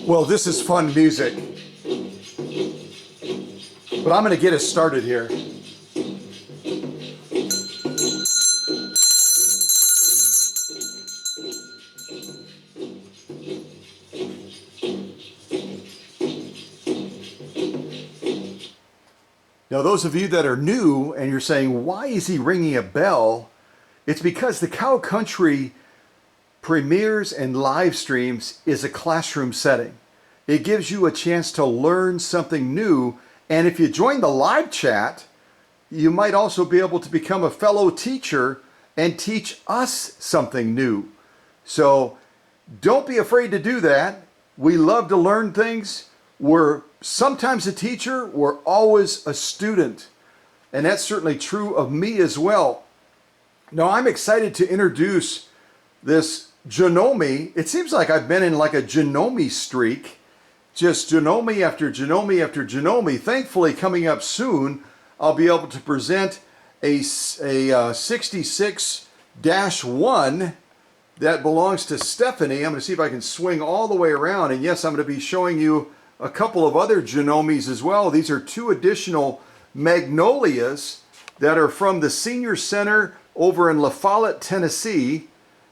Well, this is fun music, but I'm going to get us started here. Now, those of you that are new and you're saying, why is he ringing a bell? It's because the Cow Country premieres and live streams is a classroom setting. It gives you a chance to learn something new. And if you join the live chat, you might also be able to become a fellow teacher and teach us something new. So don't be afraid to do that. We love to learn things. We're sometimes a teacher, we're always a student. And that's certainly true of me as well. Now, I'm excited to introduce this Janome. It seems like I've been in like a Janome streak. Just Janome after Janome after Janome. Thankfully, coming up soon, I'll be able to present a 66-1 that belongs to Stephanie. I'm going to see if I can swing all the way around. And yes, I'm going to be showing you a couple of other Janomes as well. These are two additional Magnolias that are from the Senior Center over in La Follette, Tennessee.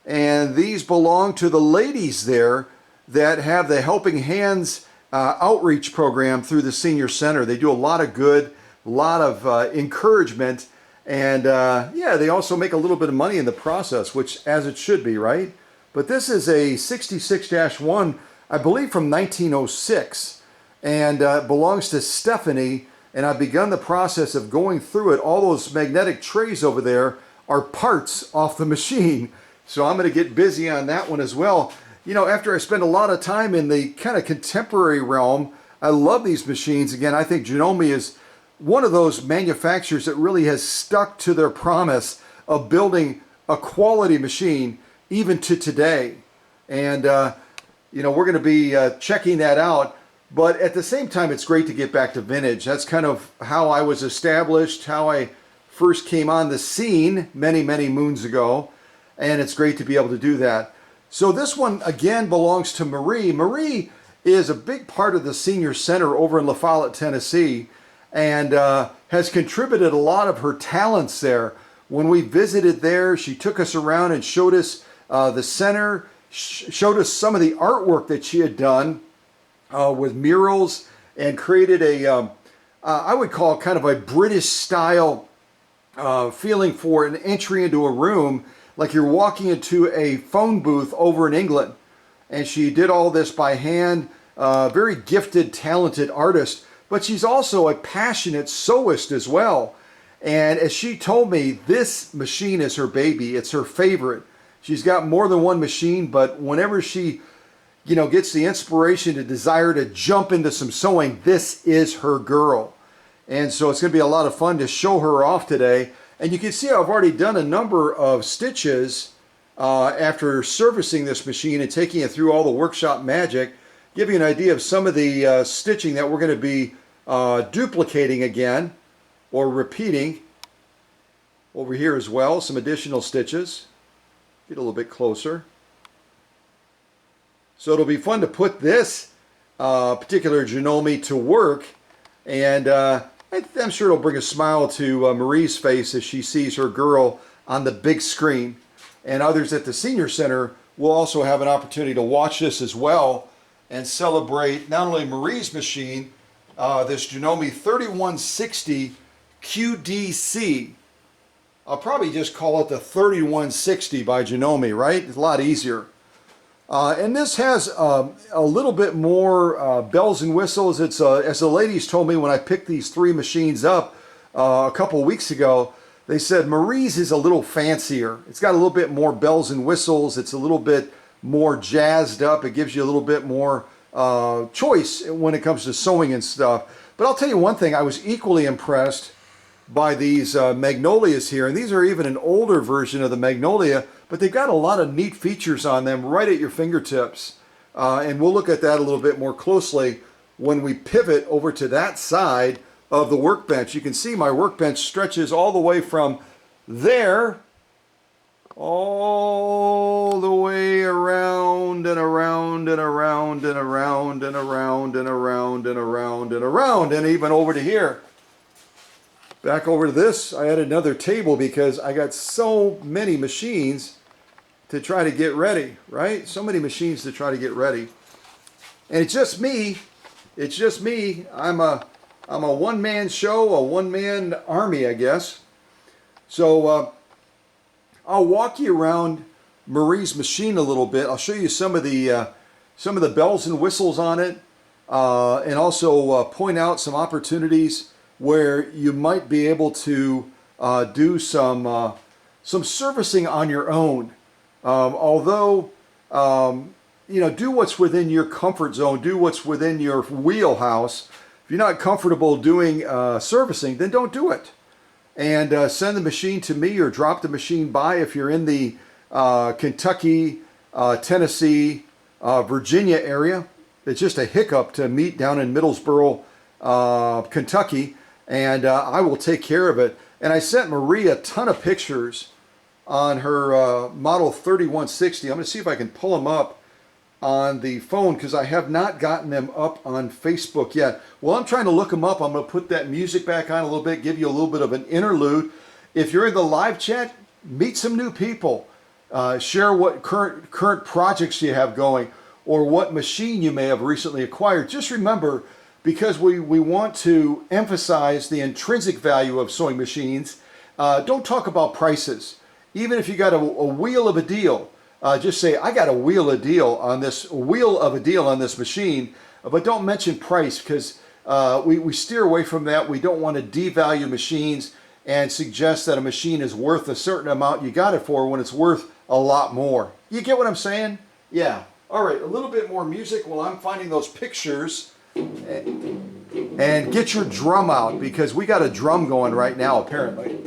And these belong to the ladies there that have the Helping Hands outreach program through the Senior Center. They do a lot of good, a lot of encouragement, and yeah, they also make a little bit of money in the process, which as it should be, right? But this is a 66-1, I believe from 1906, and belongs to Stephanie, and I've begun the process of going through it. All those magnetic trays over there are parts off the machine, so I'm going to get busy on that one as well. You know, after I spend a lot of time in the kind of contemporary realm, I love these machines. Again, I think Janome is one of those manufacturers that really has stuck to their promise of building a quality machine even to today. And, you know, we're going to be checking that out. But at the same time, it's great to get back to vintage. That's kind of how I was established, how I first came on the scene many, many moons ago. And it's great to be able to do that. So this one, again, belongs to Marie. Marie is a big part of the Senior Center over in La Follette, Tennessee, and has contributed a lot of her talents there. When we visited there, she took us around and showed us the center, showed us some of the artwork that she had done with murals, and created a, I would call it kind of a British style feeling for an entry into a room, like you're walking into a phone booth over in England. And she did all this by hand, very gifted, talented artist, but she's also a passionate sewist as well. And as she told me, this machine is her baby. It's her favorite. She's got more than one machine, but whenever she, you know, gets the inspiration, the desire to jump into some sewing, this is her girl. And so it's going to be a lot of fun to show her off today. And you can see I've already done a number of stitches after servicing this machine and taking it through all the workshop magic, give you an idea of some of the stitching that we're going to be duplicating again or repeating over here as well. Some additional stitches. Get a little bit closer. So it'll be fun to put this particular Janome to work, and I'm sure it'll bring a smile to Marie's face as she sees her girl on the big screen. And others at the Senior Center will also have an opportunity to watch this as well and celebrate not only Marie's machine, this Janome 3160 QDC. I'll probably just call it the 3160 by Janome, right? It's a lot easier. And this has a little bit more bells and whistles. It's as the ladies told me when I picked these three machines up a couple of weeks ago, they said Marie's is a little fancier. It's got a little bit more bells and whistles. It's a little bit more jazzed up. It gives you a little bit more choice when it comes to sewing and stuff. But I'll tell you one thing, I was equally impressed by these Magnolias here. And these are even an older version of the Magnolia, but they've got a lot of neat features on them right at your fingertips. And we'll look at that a little bit more closely when we pivot over to that side of the workbench. You can see my workbench stretches all the way from there all the way around and around and around and around and around and around and around and around, and even over to here. Back over to this, I added another table because I got so many machines to try to get ready, right? So many machines to try to get ready. And it's just me. It's just me. I'm a one-man show, a one-man army, I guess. So I'll walk you around Marie's machine a little bit. I'll show you some of the bells and whistles on it, and also point out some opportunities where you might be able to do some servicing on your own. Although, you know, do what's within your comfort zone, do what's within your wheelhouse. If you're not comfortable doing servicing, then don't do it. And send the machine to me, or drop the machine by if you're in the Kentucky, Tennessee, Virginia area. It's just a hiccup to meet down in Middlesboro, Kentucky, and I will take care of it. And I sent Marie a ton of pictures on her model 3160. I'm going to see if I can pull them up on the phone because I have not gotten them up on Facebook yet. While I'm trying to look them up, I'm going to put that music back on a little bit, give you a little bit of an interlude. If you're in the live chat, meet some new people. Share what current projects you have going, or what machine you may have recently acquired. Just remember, because we want to emphasize the intrinsic value of sewing machines, don't talk about prices. Even if you got a wheel of a deal, just say, I got a wheel of a deal on this machine, but don't mention price, because we steer away from that. We don't want to devalue machines and suggest that a machine is worth a certain amount you got it for when it's worth a lot more. You get what I'm saying? Yeah. All right, a little bit more music while I'm finding those pictures. And get your drum out, because we got a drum going right now, apparently.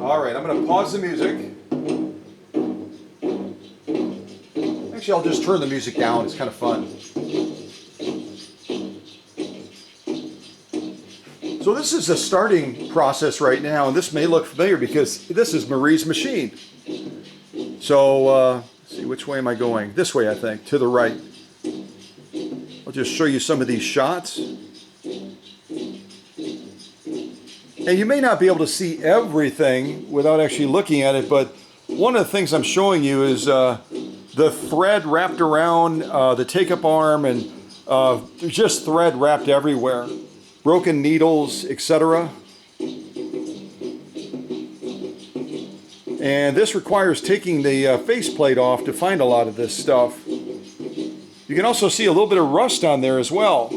All right, I'm going to pause the music. Actually, I'll just turn the music down. It's kind of fun. So this is a starting process right now, and this may look familiar because this is Marie's machine. So, let's see, which way am I going? This way, I think, to the right. I'll just show you some of these shots. And you may not be able to see everything without actually looking at it, but one of the things I'm showing you is the thread wrapped around the take-up arm, and there's just thread wrapped everywhere. Broken needles, etc. And this requires taking the faceplate off to find a lot of this stuff. You can also see a little bit of rust on there as well.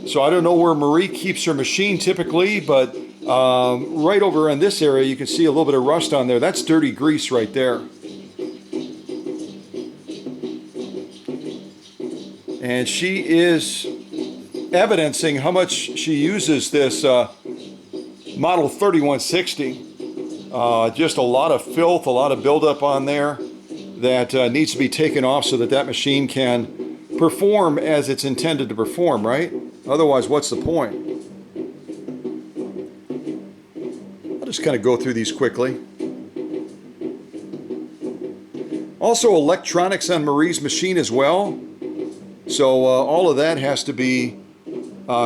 So I don't know where Marie keeps her machine typically, but right over in this area you can see a little bit of rust on there. That's dirty grease right there. And she is evidencing how much she uses this model 3160. Just a lot of filth, a lot of buildup on there that needs to be taken off so that that machine can perform as it's intended to perform, right? Otherwise, what's the point? I'll just kind of go through these quickly. Also, electronics on Marie's machine as well. So all of that has to be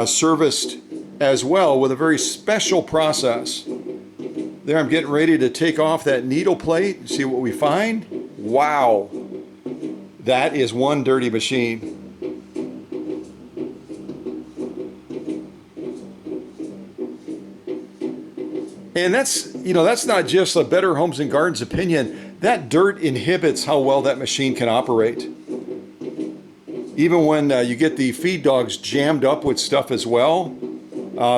serviced as well with a very special process. There, I'm getting ready to take off that needle plate and see what we find. Wow, that is one dirty machine. And that's, you know, that's not just a Better Homes and Gardens opinion. That dirt inhibits how well that machine can operate. Even when you get the feed dogs jammed up with stuff as well,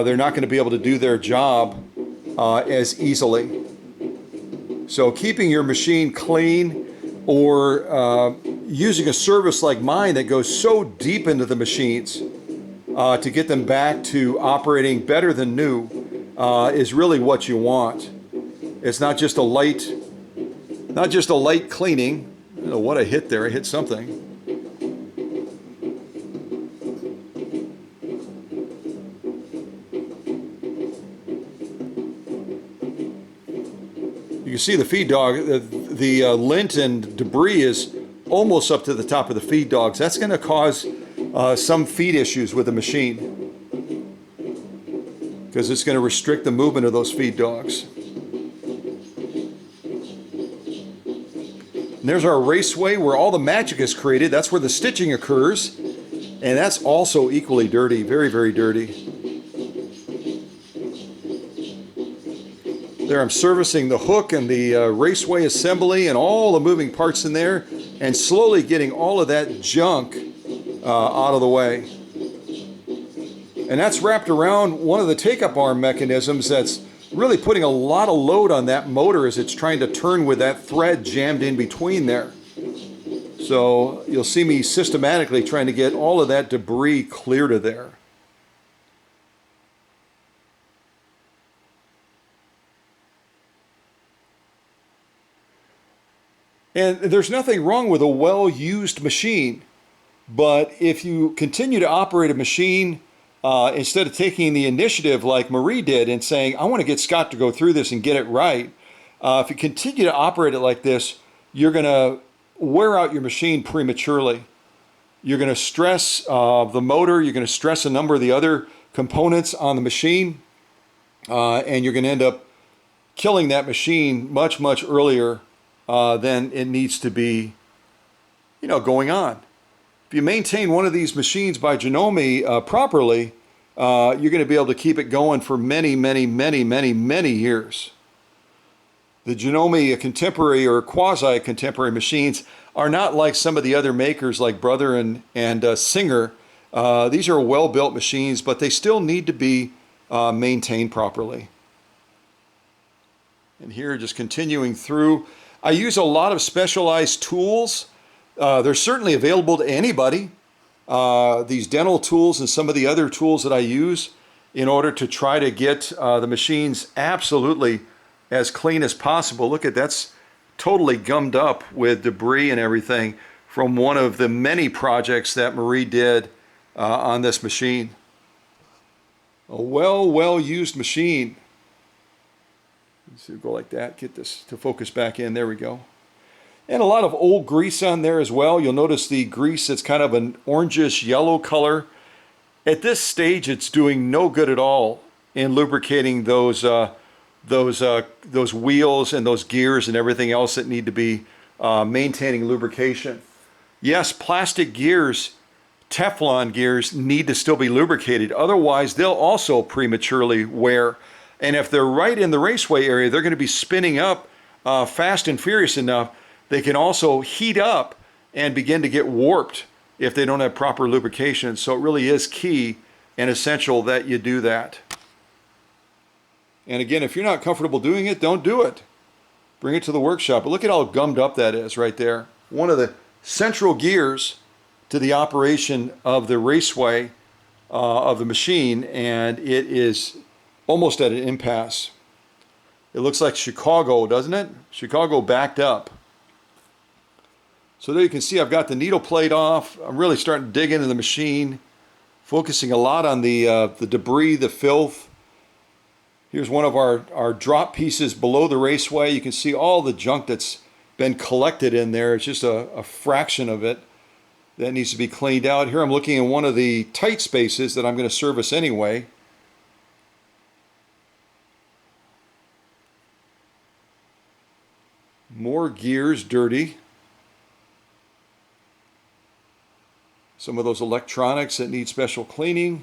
they're not going to be able to do their job as easily. So keeping your machine clean, or using a service like mine that goes so deep into the machines to get them back to operating better than new is really what you want. It's not just a light cleaning. I don't know what I hit there. I hit something. You can see the feed dog, the lint and debris is almost up to the top of the feed dogs. That's going to cause some feed issues with the machine, because it's going to restrict the movement of those feed dogs. And there's our raceway where all the magic is created. That's where the stitching occurs, and that's also equally dirty, very, very dirty. There I'm servicing the hook and the raceway assembly and all the moving parts in there, and slowly getting all of that junk out of the way. And that's wrapped around one of the take-up arm mechanisms that's really putting a lot of load on that motor as it's trying to turn with that thread jammed in between there. So you'll see me systematically trying to get all of that debris clear to there. And there's nothing wrong with a well-used machine, but if you continue to operate a machine instead of taking the initiative like Marie did and saying, I want to get Scott to go through this and get it right, if you continue to operate it like this, you're going to wear out your machine prematurely. You're going to stress the motor, you're going to stress a number of the other components on the machine, and you're going to end up killing that machine much, much earlier then it needs to be, going on. If you maintain one of these machines by Janome properly, you're going to be able to keep it going for many, many, many, many, many years. The Janome contemporary or quasi-contemporary machines are not like some of the other makers like Brother and Singer. These are well-built machines, but they still need to be maintained properly. And here, just continuing through, I use a lot of specialized tools. They're certainly available to anybody. These dental tools and some of the other tools that I use in order to try to get the machines absolutely as clean as possible. Look at that's totally gummed up with debris and everything from one of the many projects that Marie did on this machine. A well-used machine. So go like that, get this to focus back in, there we go. And a lot of old grease on there as well. You'll notice the grease, it's kind of an orangish yellow color. At this stage, it's doing no good at all in lubricating those wheels and those gears and everything else that need to be maintaining lubrication. Yes, plastic gears, Teflon gears need to still be lubricated. Otherwise, they'll also prematurely wear. And if they're right in the raceway area, they're going to be spinning up fast and furious enough. They can also heat up and begin to get warped if they don't have proper lubrication. So it really is key and essential that you do that. And again, if you're not comfortable doing it, don't do it. Bring it to the workshop. But look at how gummed up that is right there. One of the central gears to the operation of the raceway of the machine, and it is almost at an impasse. It looks like Chicago, doesn't it? Chicago backed up. So there you can see I've got the needle plate off. I'm really starting to dig into the machine, focusing a lot on the debris, the filth. Here's one of our drop pieces below the raceway. You can see all the junk that's been collected in there. It's just a fraction of it that needs to be cleaned out. Here I'm looking at one of the tight spaces that I'm going to service anyway. More gears dirty. Some of those electronics that need special cleaning.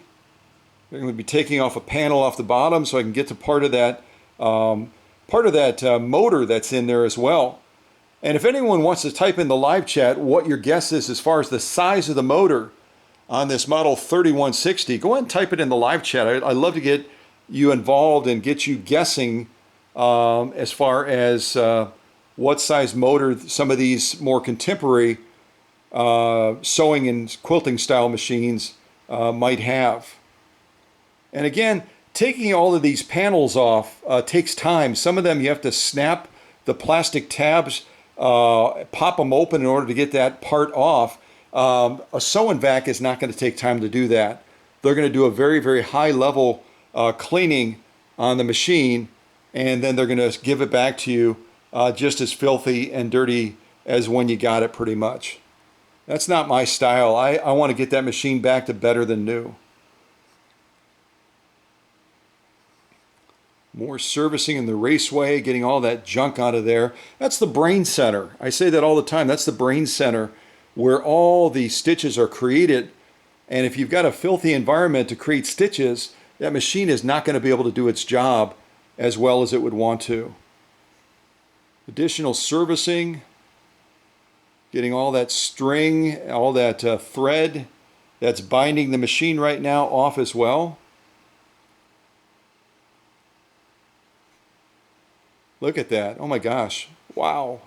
They're going to be taking off a panel off the bottom so I can get to part of that motor that's in there as well. And if anyone wants to type in the live chat what your guess is as far as the size of the motor on this model 3160, go ahead and type it in the live chat. I'd love to get you involved and get you guessing as far as what size motor some of these more contemporary sewing and quilting style machines might have. And again, taking all of these panels off takes time. Some of them you have to snap the plastic tabs, pop them open in order to get that part off. A sew and vac is not going to take time to do that. They're going to do a very, very high level cleaning on the machine, and then they're going to give it back to you just as filthy and dirty as when you got it, pretty much. That's not my style. I want to get that machine back to better than new. More servicing in the raceway, getting all that junk out of there. That's the brain center. I say that all the time. That's the brain center where all the stitches are created. And if you've got a filthy environment to create stitches, that machine is not going to be able to do its job as well as it would want to. Additional servicing, getting all that string, all that thread that's binding the machine right now off as well. Look at that. Oh my gosh. Wow.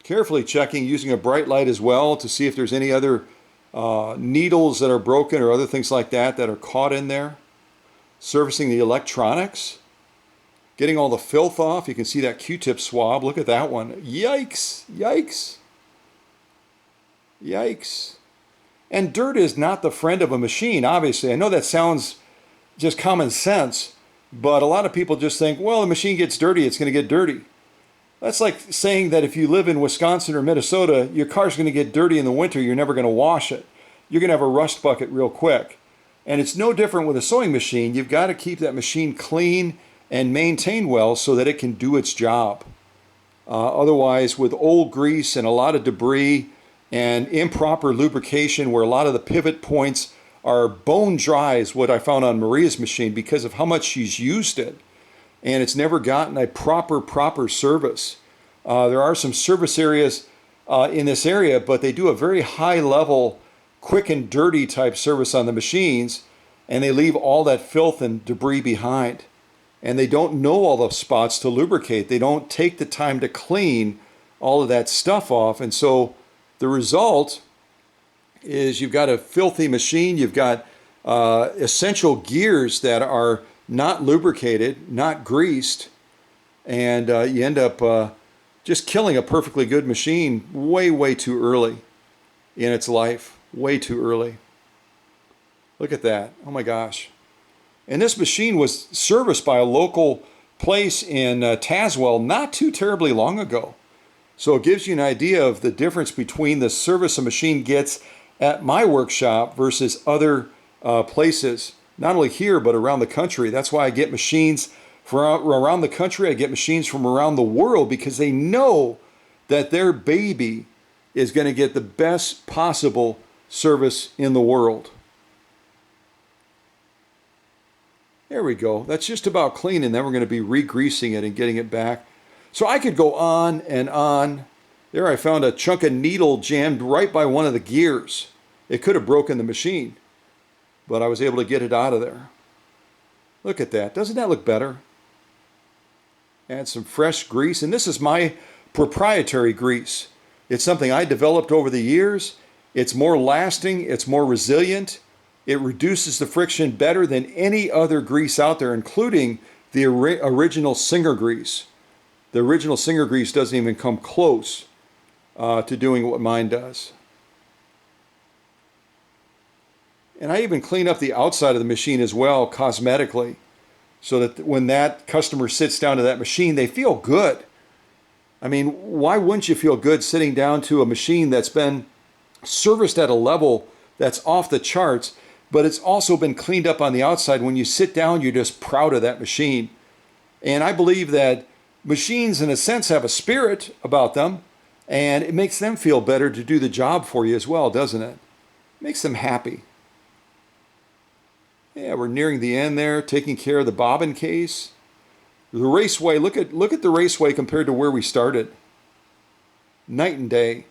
Carefully checking, using a bright light as well to see if there's any other needles that are broken or other things like that that are caught in there. Servicing the electronics. Getting all the filth off. You can see that Q-tip swab. Look at that one. Yikes. Yikes. Yikes. And dirt is not the friend of a machine, obviously. I know that sounds just common sense, but a lot of people just think, well, the machine gets dirty, it's going to get dirty. That's like saying that if you live in Wisconsin or Minnesota, your car's going to get dirty in the winter, you're never going to wash it. You're going to have a rust bucket real quick. And it's no different with a sewing machine. You've got to keep that machine clean and maintained well so that it can do its job. Otherwise, with old grease and a lot of debris, and improper lubrication where a lot of the pivot points are bone dry is what I found on Maria's machine because of how much she's used it. And it's never gotten a proper service. There are some service areas in this area, but they do a very high level, quick and dirty type service on the machines, and they leave all that filth and debris behind. And they don't know all the spots to lubricate. They don't take the time to clean all of that stuff off. And so the result is you've got a filthy machine, you've got essential gears that are not lubricated, not greased, and you end up just killing a perfectly good machine way too early in its life, way too early. Look at that, oh my gosh. And this machine was serviced by a local place in Tazewell not too terribly long ago. So it gives you an idea of the difference between the service a machine gets at my workshop versus other places, not only here, but around the country. That's why I get machines from around the country. I get machines from around the world because they know that their baby is going to get the best possible service in the world. There we go. That's just about clean, and then we're going to be re-greasing it and getting it back. So I could go on and on. There I found a chunk of needle jammed right by one of the gears. It could have broken the machine, but I was able to get it out of there. Look at that. Doesn't that look better? Add some fresh grease. And this is my proprietary grease. It's something I developed over the years. It's more lasting. It's more resilient. It reduces the friction better than any other grease out there, including the original Singer grease. The original Singer grease doesn't even come close to doing what mine does. And I even clean up the outside of the machine as well, cosmetically, so that when that customer sits down to that machine, they feel good. I mean, why wouldn't you feel good sitting down to a machine that's been serviced at a level that's off the charts, but it's also been cleaned up on the outside? When you sit down, you're just proud of that machine. And I believe that machines, in a sense, have a spirit about them, and it makes them feel better to do the job for you as well, doesn't it? It makes them happy. Yeah, we're nearing the end there, taking care of the bobbin case. The raceway, look at the raceway compared to where we started. Night and day.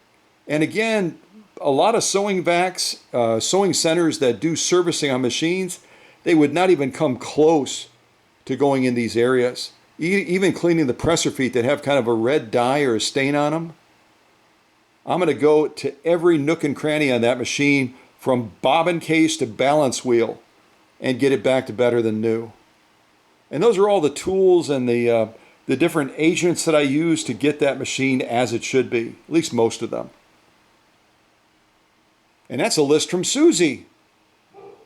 And again, a lot of sewing vacs, sewing centers that do servicing on machines, they would not even come close to going in these areas. Even cleaning the presser feet that have kind of a red dye or a stain on them. I'm going to go to every nook and cranny on that machine, from bobbin case to balance wheel, and get it back to better than new. And those are all the tools and the different agents that I use to get that machine as it should be, at least most of them. And that's a list from Susie.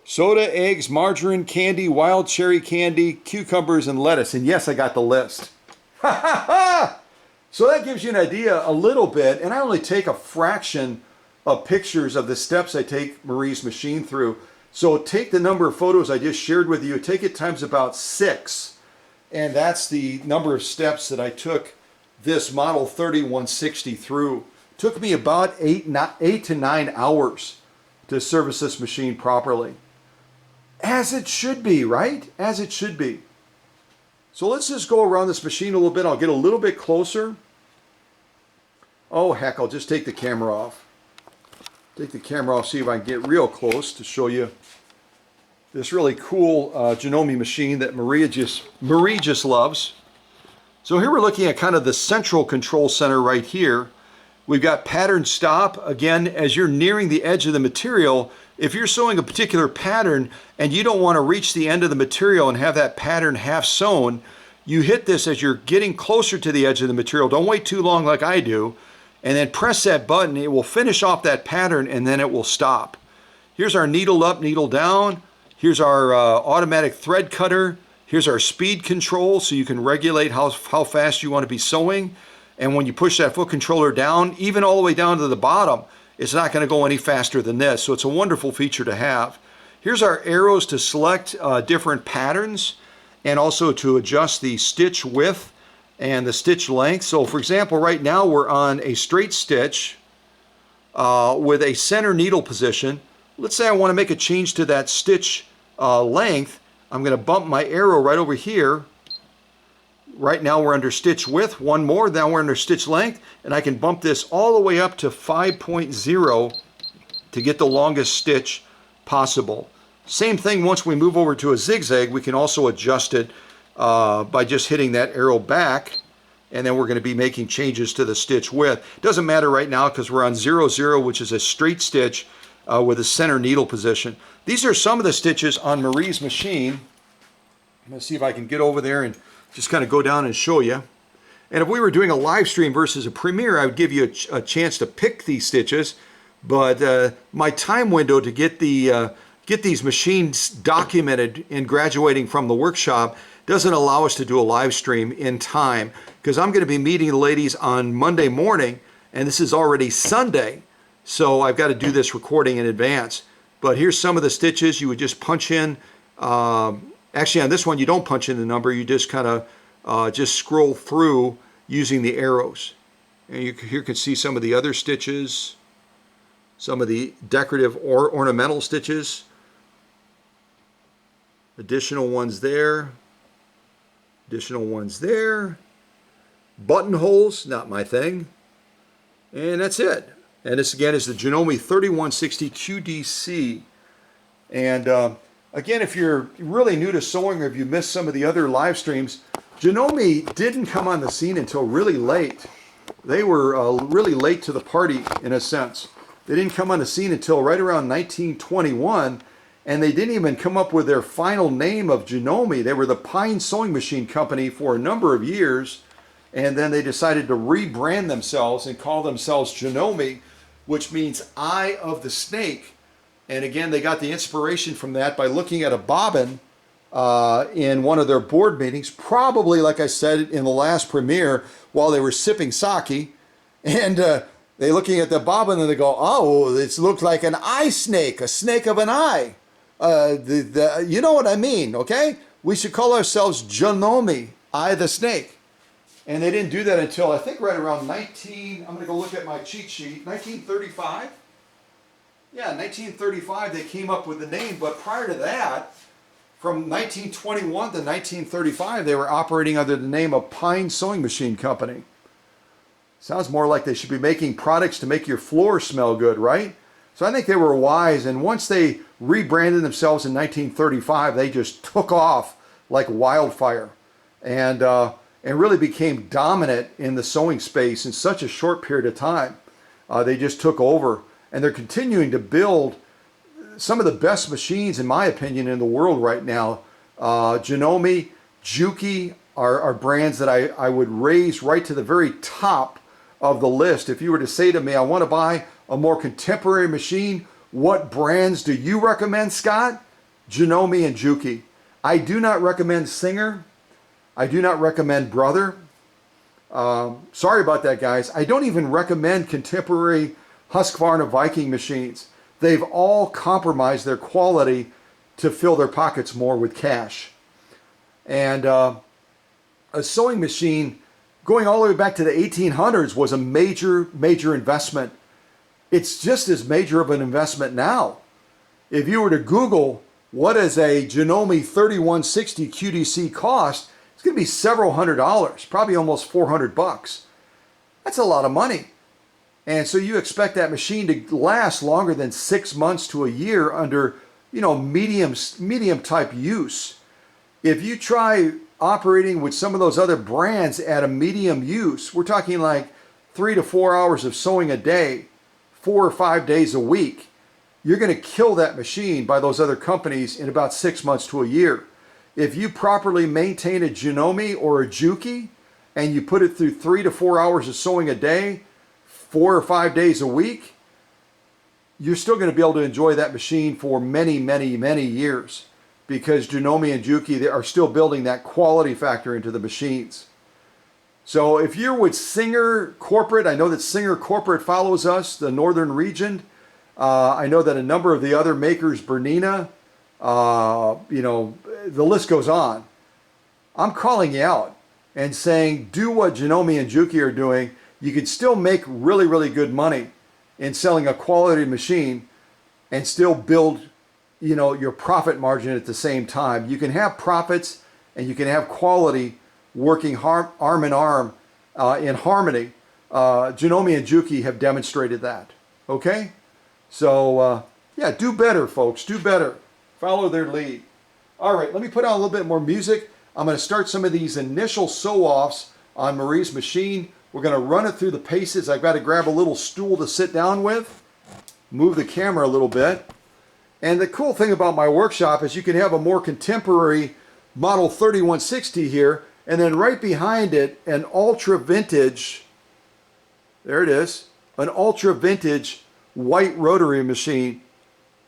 Soda, eggs, margarine, candy, wild cherry candy, cucumbers, and lettuce. And yes, I got the list. Ha ha ha! So that gives you an idea a little bit, and I only take a fraction of pictures of the steps I take Marie's machine through. So take the number of photos I just shared with you, take it times about 6, and that's the number of steps that I took this Model 3160 through. Took me about 8 to 9 hours to service this machine properly. As it should be, right? As it should be. So let's just go around this machine a little bit. I'll get a little bit closer. Oh, heck, I'll just take the camera off. Take the camera off, see if I can get real close to show you this really cool Janome machine that Marie just loves. So here we're looking at kind of the central control center right here. We've got pattern stop. Again, as you're nearing the edge of the material, if you're sewing a particular pattern and you don't want to reach the end of the material and have that pattern half sewn, you hit this as you're getting closer to the edge of the material. Don't wait too long like I do. And then press that button. It will finish off that pattern and then it will stop. Here's our needle up, needle down. Here's our automatic thread cutter. Here's our speed control, so you can regulate how fast you want to be sewing. And when you push that foot controller down, even all the way down to the bottom, it's not going to go any faster than this. So it's a wonderful feature to have. Here's our arrows to select different patterns and also to adjust the stitch width and the stitch length. So for example, right now we're on a straight stitch with a center needle position. Let's say I want to make a change to that stitch length. I'm going to bump my arrow right over here. Right now we're under stitch width. One more, now we're under stitch length, and I can bump this all the way up to 5.0 to get the longest stitch possible. Same thing once we move over to a zigzag, we can also adjust it by just hitting that arrow back, and then we're going to be making changes to the stitch width. Doesn't matter right now because we're on 0, which is a straight stitch with a center needle position. These are some of the stitches on Marie's machine. I'm going to see if I can get over there and just kind of go down and show you. And if we were doing a live stream versus a premiere, I would give you a chance to pick these stitches. But my time window to get these machines documented in graduating from the workshop doesn't allow us to do a live stream in time, because I'm going to be meeting the ladies on Monday morning, and this is already Sunday. So I've got to do this recording in advance. But here's some of the stitches. You would just punch in. Actually, on this one, you don't punch in the number. You just kind of just scroll through using the arrows. And you here can see some of the other stitches, some of the decorative or ornamental stitches. Additional ones there. Additional ones there. Buttonholes, not my thing. And that's it. And this again is the Janome 3160 QDC. And again, if you're really new to sewing or if you missed some of the other live streams, Janome didn't come on the scene until really late. They were really late to the party in a sense. They didn't come on the scene until right around 1921, and they didn't even come up with their final name of Janome. They were the Pine Sewing Machine Company for a number of years, and then they decided to rebrand themselves and call themselves Janome, which means Eye of the Snake. And again, they got the inspiration from that by looking at a bobbin in one of their board meetings, probably, like I said in the last premiere, while they were sipping sake. And they're looking at the bobbin and they go, oh, it looks like an eye snake, a snake of an eye. You know what I mean, okay? We should call ourselves Janome, Eye the Snake. And they didn't do that until, I think, right around I'm going to go look at my cheat sheet, 1935? Yeah, 1935 they came up with the name, but prior to that, From 1921 to 1935, they were operating under the name of Pine Sewing Machine Company. Sounds more like they should be making products to make your floor smell good, right? So I think they were wise, and once they rebranded themselves in 1935, they just took off like wildfire, and really became dominant in the sewing space in such a short period of time. They just took over, and they're continuing to build some of the best machines, in my opinion, in the world right now. Janome, Juki are brands that I would raise right to the very top of the list. If you were to say to me, I want to buy a more contemporary machine, what brands do you recommend, Scott? Janome and Juki. I do not recommend Singer. I do not recommend Brother. Sorry about that, guys. I don't even recommend contemporary Husqvarna Viking machines. They've all compromised their quality to fill their pockets more with cash. And a sewing machine going all the way back to the 1800s was a major, major investment. It's just as major of an investment now. If you were to Google what does a Janome 3160 QDC cost, it's going to be several $100s, probably almost $400. That's a lot of money. And so you expect that machine to last longer than 6 months to a year under, medium type use. If you try operating with some of those other brands at a medium use, we're talking like 3 to 4 hours of sewing a day, 4 or 5 days a week. You're going to kill that machine by those other companies in about 6 months to a year. If you properly maintain a Janome or a Juki and you put it through 3 to 4 hours of sewing a day, 4 or 5 days a week, you're still going to be able to enjoy that machine for many, many, many years, because Janome and Juki, they are still building that quality factor into the machines. So if you're with Singer Corporate, I know that Singer Corporate follows us, the northern region. I know that a number of the other makers, Bernina, the list goes on. I'm calling you out and saying, do what Janome and Juki are doing. You can still make really, really good money in selling a quality machine and still build, your profit margin at the same time. You can have profits and you can have quality working arm in arm in harmony. Janome and Juki have demonstrated that. Okay? So, yeah, do better, folks. Do better. Follow their lead. All right, let me put on a little bit more music. I'm going to start some of these initial sew-offs on Marie's machine. We're going to run it through the paces. I've got to grab a little stool to sit down with. Move the camera a little bit. And the cool thing about my workshop is you can have a more contemporary model 3160 here, and then right behind it, an ultra vintage, there it is, an ultra vintage white rotary machine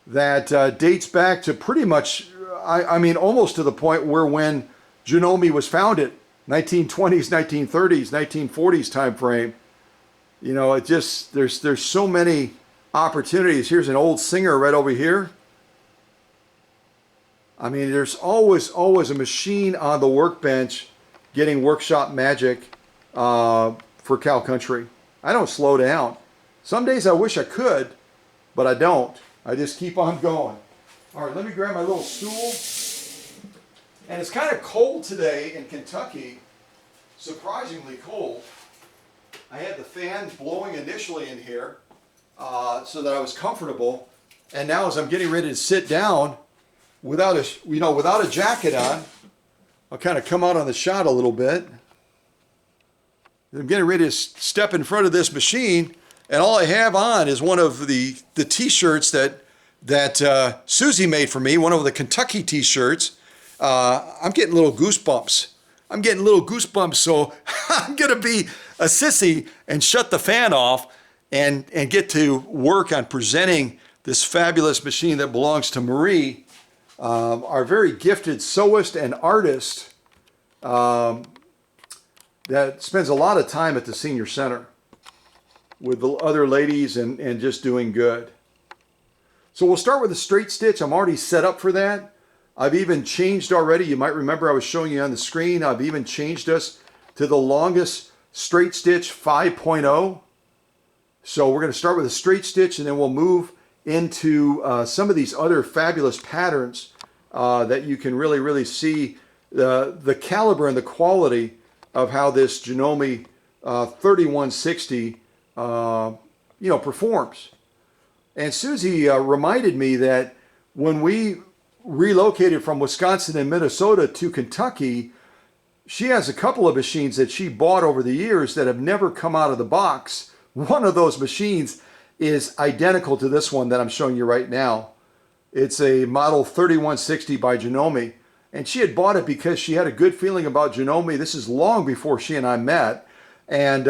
that dates back to pretty much, I mean, almost to the point where when Janome was founded, 1920s, 1930s, 1940s time frame. It just, there's so many opportunities. Here's an old Singer right over here. I mean, there's always a machine on the workbench getting workshop magic for Cow Country. I don't slow down. Some days I wish I could, but I don't. I just keep on going. All right, let me grab my little stool. And it's kind of cold today in Kentucky, surprisingly cold. I had the fan blowing initially in here so that I was comfortable. And now as I'm getting ready to sit down without a jacket on, I'll kind of come out on the shot a little bit. I'm getting ready to step in front of this machine, and all I have on is one of the t-shirts that Susie made for me, one of the Kentucky t-shirts. I'm getting little goosebumps. So I'm going to be a sissy and shut the fan off and get to work on presenting this fabulous machine that belongs to Marie, our very gifted sewist and artist that spends a lot of time at the senior center with the other ladies and just doing good. So we'll start with a straight stitch. I'm already set up for that. I've even changed already. You might remember I was showing you on the screen. I've even changed us to the longest straight stitch 5.0. So we're going to start with a straight stitch, and then we'll move into some of these other fabulous patterns that you can really see the caliber and the quality of how this Janome 3160 performs. And Susie reminded me that when we relocated from Wisconsin and Minnesota to Kentucky, she has a couple of machines that she bought over the years that have never come out of the box. One of those machines is identical to this one that I'm showing you right now. It's a model 3160 by Janome. And she had bought it because she had a good feeling about Janome. This is long before she and I met. And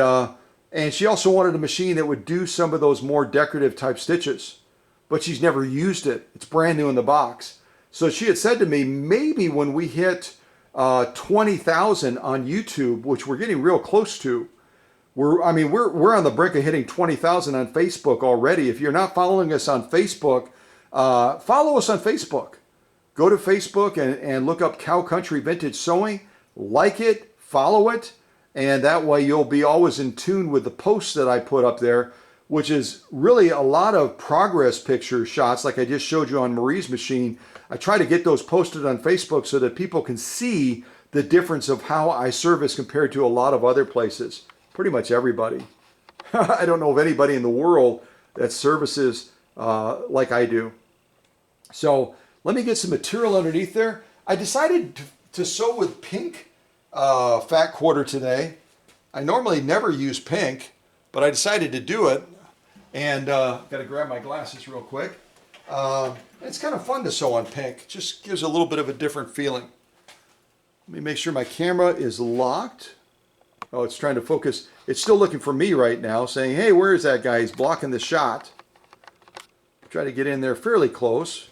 she also wanted a machine that would do some of those more decorative type stitches. But she's never used it. It's brand new in the box. So she had said to me, maybe when we hit 20,000 on YouTube, which we're getting real close to, we're on the brink of hitting 20,000 on Facebook already. If you're not following us on Facebook, follow us on Facebook. Go to Facebook and look up Cow Country Vintage Sewing, like it, follow it, and that way you'll be always in tune with the posts that I put up there, which is really a lot of progress picture shots like I just showed you on Marie's machine. I try to get those posted on Facebook so that people can see the difference of how I service compared to a lot of other places. Pretty much everybody. I don't know of anybody in the world that services like I do. So let me get some material underneath there. I decided to sew with pink fat quarter today. I normally never use pink, but I decided to do it. And got to grab my glasses real quick. It's kind of fun to sew on pink. Just gives a little bit of a different feeling. Let me make sure my camera is locked. Oh, it's trying to focus. It's still looking for me right now, saying, hey, where is that guy? He's blocking the shot. Try to get in there fairly close.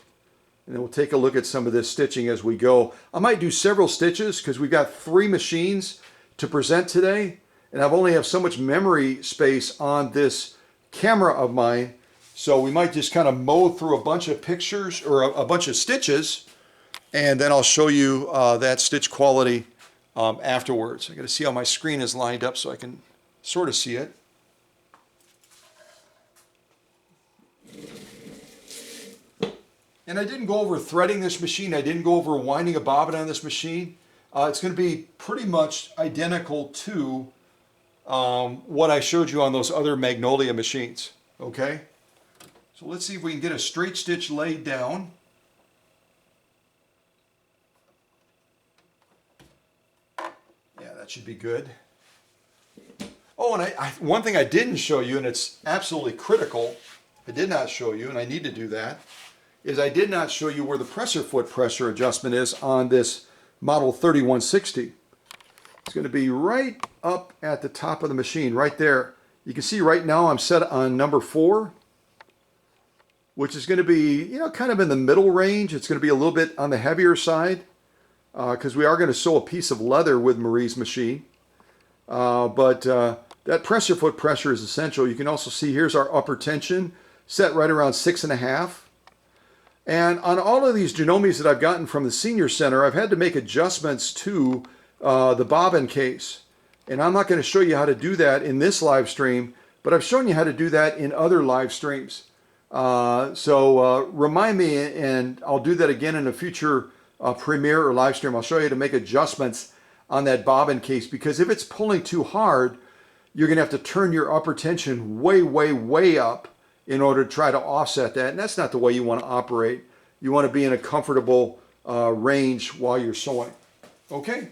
And then we'll take a look at some of this stitching as we go. I might do several stitches because we've got 3 machines to present today. And I've only have so much memory space on this camera of mine. So we might just kind of mow through a bunch of pictures or a bunch of stitches. And then I'll show you that stitch quality afterwards. I got to see how my screen is lined up so I can sort of see it. And I didn't go over threading this machine. I didn't go over winding a bobbin on this machine. It's going to be pretty much identical to what I showed you on those other Magnolia machines. Okay? So let's see if we can get a straight stitch laid down. Yeah, that should be good. Oh, and one thing I didn't show you, and it's absolutely critical, I did not show you, and I need to do that, is I did not show you where the presser foot pressure adjustment is on this model 3160. It's going to be right up at the top of the machine, right there. You can see right now I'm set on number 4, which is going to be, kind of in the middle range. It's going to be a little bit on the heavier side because we are going to sew a piece of leather with Marie's machine. But that presser foot pressure is essential. You can also see here's our upper tension set right around 6.5. And on all of these Janomes that I've gotten from the Senior Center, I've had to make adjustments to the bobbin case. And I'm not going to show you how to do that in this live stream, but I've shown you how to do that in other live streams. So remind me, and I'll do that again in a future premiere or live stream. I'll show you how to make adjustments on that bobbin case, because if it's pulling too hard, you're going to have to turn your upper tension way up in order to try to offset that. And that's not the way you want to operate. You want to be in a comfortable range while you're sewing. Okay?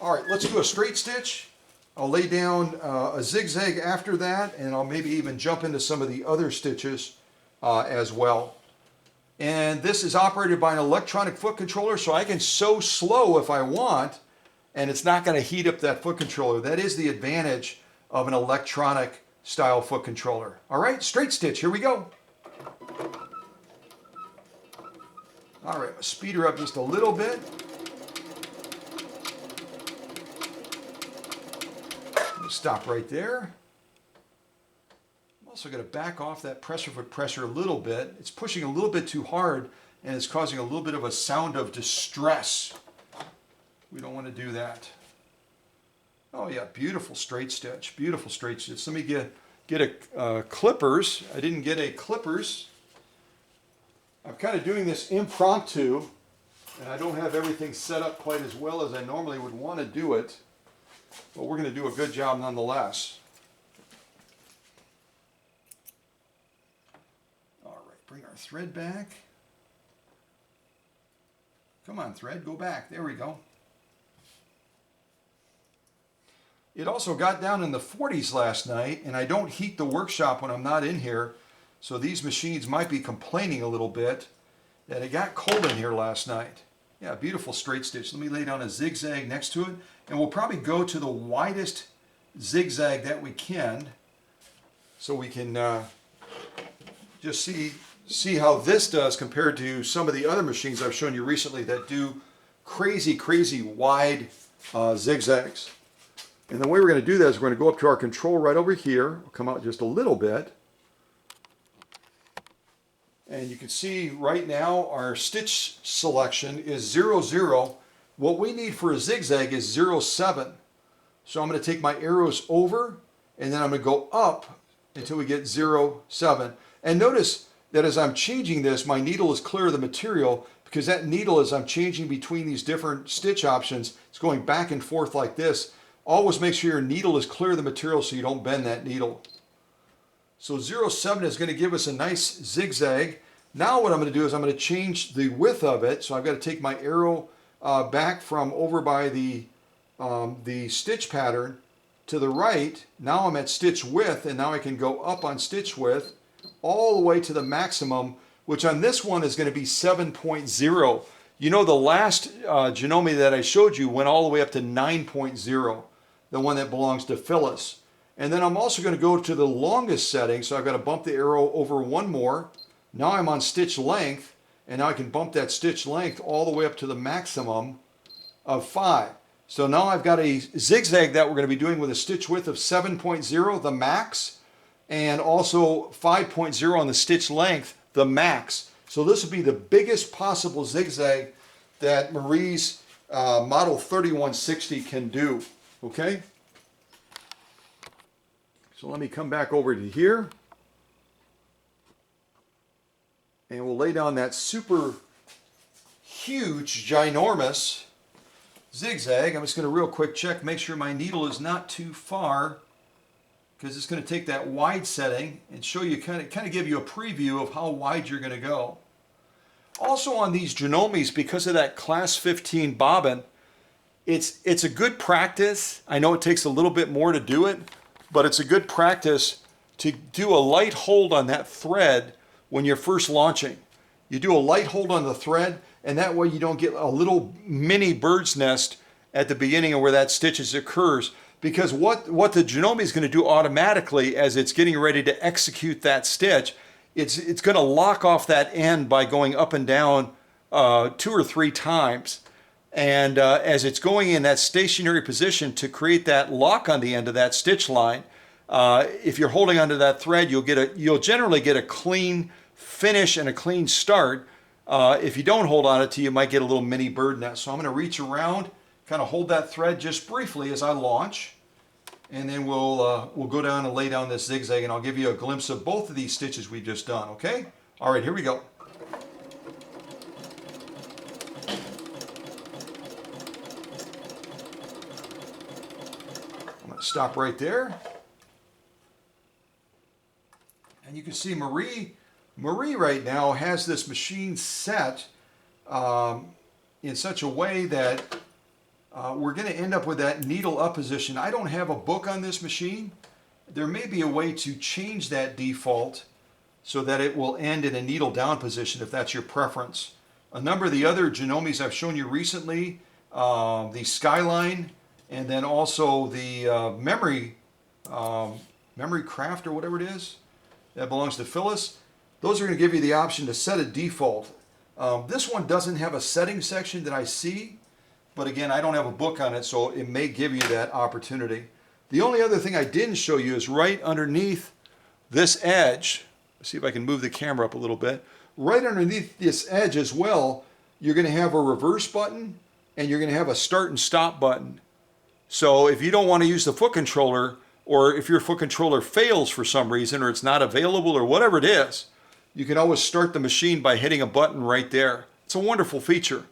All right, let's do a straight stitch. I'll lay down a zigzag after that, and I'll maybe even jump into some of the other stitches as well. And this is operated by an electronic foot controller, so I can sew slow if I want, and it's not going to heat up that foot controller. That is the advantage of an electronic style foot controller. All right, straight stitch, here we go. All right, speed her up just a little bit. Stop right there. I'm also going to back off that presser foot pressure a little bit. It's pushing a little bit too hard, and it's causing a little bit of a sound of distress. We don't want to do that. Oh yeah, beautiful straight stitch. Beautiful straight stitch. Let me get a clippers. I didn't get a clippers. I'm kind of doing this impromptu, and I don't have everything set up quite as well as I normally would want to do it, but we're going to do a good job nonetheless. All right, bring our thread back. Come on, thread, go back. There we go. It also got down in the 40s last night, and I don't heat the workshop when I'm not in here, so these machines might be complaining a little bit that it got cold in here last night. Yeah, beautiful straight stitch. Let me lay down a zigzag next to it, and we'll probably go to the widest zigzag that we can, so we can just see how this does compared to some of the other machines I've shown you recently that do crazy, crazy wide zigzags. And the way we're going to do that is we're going to go up to our control right over here. We'll come out just a little bit. And you can see right now our stitch selection is 0, 0. What we need for a zigzag is 0, 7. So I'm going to take my arrows over, and then I'm going to go up until we get 0, 7. And notice that as I'm changing this, my needle is clear of the material, because that needle, as I'm changing between these different stitch options, it's going back and forth like this. Always make sure your needle is clear of the material so you don't bend that needle. So 0, 7 is going to give us a nice zigzag. Now what I'm going to do is I'm going to change the width of it. So I've got to take my arrow back from over by the stitch pattern to the right. Now I'm at stitch width, and now I can go up on stitch width all the way to the maximum, which on this one is going to be 7.0. You know, the last Janome that I showed you went all the way up to 9.0, the one that belongs to Phyllis. And then I'm also going to go to the longest setting, so I've got to bump the arrow over one more. Now I'm on stitch length, and now I can bump that stitch length all the way up to the maximum of 5. So now I've got a zigzag that we're going to be doing with a stitch width of 7.0, the max, and also 5.0 on the stitch length, the max. So this will be the biggest possible zigzag that Marie's model 3160 can do, okay? So let me come back over to here, and we'll lay down that super huge, ginormous zigzag. I'm just going to real quick check, make sure my needle is not too far, because it's going to take that wide setting and show you, kind of give you a preview of how wide you're going to go. Also on these Janomes, because of that class 15 bobbin, it's a good practice. I know it takes a little bit more to do it, but it's a good practice to do a light hold on that thread when you're first launching. You do a light hold on the thread, and that way you don't get a little mini bird's nest at the beginning of where that stitches occurs. Because what the Janome is going to do automatically as it's getting ready to execute that stitch, it's going to lock off that end by going up and down 2 or 3 times. And as it's going in that stationary position to create that lock on the end of that stitch line, if you're holding onto that thread, you'll generally get a clean finish and a clean start. If you don't hold on it to, you might get a little mini bird nest. So I'm going to reach around, kind of hold that thread just briefly as I launch, and then we'll go down and lay down this zigzag, and I'll give you a glimpse of both of these stitches we've just done, okay? All right, here we go. I'm going to stop right there. And you can see Marie right now has this machine set in such a way that we're going to end up with that needle up position. I don't have a book on this machine. There may be a way to change that default so that it will end in a needle down position if that's your preference. A number of the other Janomes I've shown you recently, the Skyline, and then also the Memory Craft or whatever it is, that belongs to Phyllis. Those are going to give you the option to set a default. This one doesn't have a setting section that I see, but again, I don't have a book on it, so it may give you that opportunity. The only other thing I didn't show you is right underneath this edge. Let's see if I can move the camera up a little bit. Right underneath this edge as well, you're going to have a reverse button, and you're going to have a start and stop button. So if you don't want to use the foot controller, or if your foot controller fails for some reason, or it's not available, or whatever it is, You can always start the machine by hitting a button right there. It's a wonderful feature.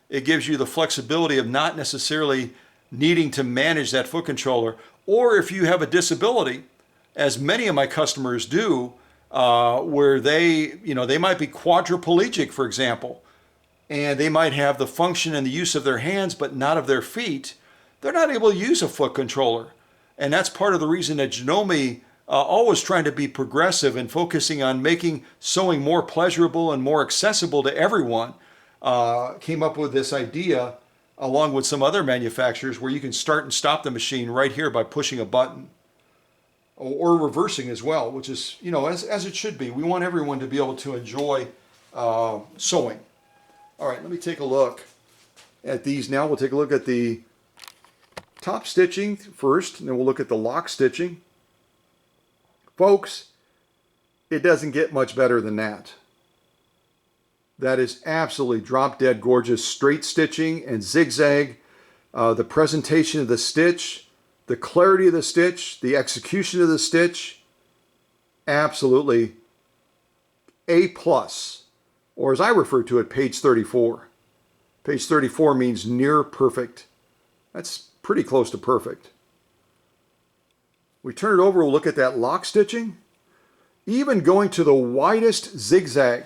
It gives you the flexibility of not necessarily needing to manage that foot controller. Or if you have a disability, as many of my customers do, where they might be quadriplegic, for example, and they might have the function and the use of their hands but not of their feet, they're not able to use a foot controller. And that's part of the reason that Janome, always trying to be progressive and focusing on making sewing more pleasurable and more accessible to everyone, came up with this idea along with some other manufacturers where you can start and stop the machine right here by pushing a button, or reversing as well, which is, as it should be. We want everyone to be able to enjoy sewing. All right, let me take a look at these now. We'll take a look at the top stitching first, and then we'll look at the lock stitching. Folks, it doesn't get much better than that. That is absolutely drop dead gorgeous straight stitching and zigzag. The presentation of the stitch, the clarity of the stitch, the execution of the stitch, absolutely A+, or as I refer to it, page 34. Page 34 means near perfect. That's pretty close to perfect. We turn it over, we'll look at that lock stitching. Even going to the widest zigzag,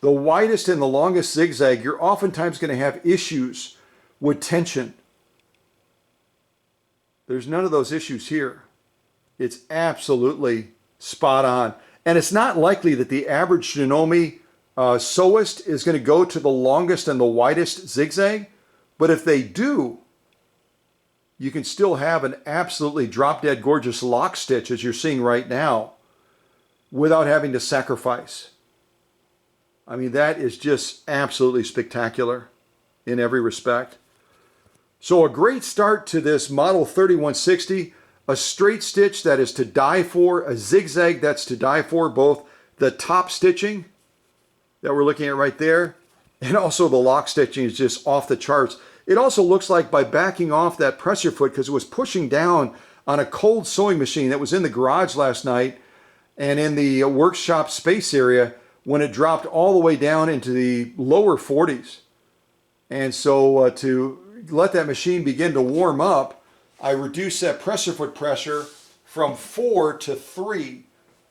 the widest and the longest zigzag, you're oftentimes going to have issues with tension. There's none of those issues here. It's absolutely spot on. And it's not likely that the average Janome SEWIST is going to go to the longest and the widest zigzag, but if they do, you can still have an absolutely drop-dead gorgeous lock stitch, as you're seeing right now, without having to sacrifice. I mean, that is just absolutely spectacular in every respect. So a great start to this model 3160, a straight stitch that is to die for, a zigzag that's to die for, both the top stitching that we're looking at right there, and also the lock stitching is just off the charts. It also looks like by backing off that presser foot, because it was pushing down on a cold sewing machine that was in the garage last night and in the workshop space area, when it dropped all the way down into the lower 40s. And so to let that machine begin to warm up, I reduced that presser foot pressure from 4 to 3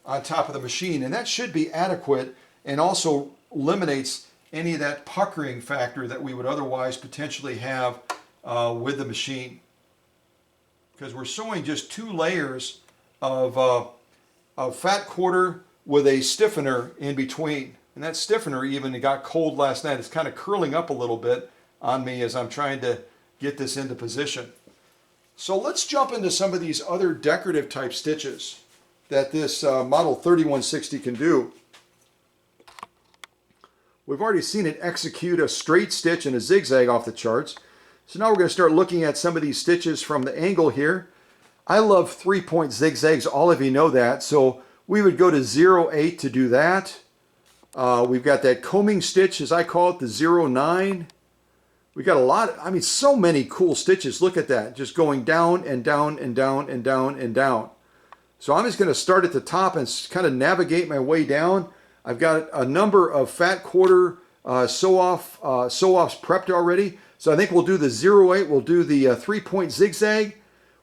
on top of the machine. And that should be adequate and also eliminates any of that puckering factor that we would otherwise potentially have with the machine. Because we're sewing just 2 layers of fat quarter with a stiffener in between. And that stiffener even got cold last night. It's kind of curling up a little bit on me as I'm trying to get this into position. So let's jump into some of these other decorative type stitches that this model 3160 can do. We've already seen it execute a straight stitch and a zigzag off the charts. So now we're going to start looking at some of these stitches from the angle here. I love 3-point zigzags, all of you know that. So we would go to 0.8 to do that. We've got that combing stitch, as I call it, the 0.9. We got a lot, so many cool stitches. Look at that, just going down and down and down and down and down. So I'm just going to start at the top and kind of navigate my way down. I've got a number of fat quarter sew-offs prepped already. So I think we'll do the 0.8, we'll do the 3-point zigzag.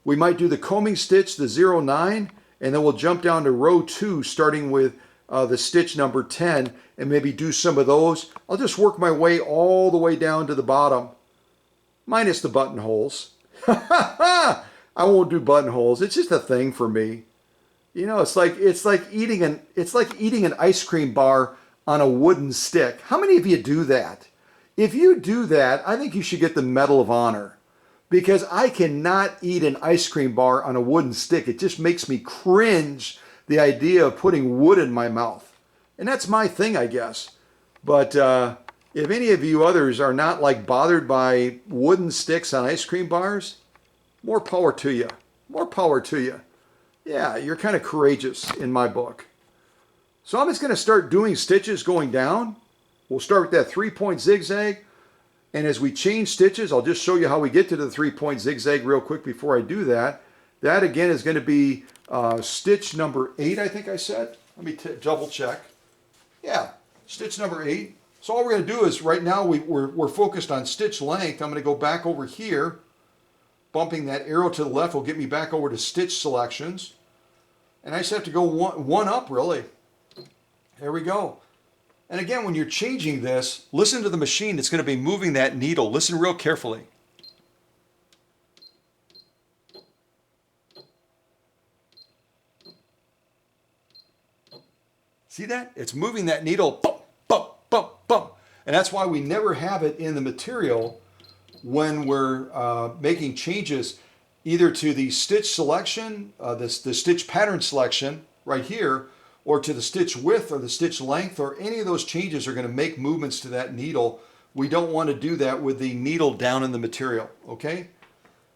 We might do the combing stitch, the 0.9, and then we'll jump down to row 2, starting with the stitch number 10, and maybe do some of those. I'll just work my way all the way down to the bottom, minus the buttonholes. I won't do buttonholes. It's just a thing for me. You know, it's like eating an ice cream bar on a wooden stick. How many of you do that? If you do that, I think you should get the Medal of Honor, because I cannot eat an ice cream bar on a wooden stick. It just makes me cringe, the idea of putting wood in my mouth. And that's my thing, I guess. But if any of you others are not like bothered by wooden sticks on ice cream bars, more power to you. More power to you. Yeah, you're kind of courageous in my book. So I'm just going to start doing stitches going down. We'll start with that 3-point zigzag. And as we change stitches, I'll just show you how we get to the 3-point zigzag real quick before I do that. That again is going to be stitch number 8, I think I said. Let me double check. Yeah, stitch number 8. So all we're going to do is, right now we're focused on stitch length. I'm going to go back over here. Bumping that arrow to the left will get me back over to stitch selections. And I just have to go one up, really. There we go. And again, when you're changing this, listen to the machine that's going to be moving that needle. Listen real carefully. See that? It's moving that needle, bump, bump, bump, bump. And that's why we never have it in the material when we're making changes either to the stitch selection, the stitch pattern selection right here, or to the stitch width or the stitch length, or any of those changes are going to make movements to that needle. We don't want to do that with the needle down in the material, okay?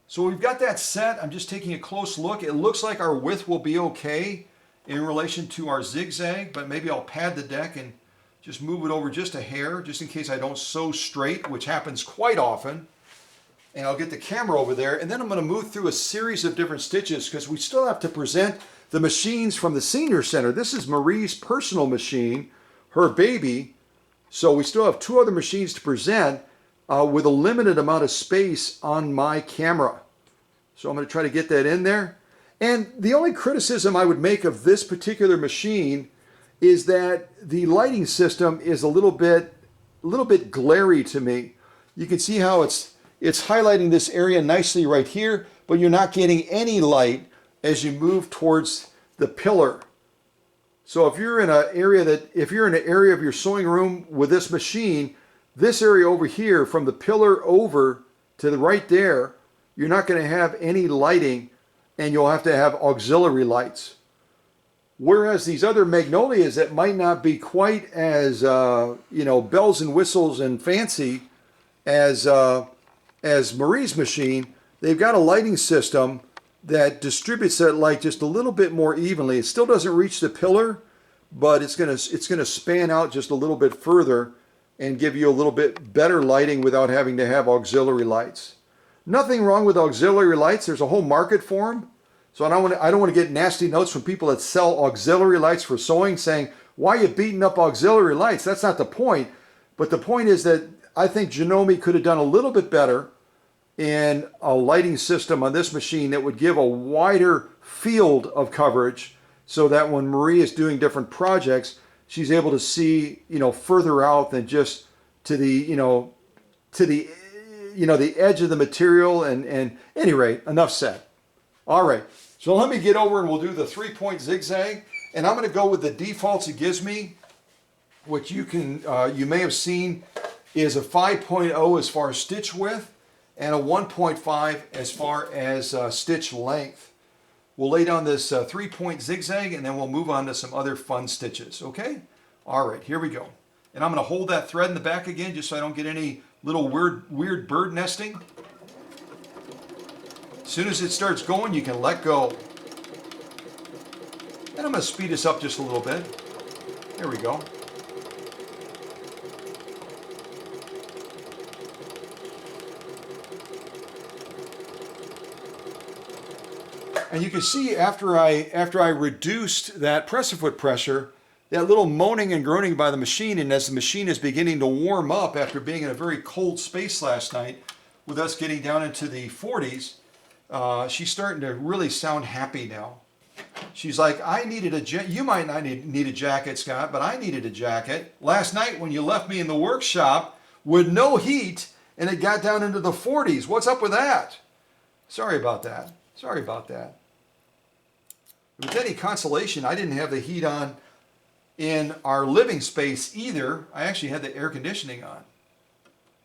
So we've got that set. I'm just taking a close look. It looks like our width will be okay in relation to our zigzag, but maybe I'll pad the deck and just move it over just a hair, just in case I don't sew straight, which happens quite often. And I'll get the camera over there, and then I'm going to move through a series of different stitches because we still have to present the machines from the Senior Center. This is Marie's personal machine, her baby. So we still have 2 other machines to present with a limited amount of space on my camera. So I'm going to try to get that in there. And the only criticism I would make of this particular machine is that the lighting system is a little bit glary to me. You can see how it's highlighting this area nicely right here, but you're not getting any light as you move towards the pillar. So if you're in an area of your sewing room with this machine, this area over here from the pillar over to the right there, you're not going to have any lighting, and you'll have to have auxiliary lights. Whereas these other Magnolias that might not be quite as bells and whistles and fancy as Marie's machine, they've got a lighting system that distributes that light just a little bit more evenly. It still doesn't reach the pillar, but it's gonna span out just a little bit further and give you a little bit better lighting without having to have auxiliary lights. Nothing wrong with auxiliary lights. There's a whole market for them. So I don't want to get nasty notes from people that sell auxiliary lights for sewing saying, why are you beating up auxiliary lights? That's not the point. But the point is that I think Janome could have done a little bit better in a lighting system on this machine that would give a wider field of coverage so that when Marie is doing different projects, she's able to see, further out than just to the edge of the material. And any rate, enough said. All right, so let me get over and we'll do the 3-point zigzag. And I'm going to go with the defaults it gives me, which you may have seen is a 5.0 as far as stitch width and a 1.5 as far as stitch length. We'll lay down this 3-point zigzag and then we'll move on to some other fun stitches, okay? All right, here we go. And I'm going to hold that thread in the back again just so I don't get any little weird bird nesting. As soon as it starts going, you can let go. And I'm going to speed this up just a little bit. There we go. And you can see after I reduced that press-a-foot pressure, that little moaning and groaning by the machine, and as the machine is beginning to warm up after being in a very cold space last night, with us getting down into the 40s, she's starting to really sound happy now. She's like, I needed a jacket. You might not need a jacket, Scott, but I needed a jacket. Last night when you left me in the workshop with no heat and it got down into the 40s. What's up with that? Sorry about that. Sorry about that. If it's any consolation, I didn't have the heat on in our living space either. I actually had the air conditioning on.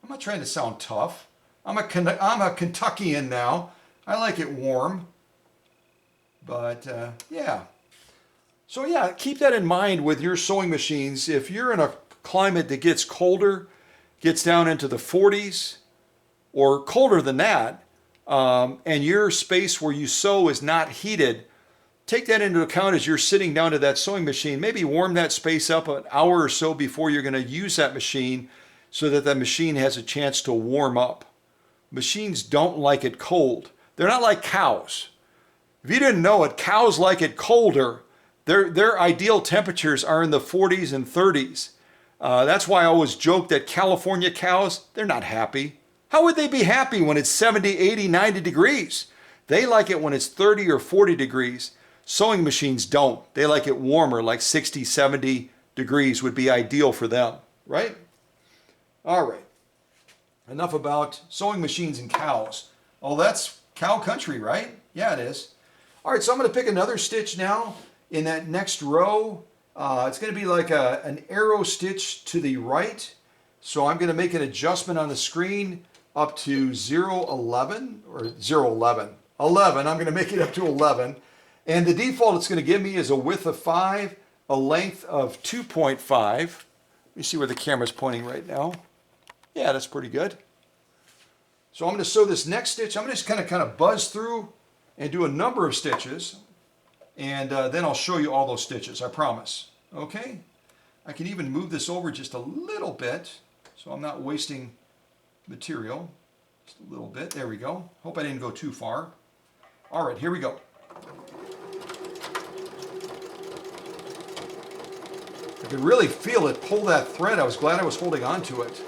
I'm not trying to sound tough. I'm a Kentuckian now. I like it warm. But yeah. So yeah, keep that in mind with your sewing machines. If you're in a climate that gets colder, gets down into the 40s or colder than that, and your space where you sew is not heated, take that into account as you're sitting down to that sewing machine. Maybe warm that space up an hour or so before you're going to use that machine so that machine has a chance to warm up. Machines don't like it cold. They're not like cows. If you didn't know it, cows like it colder Their ideal temperatures are in the 40s and 30s. That's why I always joke that California cows, they're not happy. How would they be happy when it's 70, 80, 90 degrees? They like it when it's 30 or 40 degrees. Sewing machines don't. They like it warmer, like 60, 70 degrees would be ideal for them, right? All right. Enough about sewing machines and cows. Oh, that's cow country, right? Yeah, it is. All right, so I'm going to pick another stitch now in that next row. It's going to be like an arrow stitch to the right. So I'm going to make an adjustment on the screen up to 0.11 or 0.11. 11, I'm going to make it up to 11. And the default it's going to give me is a width of 5, a length of 2.5. Let me see where the camera's pointing right now. Yeah, that's pretty good. So I'm going to sew this next stitch. I'm going to just kind of buzz through and do a number of stitches. And then I'll show you all those stitches, I promise. Okay? I can even move this over just a little bit so I'm not wasting material. Just a little bit. There we go. Hope I didn't go too far. All right, here we go. I could really feel it pull that thread. I was glad I was holding on to it.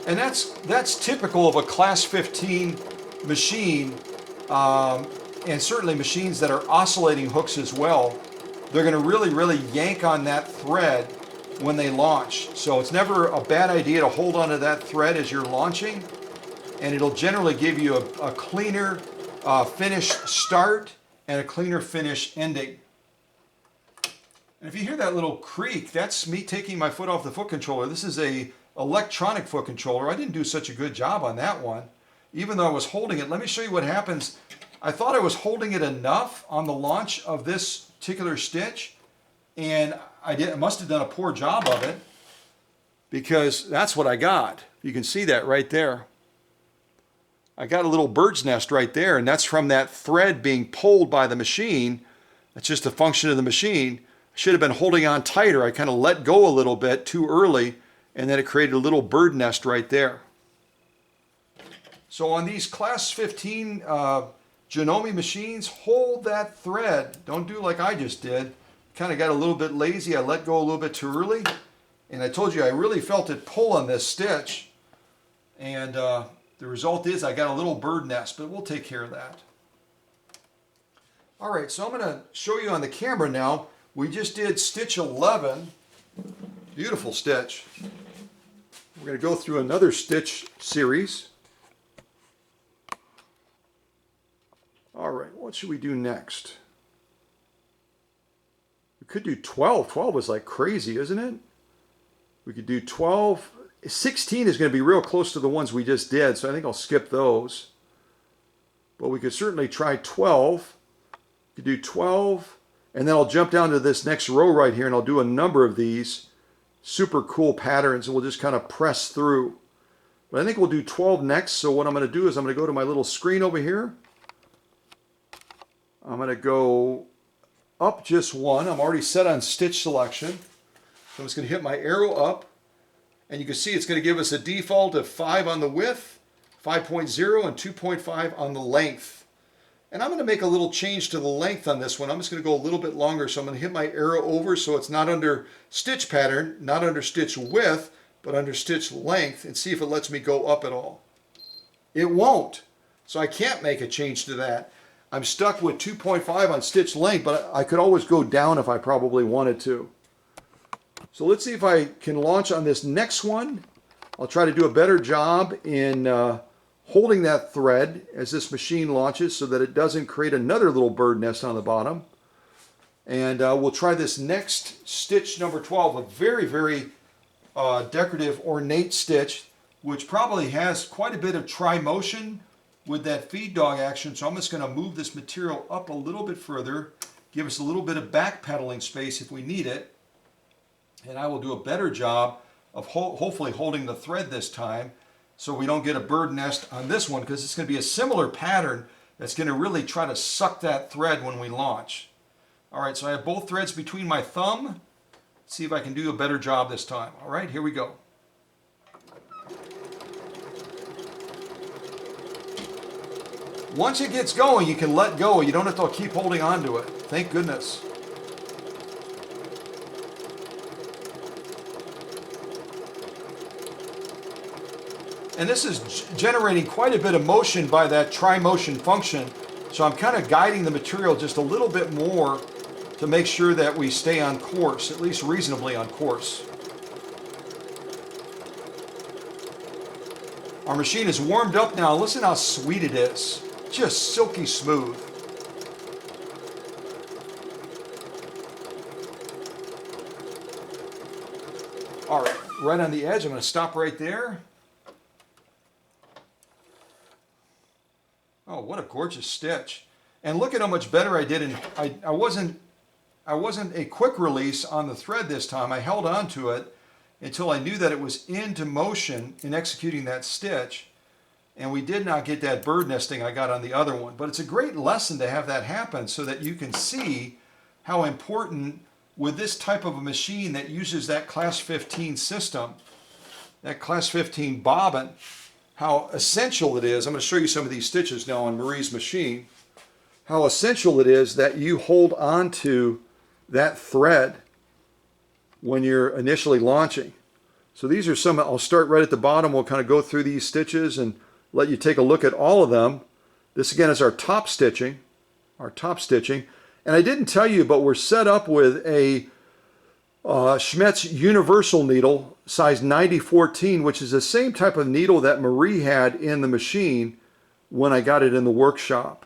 And that's typical of a class 15 machine, and certainly machines that are oscillating hooks as well. They're going to really yank on that thread when they launch. So it's never a bad idea to hold onto that thread as you're launching, and it'll generally give you a cleaner finish start and a cleaner finish ending. And if you hear that little creak, that's me taking my foot off the foot controller. This is a electronic foot controller. I didn't do such a good job on that one, even though I was holding it. Let me show you what happens. I thought I was holding it enough on the launch of this particular stitch, and I must have done a poor job of it, because that's what I got. You can see that right there. I got a little bird's nest right there, and that's from that thread being pulled by the machine. That's just a function of the machine. I should have been holding on tighter. I kind of let go a little bit too early, and then it created a little bird nest right there. So on these class 15 Janome machines, hold that thread. Don't do like I just did. Kind of got a little bit lazy. I let go a little bit too early. And I told you I really felt it pull on this stitch. And the result is I got a little bird nest, but we'll take care of that. All right, so I'm going to show you on the camera now. We just did stitch 11. Beautiful stitch. We're going to go through another stitch series. All right, what should we do next? We could do 12. 12 is like crazy, isn't it? We could do 12. 16 is going to be real close to the ones we just did, so I think I'll skip those. But we could certainly try 12. We could do 12, and then I'll jump down to this next row right here, and I'll do a number of these super cool patterns, and we'll just kind of press through. But I think we'll do 12 next, so what I'm going to do is I'm going to go to my little screen over here. I'm going to go up just one. I'm already set on stitch selection. So I'm just going to hit my arrow up, and you can see it's going to give us a default of 5 on the width, 5.0, and 2.5 on the length. And I'm going to make a little change to the length on this one. I'm just going to go a little bit longer, so I'm going to hit my arrow over so it's not under stitch pattern, not under stitch width, but under stitch length, and see if it lets me go up at all. It won't, so I can't make a change to that. I'm stuck with 2.5 on stitch length, but I could always go down if I probably wanted to. So let's see if I can launch on this next one. I'll try to do a better job in holding that thread as this machine launches so that it doesn't create another little bird nest on the bottom. And we'll try this next stitch number 12, a very decorative ornate stitch, which probably has quite a bit of tri-motion with that feed dog action. So I'm just going to move this material up a little bit further, give us a little bit of back pedaling space if we need it, and I will do a better job of hopefully holding the thread this time so we don't get a bird nest on this one, because it's going to be a similar pattern that's going to really try to suck that thread when we launch. All right, so I have both threads between my thumb. Let's see if I can do a better job this time. All right, here we go. Once it gets going, you can let go. You don't have to keep holding on to it. Thank goodness. And this is generating quite a bit of motion by that tri-motion function. So I'm kind of guiding the material just a little bit more to make sure that we stay on course, at least reasonably on course. Our machine is warmed up now. Listen how sweet it is. Just silky smooth. All right, right on the edge. I'm going to stop right there. Oh, what a gorgeous stitch. And look at how much better I did. And I wasn't a quick release on the thread this time. I held on to it until I knew that it was into motion in executing that stitch. And we did not get that bird nesting I got on the other one. But it's a great lesson to have that happen so that you can see how important with this type of a machine that uses that class 15 system, that class 15 bobbin, how essential it is. I'm going to show you some of these stitches now on Marie's machine. How essential it is that you hold on to that thread when you're initially launching. So these are some, I'll start right at the bottom. We'll kind of go through these stitches and let you take a look at all of them. This again is our top stitching. And I didn't tell you, but we're set up with a Schmetz universal needle, size 9014, which is the same type of needle that Marie had in the machine when I got it in the workshop.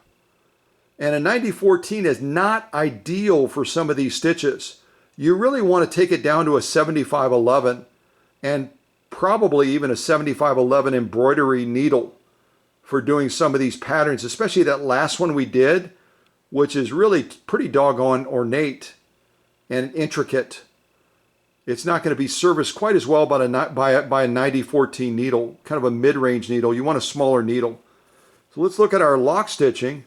And a 9014 is not ideal for some of these stitches. You really want to take it down to a 7511 and probably even a 7511 embroidery needle for doing some of these patterns, especially that last one we did, which is really pretty doggone ornate and intricate. It's not going to be serviced quite as well by a 9014 needle, kind of a mid-range needle. You want a smaller needle. So let's look at our lock stitching.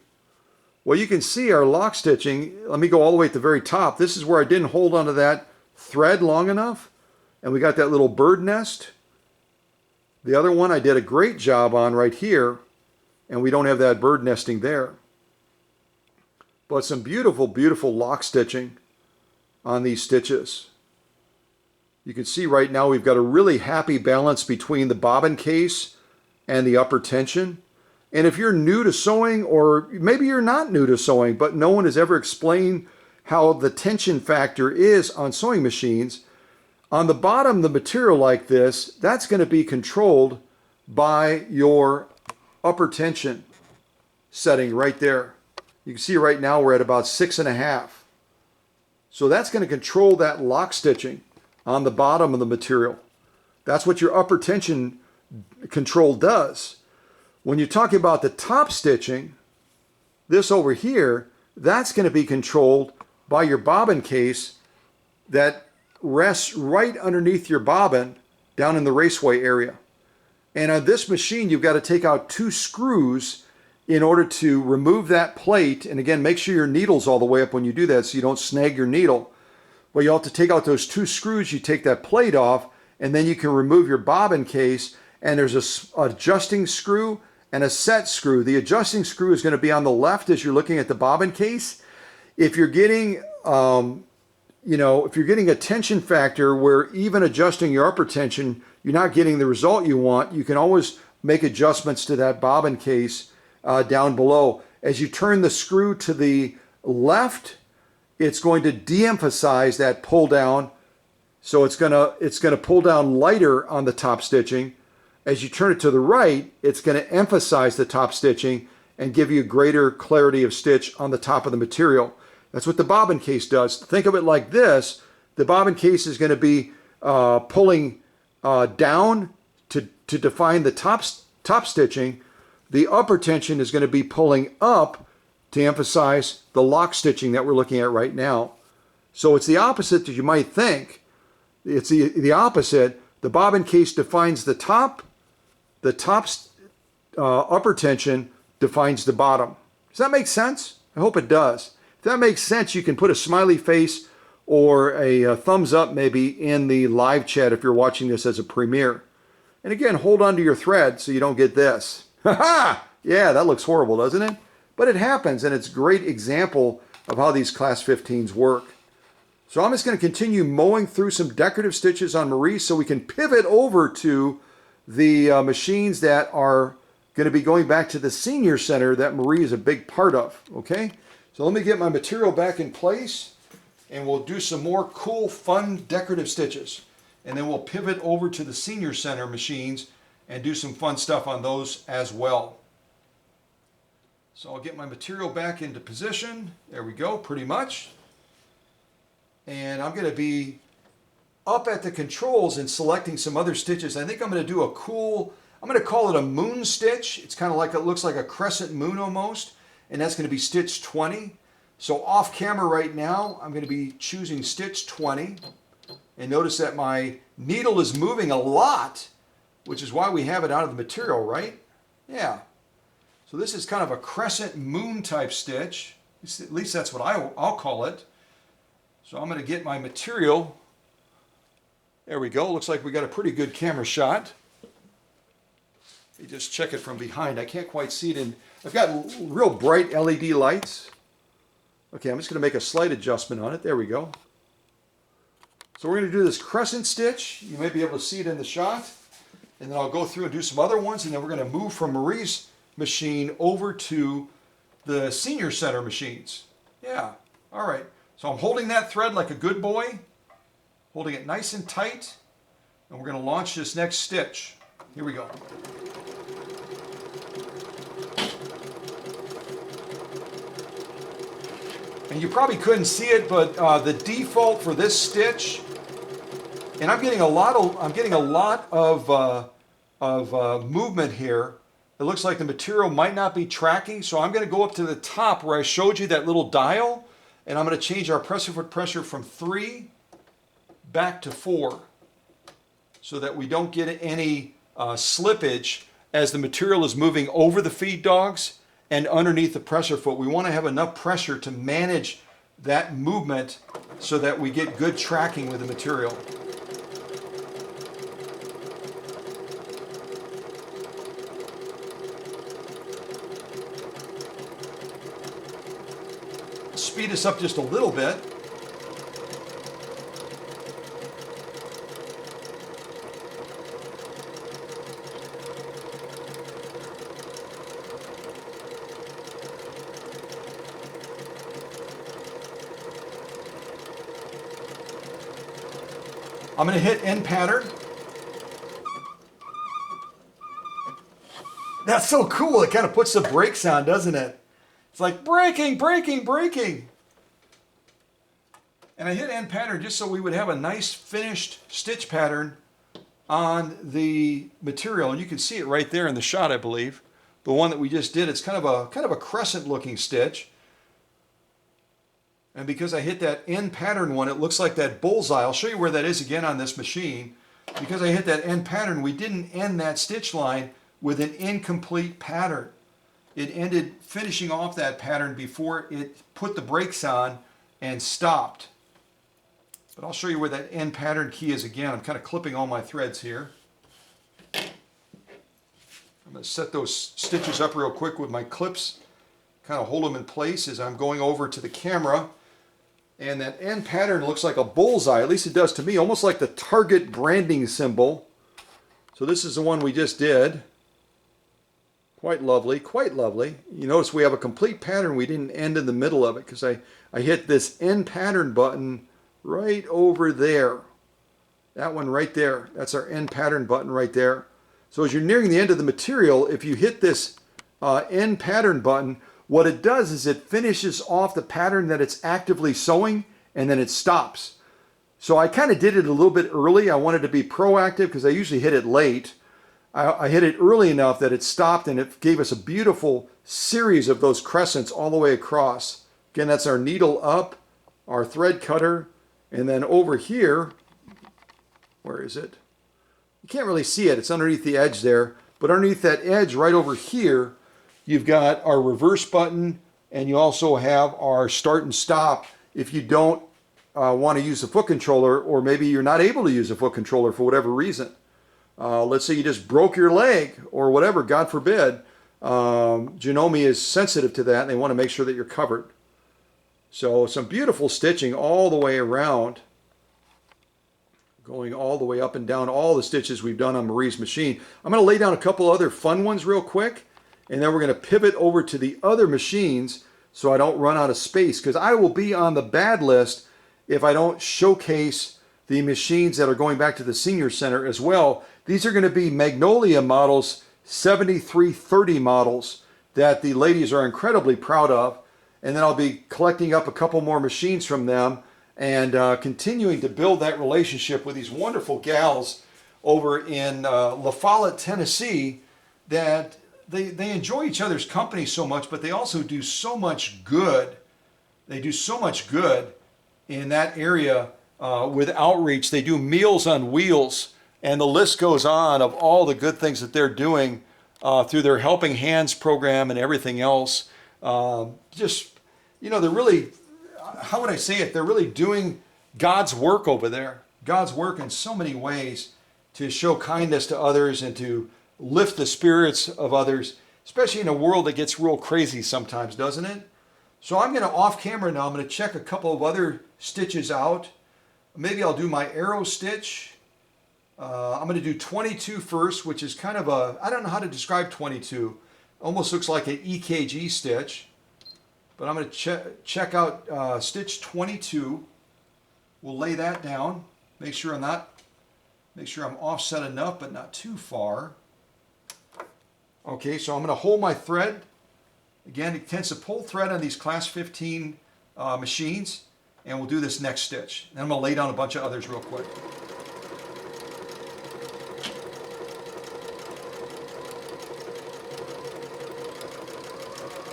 Well, you can see our lock stitching. Let me go all the way at the very top. This is where I didn't hold onto that thread long enough. And we got that little bird nest. The other one I did a great job on right here. And we don't have that bird nesting there. But some beautiful, beautiful lock stitching on these stitches. You can see right now we've got a really happy balance between the bobbin case and the upper tension. And if you're new to sewing, or maybe you're not new to sewing, but no one has ever explained how the tension factor is on sewing machines, on the bottom, the material like this, that's going to be controlled by your upper tension setting right there. You can see right now we're at about 6.5. So that's going to control that lock stitching on the bottom of the material. That's what your upper tension control does. When you're talking about the top stitching, this over here, that's going to be controlled by your bobbin case that rests right underneath your bobbin down in the raceway area. And on this machine, you've got to take out 2 screws in order to remove that plate. And again, make sure your needle's all the way up when you do that so you don't snag your needle. But you have to take out those 2 screws, you take that plate off, and then you can remove your bobbin case. And there's a adjusting screw and a set screw. The adjusting screw is going to be on the left as you're looking at the bobbin case. If you're getting, if you're getting a tension factor where even adjusting your upper tension, you're not getting the result you want, you can always make adjustments to that bobbin case down below. As you turn the screw to the left, it's going to de-emphasize that pull down. So it's gonna pull down lighter on the top stitching. As you turn it to the right, it's going to emphasize the top stitching and give you greater clarity of stitch on the top of the material. That's what the bobbin case does. Think of it like this. The bobbin case is going to be pulling down to define the top stitching. The upper tension is going to be pulling up to emphasize the lock stitching that we're looking at right now. So it's the opposite that you might think. It's the opposite. The bobbin case defines the top. The top's upper tension defines the bottom. Does that make sense? I hope it does. If that makes sense, you can put a smiley face or a thumbs up maybe in the live chat if you're watching this as a premiere. And again, hold on to your thread so you don't get this. Ha ha! Yeah, that looks horrible, doesn't it? But it happens, and it's a great example of how these Class 15s work. So I'm just going to continue mowing through some decorative stitches on Marie so we can pivot over to the machines that are going to be going back to the senior center that Marie is a big part of, okay? So let me get my material back in place, and we'll do some more cool, fun, decorative stitches. And then we'll pivot over to the senior center machines and do some fun stuff on those as well. So I'll get my material back into position. There we go, pretty much. And I'm going to be up at the controls and selecting some other stitches. I think I'm going to do a cool, I'm going to call it a moon stitch. It's kind of like, it looks like a crescent moon almost. And that's going to be stitch 20. So off camera right now, I'm going to be choosing stitch 20. And notice that my needle is moving a lot, which is why we have it out of the material, right? Yeah. So this is kind of a crescent moon type stitch. At least that's what I'll call it. So I'm going to get my material. There we go. Looks like we got a pretty good camera shot. Let me just check it from behind. I can't quite see it in. I've got real bright LED lights. Okay, I'm just going to make a slight adjustment on it. There we go. So we're going to do this crescent stitch. You may be able to see it in the shot. And then I'll go through and do some other ones. And then we're going to move from Marie's machine over to the senior center machines. Yeah, all right. So I'm holding that thread like a good boy, holding it nice and tight, and we're going to launch this next stitch. Here we go. And you probably couldn't see it, but the default for this stitch, and I'm getting a lot of movement here. It looks like the material might not be tracking, so I'm going to go up to the top where I showed you that little dial, and I'm going to change our presser foot pressure from 3 back to 4 so that we don't get any slippage as the material is moving over the feed dogs and underneath the presser foot. We want to have enough pressure to manage that movement so that we get good tracking with the material. Speed us up just a little bit. I'm going to hit end pattern. That's so cool. It kind of puts the brakes on, doesn't it? It's like braking, braking, braking. And I hit end pattern just so we would have a nice finished stitch pattern on the material. And you can see it right there in the shot, I believe. The one that we just did, it's kind of a crescent looking stitch. And because I hit that end pattern one, it looks like that bullseye. I'll show you where that is again on this machine. Because I hit that end pattern, we didn't end that stitch line with an incomplete pattern. It ended finishing off that pattern before it put the brakes on and stopped. But I'll show you where that end pattern key is again. I'm kind of clipping all my threads here. I'm going to set those stitches up real quick with my clips. Kind of hold them in place as I'm going over to the camera. And that end pattern looks like a bullseye, at least it does to me, almost like the Target branding symbol. So this is the one we just did. Quite lovely, quite lovely. You notice we have a complete pattern. We didn't end in the middle of it because I hit this end pattern button right over there. That one right there. That's our end pattern button right there. So as you're nearing the end of the material, if you hit this end pattern button, what it does is it finishes off the pattern that it's actively sewing and then it stops. So I kind of did it a little bit early. I wanted to be proactive because I usually hit it late. I hit it early enough that it stopped and it gave us a beautiful series of those crescents all the way across. Again, that's our needle up, our thread cutter, and then over here, where is it? You can't really see it. It's underneath the edge there. But underneath that edge right over here, you've got our reverse button, and you also have our start and stop if you don't want to use the foot controller, or maybe you're not able to use a foot controller for whatever reason. Let's say you just broke your leg or whatever, God forbid. Janome is sensitive to that, and they want to make sure that you're covered. So some beautiful stitching all the way around, going all the way up and down all the stitches we've done on Marie's machine. I'm going to lay down a couple other fun ones real quick, and then we're going to pivot over to the other machines so I don't run out of space, because I will be on the bad list if I don't showcase the machines that are going back to the senior center as well. These are going to be Magnolia models, 7330 models that the ladies are incredibly proud of. And then I'll be collecting up a couple more machines from them and continuing to build that relationship with these wonderful gals over in La Follette, Tennessee, that they enjoy each other's company so much, but they also do so much good. They do so much good in that area with outreach. They do Meals on Wheels, and the list goes on of all the good things that they're doing through their Helping Hands program and everything else. Just, you know, they're really, how would I say it? They're really doing God's work over there. God's work in so many ways to show kindness to others and to lift the spirits of others, especially in a world that gets real crazy sometimes, doesn't it? So I'm going to, off camera now, I'm going to check a couple of other stitches out. Maybe I'll do my arrow stitch. I'm going to do 22 first, which is kind of a, I don't know how to describe 22. Almost looks like an EKG stitch. But I'm going to check out stitch 22. We'll lay that down. Make sure I'm offset enough, but not too far. Okay, so I'm going to hold my thread. Again, it tends to pull thread on these class 15 machines, and we'll do this next stitch. And I'm going to lay down a bunch of others real quick.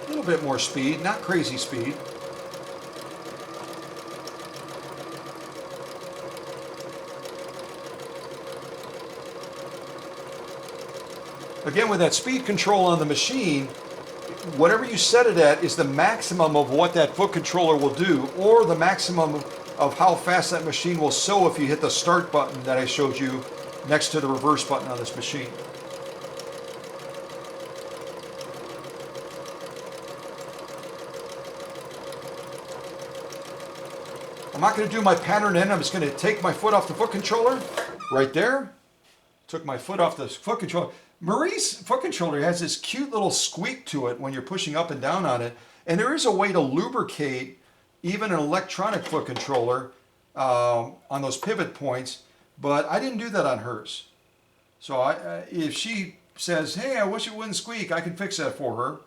A little bit more speed, not crazy speed. Again, with that speed control on the machine, whatever you set it at is the maximum of what that foot controller will do, or the maximum of how fast that machine will sew if you hit the start button that I showed you next to the reverse button on this machine. I'm not going to do my pattern in. I'm just going to take my foot off the foot controller right there. Took my foot off the foot controller. Marie's foot controller has this cute little squeak to it when you're pushing up and down on it. And there is a way to lubricate even an electronic foot controller on those pivot points, but I didn't do that on hers. So if she says, hey, I wish it wouldn't squeak, I can fix that for her,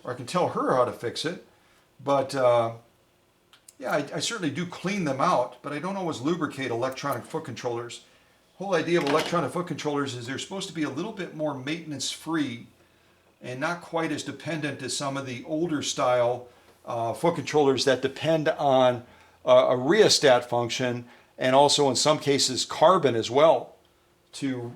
or I can tell her how to fix it. But yeah, I certainly do clean them out, but I don't always lubricate electronic foot controllers. The whole idea of electronic foot controllers is they're supposed to be a little bit more maintenance-free and not quite as dependent as some of the older style foot controllers that depend on a rheostat function, and also in some cases carbon as well to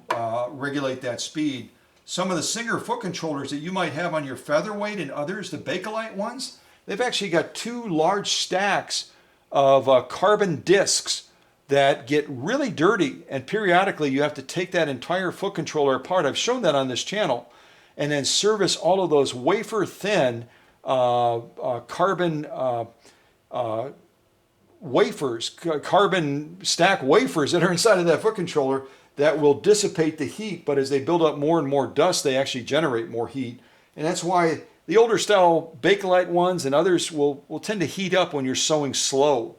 regulate that speed. Some of the Singer foot controllers that you might have on your Featherweight and others, the Bakelite ones, they've actually got two large stacks of carbon discs that get really dirty, and periodically you have to take that entire foot controller apart. I've shown that on this channel, and then service all of those wafer thin carbon wafers, carbon stack wafers that are inside of that foot controller that will dissipate the heat, but as they build up more and more dust, they actually generate more heat. And that's why the older style Bakelite ones and others will tend to heat up when you're sewing slow,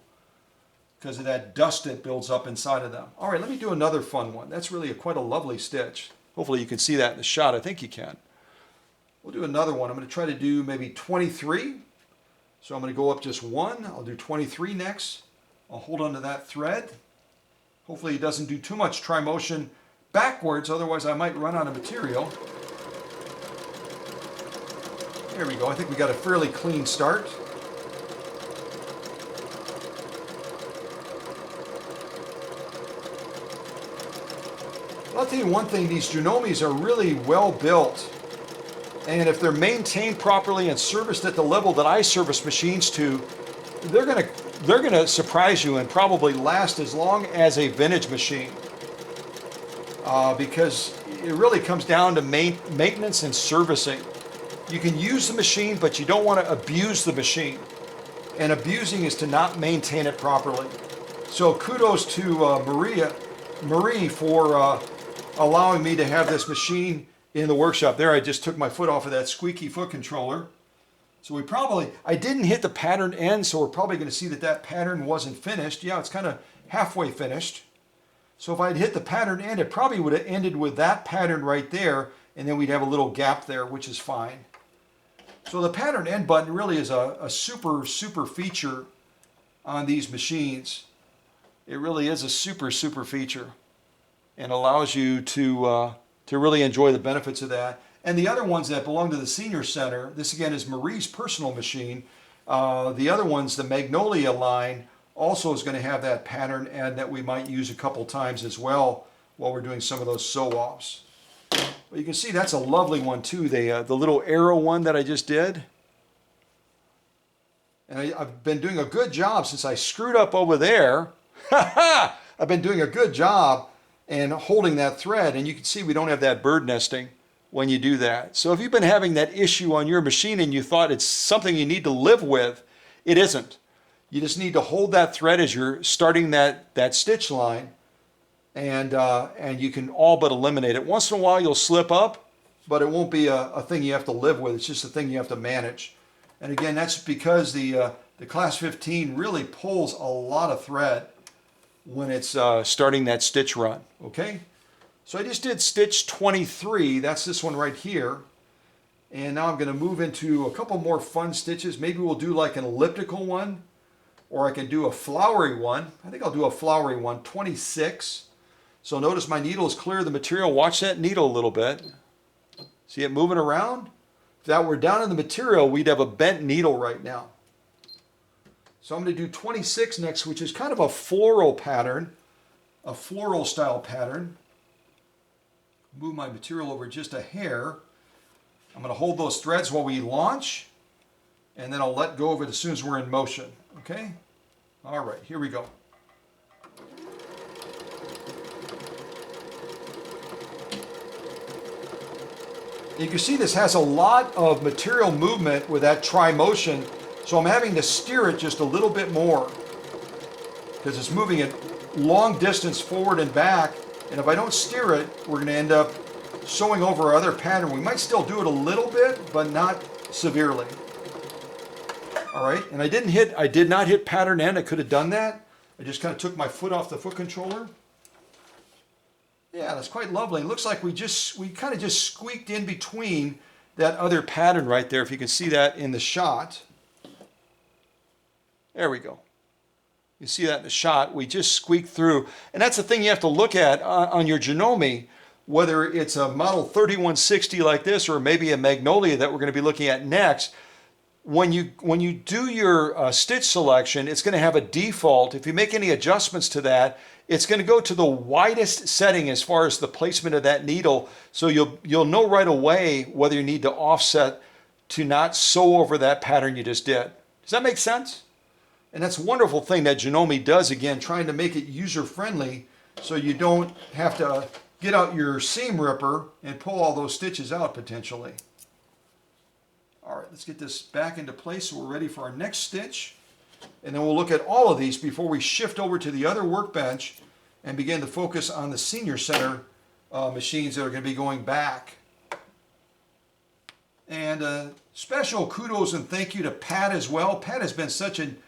because of that dust that builds up inside of them. All right, let me do another fun one. That's really quite a lovely stitch. Hopefully you can see that in the shot. I think you can. We'll do another one. I'm going to try to do maybe 23. So I'm going to go up just one. I'll do 23 next. I'll hold onto that thread. Hopefully it doesn't do too much tri-motion backwards, otherwise I might run out of material. There we go. I think we got a fairly clean start. I'll tell you one thing, these Janomes are really well built, and if they're maintained properly and serviced at the level that I service machines to, they're gonna surprise you and probably last as long as a vintage machine, because it really comes down to maintenance and servicing. You can use the machine, but you don't want to abuse the machine. And abusing is to not maintain it properly. So kudos to Marie for allowing me to have this machine in the workshop. There, I just took my foot off of that squeaky foot controller. So I didn't hit the pattern end, so we're probably going to see that that pattern wasn't finished. Yeah, it's kind of halfway finished. So if I'd hit the pattern end, it probably would have ended with that pattern right there, and then we'd have a little gap there, which is fine. So the pattern end button really is a super feature on these machines. It really is a super feature and allows you to really enjoy the benefits of that. And the other ones that belong to the Senior Center, this again is Marie's personal machine. The other ones, the Magnolia line, also is going to have that pattern and that we might use a couple times as well while we're doing some of those sew-offs. Well, you can see that's a lovely one too, the little arrow one that I just did. And I've been doing a good job since I screwed up over there. I've been doing a good job in holding that thread, and you can see we don't have that bird nesting when you do that. So if you've been having that issue on your machine and you thought it's something you need to live with, it isn't. You just need to hold that thread as you're starting that stitch line, and you can all but eliminate it. Once in a while you'll slip up, but it won't be a thing you have to live with. It's just a thing you have to manage. And again, that's because the Class 15 really pulls a lot of thread when it's starting that stitch run, okay? So I just did stitch 23, that's this one right here. And now I'm going to move into a couple more fun stitches. Maybe we'll do like an elliptical one, or I can do a flowery one. I think I'll do a flowery one, 26. So notice my needle is clear of the material. Watch that needle a little bit. See it moving around? If that were down in the material, we'd have a bent needle right now. So I'm going to do 26 next, which is kind of a floral pattern, a floral style pattern. Move my material over just a hair. I'm going to hold those threads while we launch, and then I'll let go of it as soon as we're in motion. Okay? All right, here we go. You can see this has a lot of material movement with that tri-motion, so I'm having to steer it just a little bit more because it's moving it long distance forward and back, and if I don't steer it, we're going to end up sewing over our other pattern. We might still do it a little bit, but not severely. All right, and I did not hit pattern end. I could have done that. I just kind of took my foot off the foot controller. Yeah, that's quite lovely. It looks like we kind of just squeaked in between that other pattern right there, if you can see that in the shot. There we go. You see that in the shot. We just squeaked through. And that's the thing you have to look at on your Janome, whether it's a model 3160 like this or maybe a Magnolia that we're going to be looking at next. When you do your stitch selection, it's going to have a default. If you make any adjustments to that, it's going to go to the widest setting as far as the placement of that needle, so you'll know right away whether you need to offset to not sew over that pattern you just did. Does that make sense? And that's a wonderful thing that Janome does, again, trying to make it user-friendly so you don't have to get out your seam ripper and pull all those stitches out potentially. All right, let's get this back into place so we're ready for our next stitch. And then we'll look at all of these before we shift over to the other workbench and begin to focus on the Senior Center machines that are going to be going back. And special kudos and thank you to Pat as well. Pat has been such an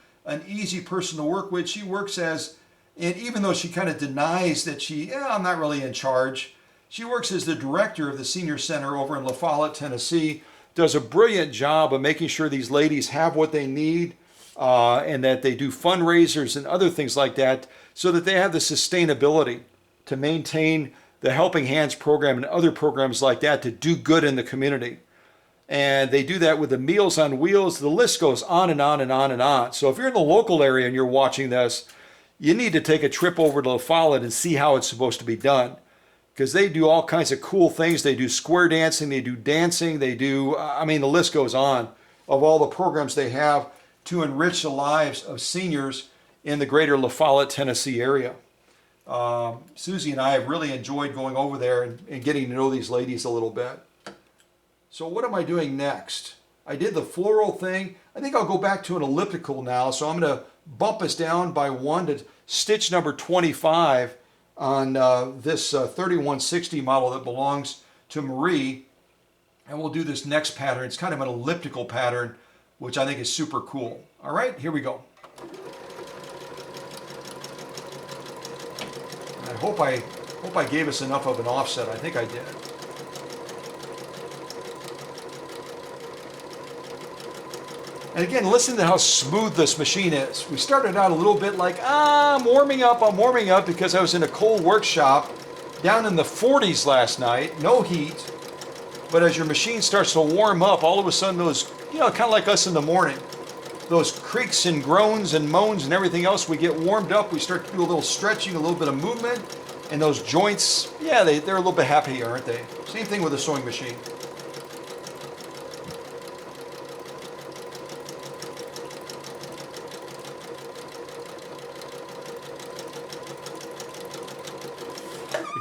easy person to work with. She works as, and even though she kind of denies that I'm not really in charge, she works as the director of the Senior Center over in La Follette, Tennessee. Does a brilliant job of making sure these ladies have what they need and that they do fundraisers and other things like that so that they have the sustainability to maintain the Helping Hands program and other programs like that to do good in the community. And they do that with the Meals on Wheels. The list goes on and on and on and on. So if you're in the local area and you're watching this, you need to take a trip over to La Follette and see how it's supposed to be done. Because they do all kinds of cool things. They do square dancing, they do dancing, they do, the list goes on of all the programs they have to enrich the lives of seniors in the greater La Follette, Tennessee area. Susie and I have really enjoyed going over there and getting to know these ladies a little bit. So what am I doing next? I did the floral thing. I think I'll go back to an elliptical now. So I'm going to bump us down by 1 to stitch number 25 on this 3160 model that belongs to Marie. And we'll do this next pattern. It's kind of an elliptical pattern, which I think is super cool. All right, here we go. I hope I gave us enough of an offset. I think I did. And again, listen to how smooth this machine is. We started out a little bit like, I'm warming up because I was in a cold workshop down in the 40s last night, no heat. But as your machine starts to warm up, all of a sudden those, kind of like us in the morning, those creaks and groans and moans and everything else, we get warmed up, we start to do a little stretching, a little bit of movement, and those joints, yeah, they're a little bit happier, aren't they? Same thing with a sewing machine.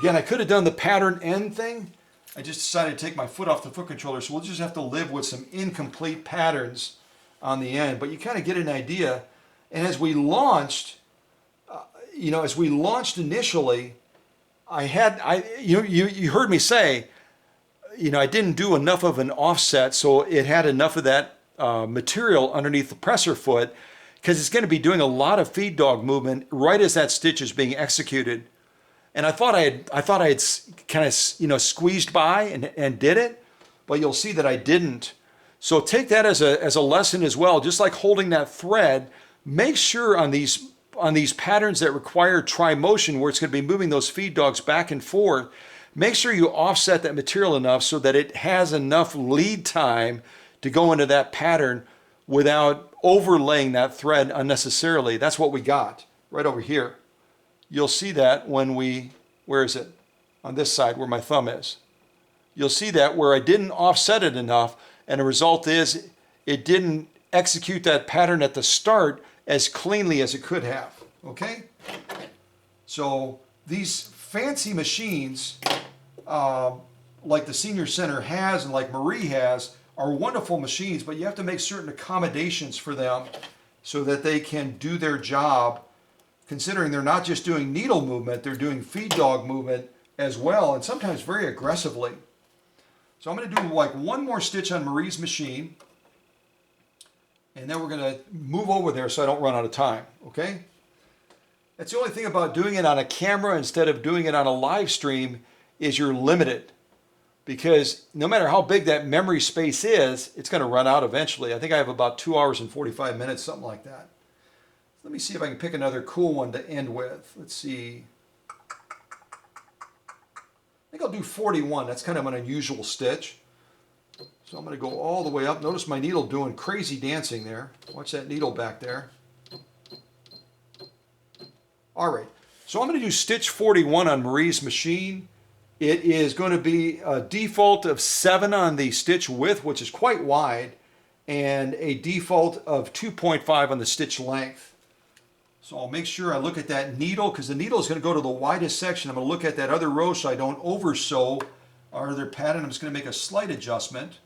Again, I could have done the pattern end thing. I just decided to take my foot off the foot controller, so we'll just have to live with some incomplete patterns on the end. But you kind of get an idea. And as we launched, initially, you heard me say, I didn't do enough of an offset, so it had enough of that material underneath the presser foot, because it's going to be doing a lot of feed dog movement right as that stitch is being executed. And I thought I had kind of squeezed by and did it, but you'll see that I didn't. So take that as a lesson as well. Just like holding that thread, make sure on these patterns that require tri-motion, where it's going to be moving those feed dogs back and forth, make sure you offset that material enough so that it has enough lead time to go into that pattern without overlaying that thread unnecessarily. That's what we got right over here. You'll see that when where is it? On this side where my thumb is. You'll see that where I didn't offset it enough, and the result is it didn't execute that pattern at the start as cleanly as it could have, okay? So these fancy machines, like the Senior Center has and like Marie has, are wonderful machines, but you have to make certain accommodations for them so that they can do their job, considering they're not just doing needle movement, they're doing feed dog movement as well, and sometimes very aggressively. So I'm going to do like one more stitch on Marie's machine, and then we're going to move over there so I don't run out of time, okay? That's the only thing about doing it on a camera instead of doing it on a live stream, is you're limited. Because no matter how big that memory space is, it's going to run out eventually. I think I have about 2 hours and 45 minutes, something like that. Let me see if I can pick another cool one to end with. Let's see. I think I'll do 41. That's kind of an unusual stitch. So I'm going to go all the way up. Notice my needle doing crazy dancing there. Watch that needle back there. All right. So I'm going to do stitch 41 on Marie's machine. It is going to be a default of 7 on the stitch width, which is quite wide, and a default of 2.5 on the stitch length. So I'll make sure I look at that needle, because the needle is going to go to the widest section. I'm going to look at that other row so I don't over sew our other pattern. I'm just going to make a slight adjustment.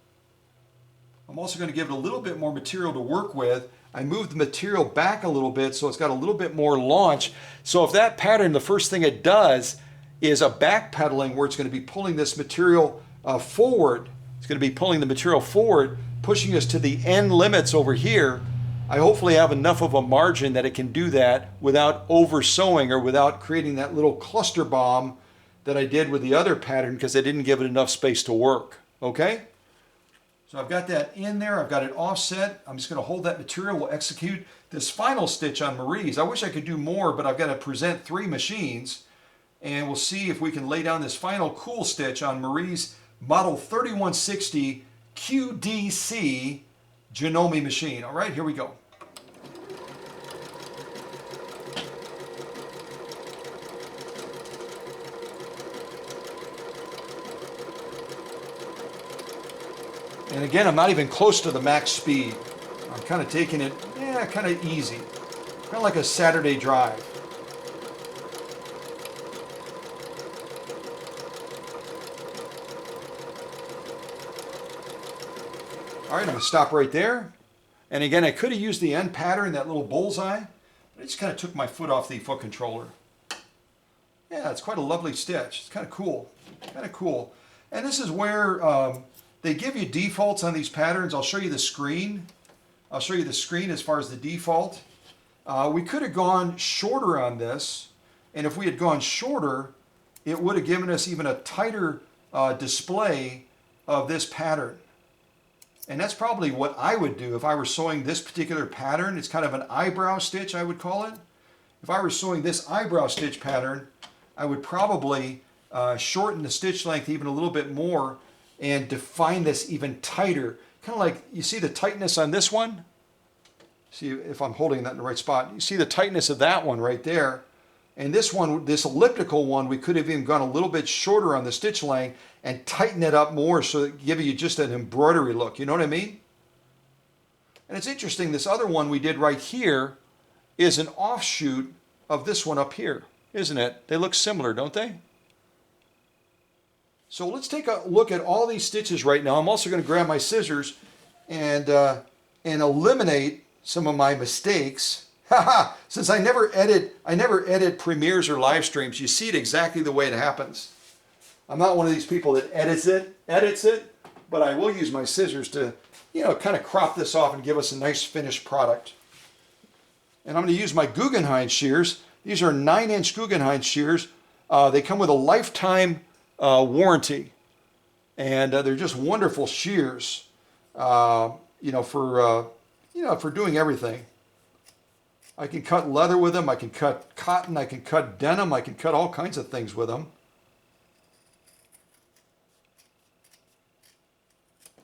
I'm also going to give it a little bit more material to work with. I moved the material back a little bit so it's got a little bit more launch. So if that pattern, the first thing it does is a backpedaling, where it's going to be pulling this material forward. It's going to be pulling the material forward, pushing us to the end limits over here. I hopefully have enough of a margin that it can do that without over sewing or without creating that little cluster bomb that I did with the other pattern, because I didn't give it enough space to work, okay? So I've got that in there, I've got it offset. I'm just going to hold that material. We'll execute this final stitch on Marie's. I wish I could do more, but I've got to present 3 machines, and we'll see if we can lay down this final cool stitch on Marie's model 3160 QDC Janome machine. All right, here we go. And again, I'm not even close to the max speed. I'm kind of taking it, kind of easy. Kind of like a Saturday drive. All right, I'm going to stop right there. And again, I could have used the end pattern, that little bullseye, but I just kind of took my foot off the foot controller. Yeah, it's quite a lovely stitch. It's kind of cool. Kind of cool. And this is where they give you defaults on these patterns. I'll show you the screen. I'll show you the screen as far as the default. We could have gone shorter on this, and if we had gone shorter, it would have given us even a tighter display of this pattern. And that's probably what I would do if I were sewing this particular pattern. It's kind of an eyebrow stitch, I would call it. If I were sewing this eyebrow stitch pattern, I would probably shorten the stitch length even a little bit more and define this even tighter. Kind of like, you see the tightness on this one? See if I'm holding that in the right spot. You see the tightness of that one right there. And this one, this elliptical one, we could have even gone a little bit shorter on the stitch length and tighten it up more so it gives you just an embroidery look. You know what I mean? And it's interesting, this other one we did right here is an offshoot of this one up here, isn't it? They look similar, don't they? So let's take a look at all these stitches right now. I'm also going to grab my scissors and eliminate some of my mistakes. Since I never edit premieres or live streams, you see it exactly the way it happens. I'm not one of these people that edits it, but I will use my scissors to, kind of crop this off and give us a nice finished product. And I'm going to use my Guggenheim shears. These are 9-inch Guggenheim shears. They come with a lifetime warranty, and they're just wonderful shears. For doing everything. I can cut leather with them, I can cut cotton, I can cut denim, I can cut all kinds of things with them.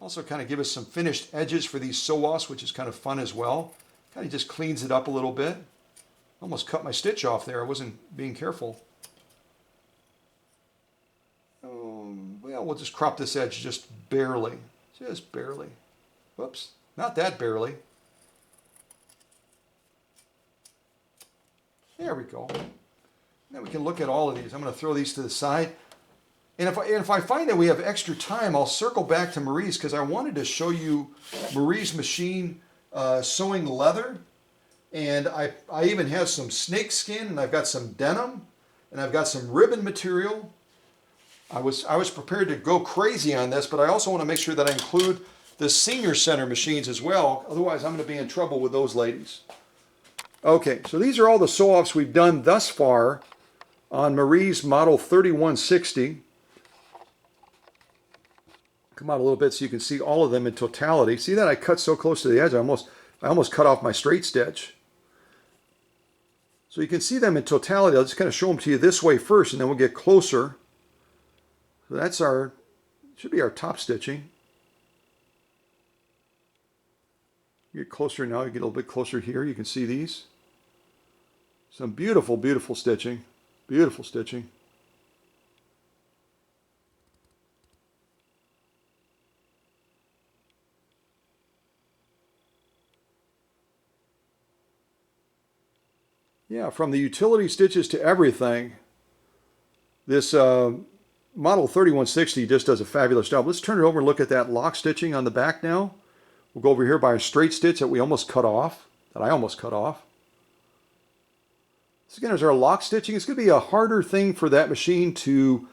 Also kind of give us some finished edges for these sew-offs, which is kind of fun as well. Kind of just cleans it up a little bit. Almost cut my stitch off there, I wasn't being careful. Well, we'll just crop this edge just barely. Just barely. Whoops, not that barely. There we go. Now we can look at all of these. I'm going to throw these to the side. And if I find that we have extra time, I'll circle back to Marie's because I wanted to show you Marie's machine sewing leather. And I even have some snake skin, and I've got some denim, and I've got some ribbon material. I was prepared to go crazy on this, but I also want to make sure that I include the senior center machines as well. Otherwise, I'm going to be in trouble with those ladies. Okay, so these are all the sew-offs we've done thus far on Marie's model 3160. Come out a little bit so you can see all of them in totality. See that I cut so close to the edge, I almost cut off my straight stitch. So you can see them in totality. I'll just kind of show them to you this way first, and then we'll get closer. So that's should be our top stitching. Get closer now, you get a little bit closer here, you can see these. Some beautiful, beautiful stitching. Beautiful stitching. Yeah, from the utility stitches to everything, this model 3160 just does a fabulous job. Let's turn it over and look at that lock stitching on the back now. We'll go over here by a straight stitch that we almost cut off, that I almost cut off. This again is our lock stitching. It's going to be a harder thing for that machine to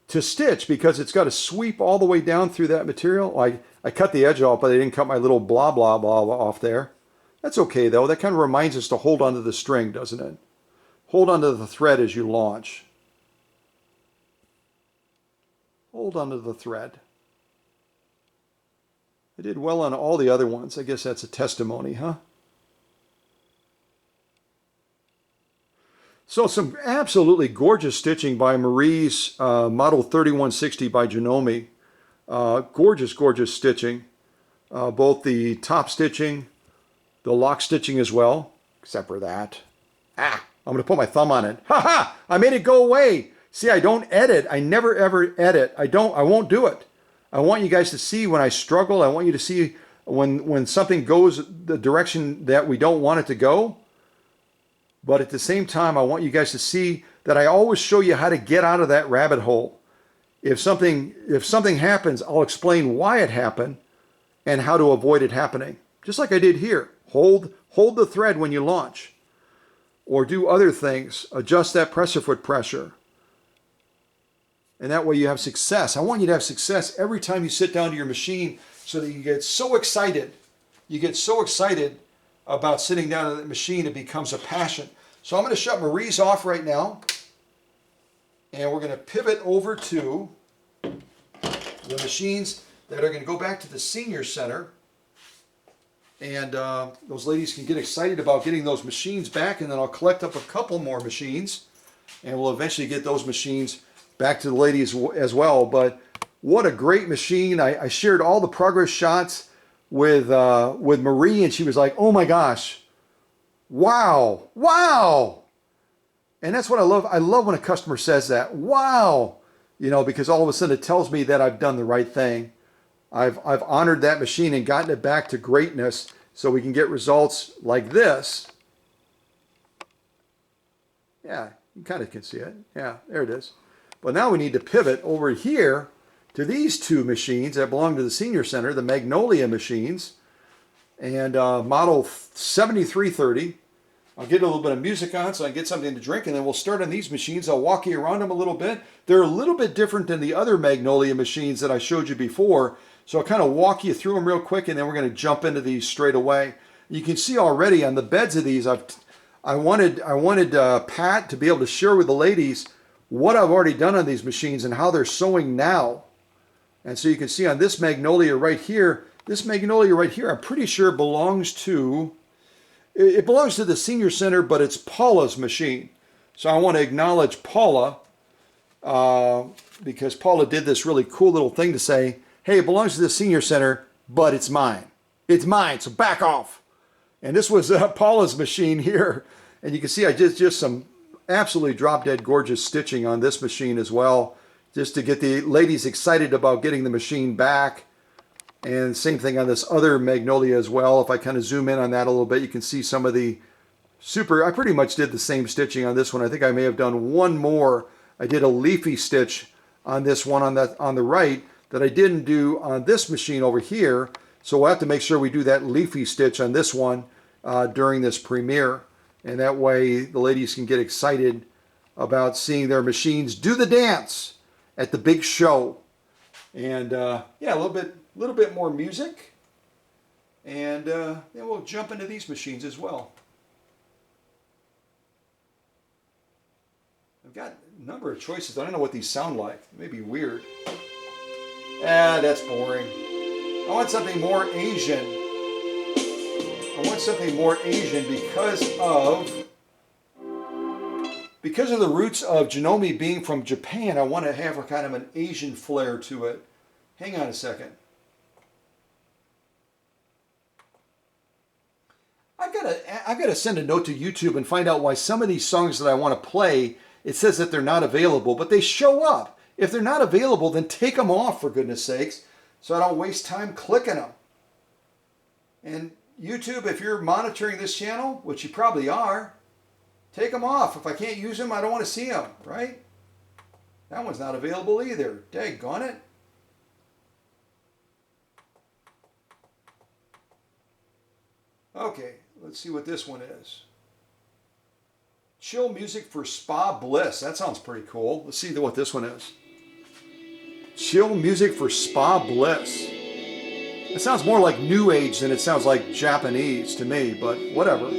stitch because it's got to sweep all the way down through that material. I cut the edge off, but I didn't cut my little blah, blah, blah off there. That's okay though. That kind of reminds us to hold onto the string, doesn't it? Hold onto the thread as you launch. Hold onto the thread. I did well on all the other ones. I guess that's a testimony, huh? So some absolutely gorgeous stitching by Marie's model 3160 by Janome. Gorgeous, gorgeous stitching. Both the top stitching, the lock stitching as well, except for that. I'm going to put my thumb on it. Ha ha! I made it go away. See, I don't edit. I never ever edit. I won't do it. I want you guys to see when I struggle. I want you to see when something goes the direction that we don't want it to go. But at the same time, I want you guys to see that I always show you how to get out of that rabbit hole. If something happens, I'll explain why it happened, and how to avoid it happening. Just like I did here. Hold the thread when you launch. Or do other things. Adjust that presser foot pressure. And that way you have success. I want you to have success every time you sit down to your machine so that you get so excited. You get so excited about sitting down at the machine, it becomes a passion. So I'm going to shut Marie's off right now. And we're going to pivot over to the machines that are going to go back to the senior center. And those ladies can get excited about getting those machines back. And then I'll collect up a couple more machines. And we'll eventually get those machines back to the ladies as well. But what a great machine. I shared all the progress shots with Marie, and she was like, oh my gosh, wow, wow. And that's what I love. I love when a customer says that, wow, you know, because all of a sudden it tells me that I've done the right thing. I've honored that machine and gotten it back to greatness so we can get results like this. Yeah, you kind of can see it. Yeah, there it is. But now we need to pivot over here to these two machines that belong to the senior center, the Magnolia machines, and model 7330. I'll get a little bit of music on so I can get something to drink, and then we'll start on these machines. I'll walk you around them a little bit. They're a little bit different than the other Magnolia machines that I showed you before, so I'll kind of walk you through them real quick, and then we're going to jump into these straight away. You can see already on the beds of these, I wanted Pat to be able to share with the ladies what I've already done on these machines and how they're sewing now. And so you can see on this Magnolia right here, I'm pretty sure belongs to the senior center, but it's Paula's machine. So I want to acknowledge Paula because Paula did this really cool little thing to say, hey, it belongs to the senior center, but it's mine. It's mine, so back off. And this was Paula's machine here. And you can see I did just some absolutely drop dead gorgeous stitching on this machine as well, just to get the ladies excited about getting the machine back. And same thing on this other Magnolia as well. If I kind of zoom in on that a little bit, you can see some of the I pretty much did the same stitching on this one. I think I may have done one more. I did a leafy stitch on this one on the right that I didn't do on this machine over here. So we'll have to make sure we do that leafy stitch on this one during this premiere. And that way the ladies can get excited about seeing their machines do the dance at the big show. And yeah, a little bit more music. And then we'll jump into these machines as well. I've got a number of choices. I don't know what these sound like. It may be weird. That's boring. I want something more Asian. I want something more Asian because of the roots of Janome being from Japan. I want to have a kind of an Asian flair to it. Hang on a second. I've got to send a note to YouTube and find out why some of these songs that I want to play, it says that they're not available, but they show up. If they're not available, then take them off, for goodness sakes, so I don't waste time clicking them. And YouTube, if you're monitoring this channel, which you probably are, take them off. If I can't use them, I don't want to see them, right? That one's not available either. Daggone it. Okay, let's see what this one is. Chill music for spa bliss. That sounds pretty cool. Let's see what this one is. Chill music for spa bliss. It sounds more like New Age than it sounds like Japanese to me, but whatever.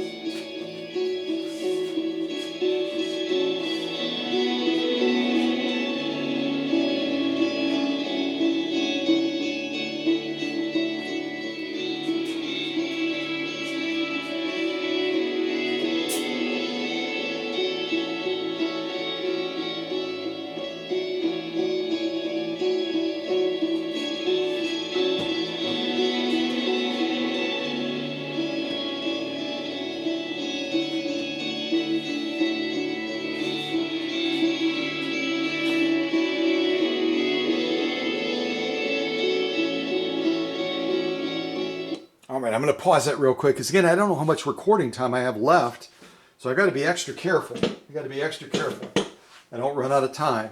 All right, I'm going to pause that real quick because, again, I don't know how much recording time I have left, so I got to be extra careful. I don't run out of time.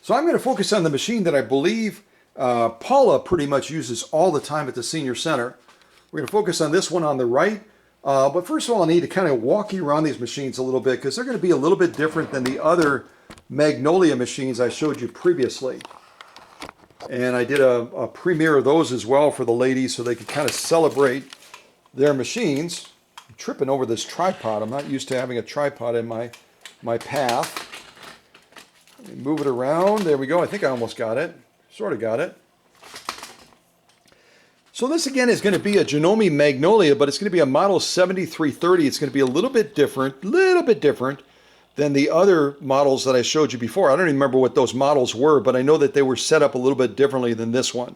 So I'm going to focus on the machine that I believe Paula pretty much uses all the time at the Senior Center. We're going to focus on this one on the right. But first of all, I need to kind of walk you around these machines a little bit because they're going to be a little bit different than the other Magnolia machines I showed you previously. And I did a premiere of those as well for the ladies so they could kind of celebrate their machines. I'm tripping over this tripod. I'm not used to having a tripod in my path. Let me move it around. There we go. I think I almost got it. Sort of got it. So this again is going to be a Janome Magnolia, but it's going to be a model 7330. It's going to be a little bit different than the other models that I showed you before. I don't even remember what those models were, but I know that they were set up a little bit differently than this one.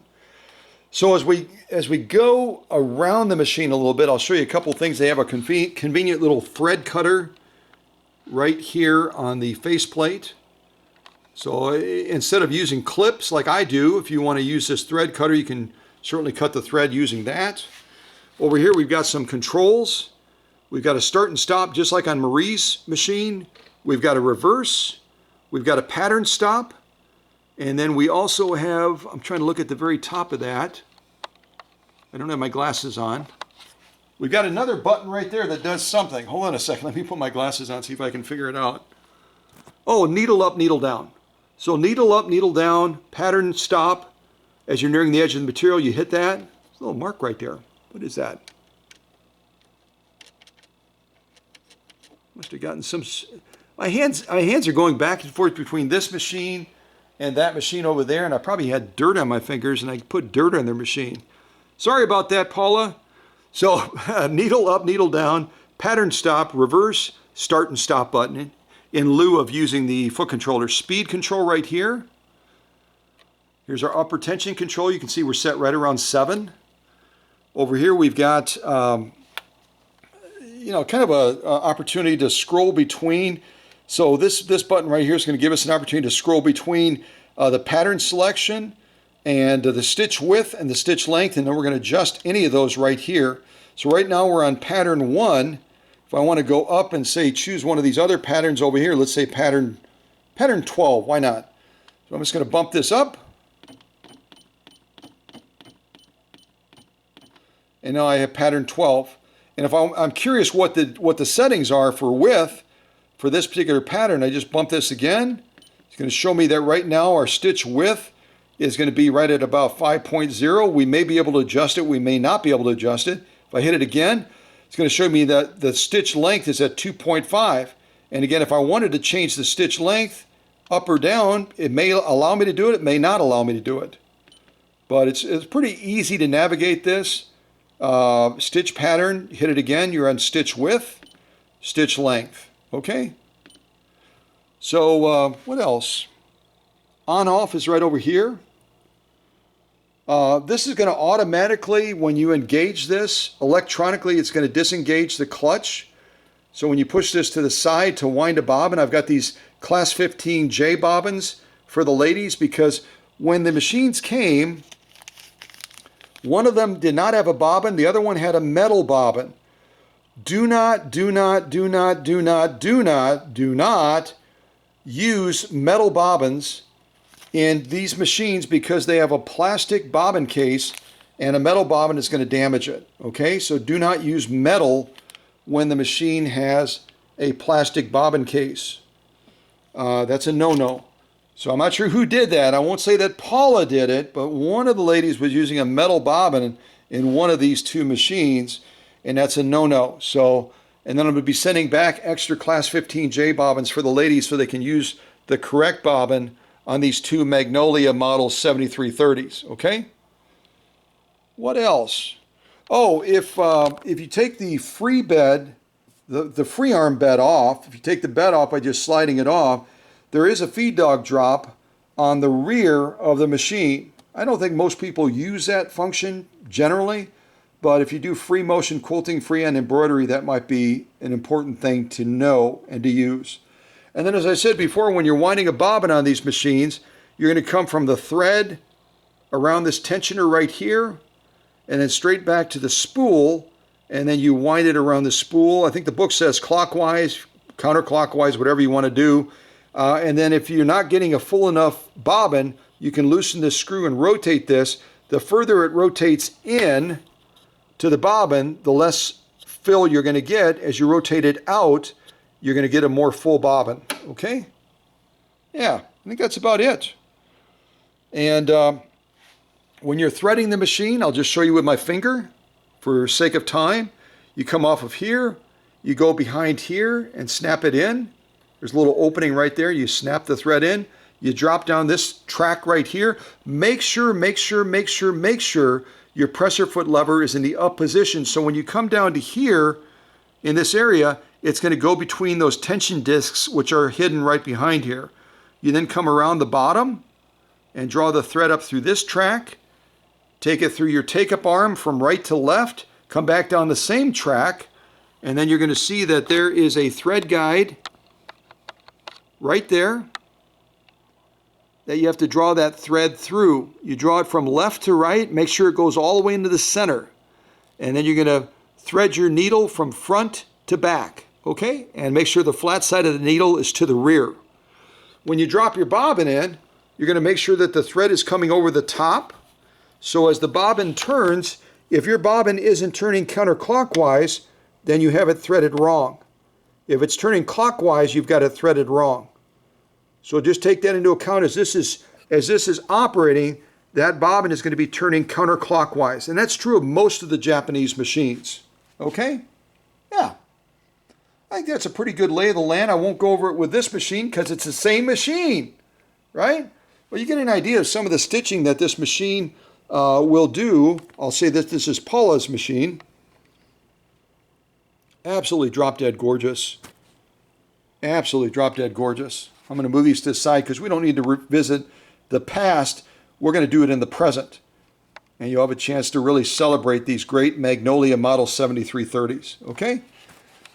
So as we go around the machine a little bit, I'll show you a couple things. They have a convenient little thread cutter right here on the faceplate. So instead of using clips like I do, if you want to use this thread cutter, you can certainly cut the thread using that. Over here we've got some controls. We've got a start and stop just like on Marie's machine. We've got a reverse. We've got a pattern stop. And then we also have, I'm trying to look at the very top of that. I don't have my glasses on. We've got another button right there that does something. Hold on a second. Let me put my glasses on, see if I can figure it out. Oh, needle up, needle down. So needle up, needle down, pattern stop. As you're nearing the edge of the material, you hit that. There's a little mark right there. What is that? Must have gotten some... My hands are going back and forth between this machine and that machine over there, and I probably had dirt on my fingers, and I put dirt on their machine. Sorry about that, Paula. So needle up, needle down, pattern stop, reverse, start and stop button in lieu of using the foot controller. Speed control right here. Here's our upper tension control. You can see we're set right around 7. Over here we've got, kind of a opportunity to scroll between. So this button right here is going to give us an opportunity to scroll between the pattern selection and the stitch width and the stitch length, and then we're going to adjust any of those right here. So right now we're on pattern 1. If I want to go up and say choose one of these other patterns over here, let's say pattern 12, why not? So I'm just going to bump this up. And now I have pattern 12. And if I'm curious what the settings are for width for this particular pattern, I just bump this again. It's going to show me that right now our stitch width is going to be right at about 5.0. We may be able to adjust it. We may not be able to adjust it. If I hit it again, it's going to show me that the stitch length is at 2.5. And again, if I wanted to change the stitch length up or down, it may allow me to do it. It may not allow me to do it. But it's pretty easy to navigate this. Stitch pattern, hit it again, you're on stitch width, stitch length. Okay? So what else? On off is right over here. This is going to automatically, when you engage this electronically, it's going to disengage the clutch. So when you push this to the side to wind a bobbin, I've got these class 15J bobbins for the ladies because when the machines came, one of them did not have a bobbin, the other one had a metal bobbin. Do not use metal bobbins in these machines because they have a plastic bobbin case and a metal bobbin is going to damage it. Okay, so do not use metal when the machine has a plastic bobbin case. That's a no-no. So I'm not sure who did that. I won't say that Paula did it, but one of the ladies was using a metal bobbin in one of these two machines, and that's a no-no. So, and then I'm going to be sending back extra class 15J bobbins for the ladies so they can use the correct bobbin on these two Magnolia model 7330s, okay? What else? Oh, if you take the free bed, the free arm bed off, if you take the bed off by just sliding it off, there is a feed dog drop on the rear of the machine. I don't think most people use that function generally, but if you do free motion quilting, freehand embroidery, that might be an important thing to know and to use. And then as I said before, when you're winding a bobbin on these machines, you're going to come from the thread around this tensioner right here, and then straight back to the spool, and then you wind it around the spool. I think the book says clockwise, counterclockwise, whatever you want to do. And then if you're not getting a full enough bobbin, you can loosen this screw and rotate this. The further it rotates in to the bobbin, the less fill you're going to get. As you rotate it out, you're going to get a more full bobbin. Okay? Yeah, I think that's about it. And when you're threading the machine, I'll just show you with my finger for sake of time. You come off of here, you go behind here and snap it in. There's a little opening right there. You snap the thread in. You drop down this track right here. Make sure your presser foot lever is in the up position. So when you come down to here in this area, it's going to go between those tension discs, which are hidden right behind here. You then come around the bottom and draw the thread up through this track. Take it through your take-up arm from right to left. Come back down the same track. And then you're going to see that there is a thread guide right there that you have to draw that thread through. You draw it from left to right, make sure it goes all the way into the center. And then you're going to thread your needle from front to back, okay? And make sure the flat side of the needle is to the rear. When you drop your bobbin in, you're going to make sure that the thread is coming over the top. So as the bobbin turns, if your bobbin isn't turning counterclockwise, then you have it threaded wrong. If it's turning clockwise, you've got it threaded wrong. So just take that into account. As this is operating, that bobbin is going to be turning counterclockwise. And that's true of most of the Japanese machines. Okay? Yeah. I think that's a pretty good lay of the land. I won't go over it with this machine because it's the same machine, right? Well, you get an idea of some of the stitching that this machine will do. I'll say that this is Paula's machine. Absolutely drop dead gorgeous. Absolutely drop dead gorgeous. I'm going to move these to the side because we don't need to revisit the past. We're going to do it in the present. And you'll have a chance to really celebrate these great Magnolia Model 7330s. Okay?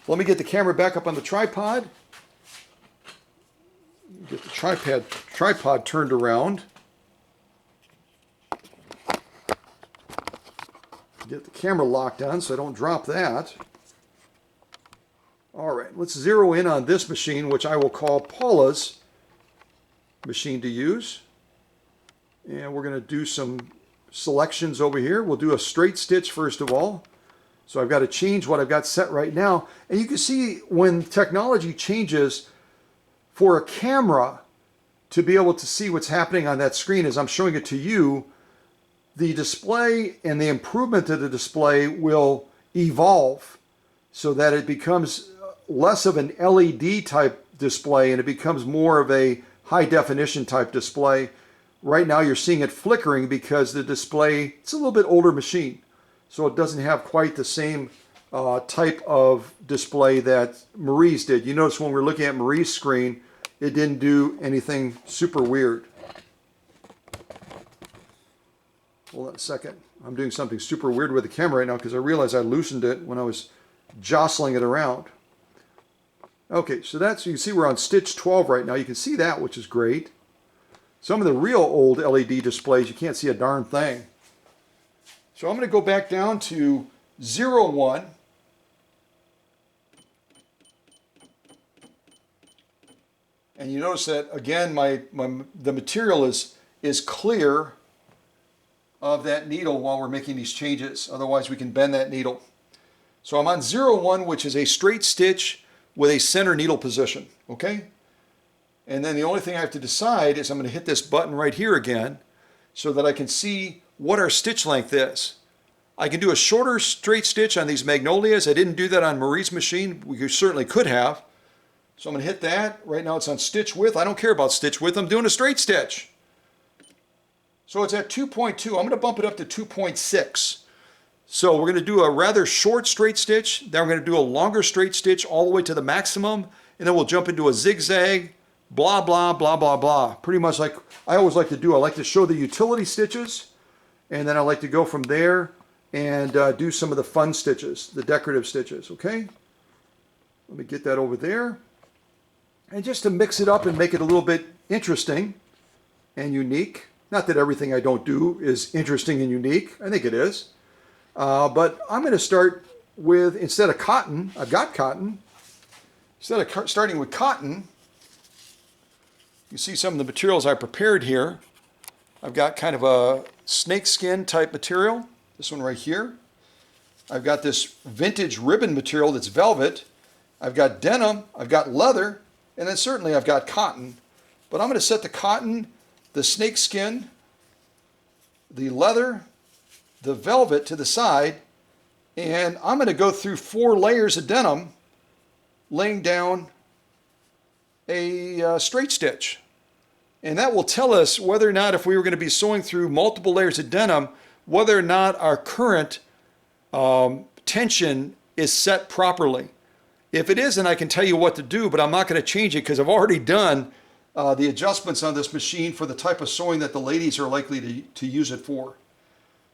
Let me get the camera back up on the tripod. Get the tripod turned around. Get the camera locked on so I don't drop that. All right, let's zero in on this machine, which I will call Paula's machine to use. And we're going to do some selections over here. We'll do a straight stitch first of all. So I've got to change what I've got set right now. And you can see when technology changes, for a camera to be able to see what's happening on that screen as I'm showing it to you, the display and the improvement of the display will evolve so that it becomes less of an LED type display and it becomes more of a high definition type display. Right now you're seeing it flickering because the display, it's a little bit older machine, so it doesn't have quite the same type of display that Marie's did. You notice when we're looking at Marie's screen, it didn't do anything super weird. Hold on a second. I'm doing something super weird with the camera right now because I realized I loosened it when I was jostling it around. Okay, so that's, you can see we're on stitch 12 right now. You can see that, which is great. Some of the real old LED displays, you can't see a darn thing. So I'm going to go back down to 01. And you notice that, again, the material is clear of that needle while we're making these changes. Otherwise, we can bend that needle. So I'm on 01, which is a straight stitch with a center needle position, okay? And then the only thing I have to decide is I'm going to hit this button right here again so that I can see what our stitch length is. I can do a shorter straight stitch on these Magnolias. I didn't do that on Marie's machine. We certainly could have. So I'm going to hit that. Right now it's on stitch width. I don't care about stitch width. I'm doing a straight stitch. So it's at 2.2. I'm going to bump it up to 2.6. So we're going to do a rather short straight stitch. Then we're going to do a longer straight stitch all the way to the maximum. And then we'll jump into a zigzag, blah, blah, blah, blah, blah. Pretty much like I always like to do. I like to show the utility stitches. And then I like to go from there and do some of the fun stitches, the decorative stitches, okay? Let me get that over there. And just to mix it up and make it a little bit interesting and unique. Not that everything I don't do is interesting and unique. I think it is. But I'm going to start with, instead of cotton, I've got cotton. Instead of starting with cotton, you see some of the materials I prepared here. I've got kind of a snakeskin type material, this one right here. I've got this vintage ribbon material that's velvet. I've got denim, I've got leather, and then certainly I've got cotton. But I'm going to set the cotton, the snakeskin, the leather, the velvet to the side, and I'm going to go through 4 layers of denim, laying down a straight stitch. And that will tell us whether or not, if we were going to be sewing through multiple layers of denim, whether or not our current tension is set properly. If it isn't, I can tell you what to do, but I'm not going to change it because I've already done the adjustments on this machine for the type of sewing that the ladies are likely to use it for.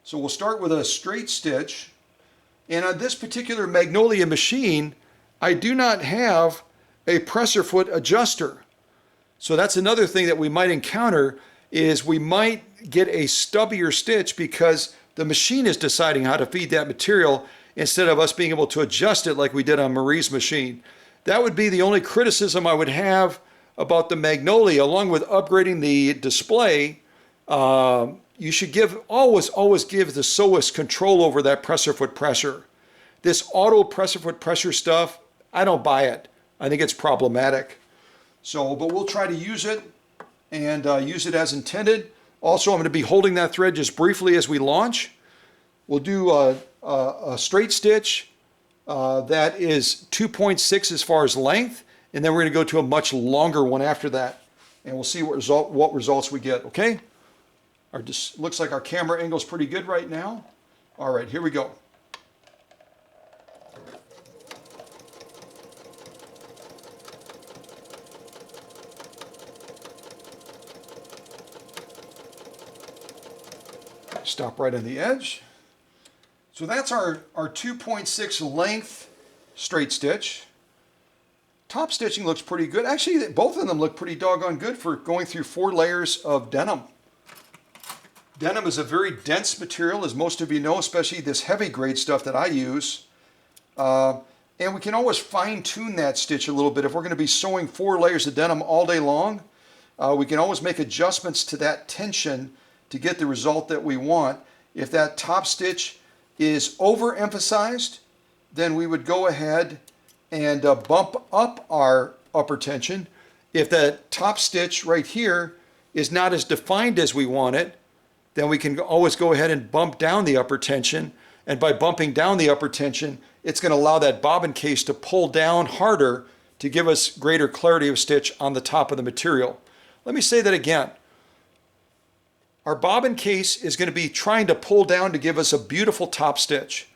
So we'll start with a straight stitch. And on this particular Magnolia machine, I do not have a presser foot adjuster. So that's another thing that we might encounter, is we might get a stubbier stitch because the machine is deciding how to feed that material instead of us being able to adjust it like we did on Marie's machine. That would be the only criticism I would have about the Magnolia, along with upgrading the display. You should always give the SEWIST control over that presser foot pressure. This auto presser foot pressure stuff, I don't buy it. I think it's problematic. So, but we'll try to use it and use it as intended. Also, I'm going to be holding that thread just briefly as we launch. We'll do a straight stitch that is 2.6 as far as length, and then we're going to go to a much longer one after that, and we'll see what results we get. Okay? Looks like our camera angle is pretty good right now. All right, here we go. Stop right on the edge. So that's our 2.6 length straight stitch. Top stitching looks pretty good. Actually, both of them look pretty doggone good for going through 4 layers of denim. Denim is a very dense material, as most of you know, especially this heavy grade stuff that I use. And we can always fine tune that stitch a little bit. If we're going to be sewing 4 layers of denim all day long, we can always make adjustments to that tension to get the result that we want. If that top stitch is overemphasized, then we would go ahead and bump up our upper tension. If that top stitch right here is not as defined as we want it, then we can always go ahead and bump down the upper tension. And by bumping down the upper tension, it's going to allow that bobbin case to pull down harder to give us greater clarity of stitch on the top of the material. Let me say that again. Our bobbin case is going to be trying to pull down to give us a beautiful top stitch.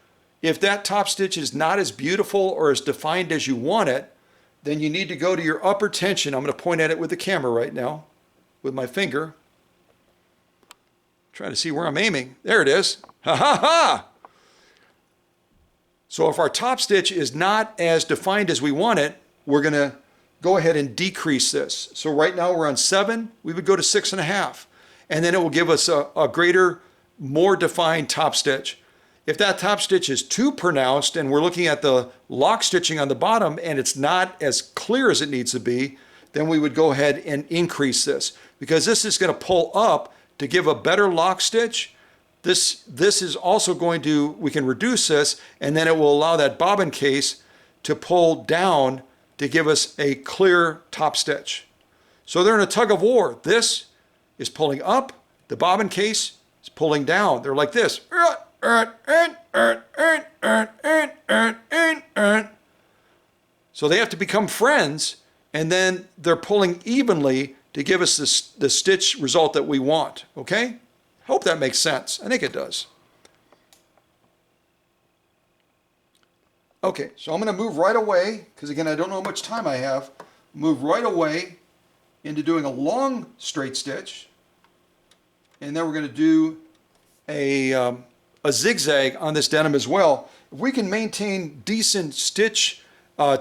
If that top stitch is not as beautiful or as defined as you want it, then you need to go to your upper tension. I'm going to point at it with the camera right now with my finger. Try to see where I'm aiming. There it is. Ha ha ha! So if our top stitch is not as defined as we want it, we're going to go ahead and decrease this. So right now we're on 7. We would go to 6.5. And then it will give us a greater, more defined top stitch. If that top stitch is too pronounced and we're looking at the lock stitching on the bottom and it's not as clear as it needs to be, then we would go ahead and increase this, because this is going to pull up to give a better lock stitch. This is also going to, we can reduce this, and then it will allow that bobbin case to pull down to give us a clear top stitch. So they're in a tug of war. This is pulling up, the bobbin case is pulling down. They're like this. So they have to become friends, and then they're pulling evenly to give us the stitch result that we want. Okay? Hope that makes sense. I think it does. Okay, so I'm going to move right away, because again, I don't know how much time I have. Move right away into doing a long straight stitch, and then we're going to do a zigzag on this denim as well. If we can maintain decent stitch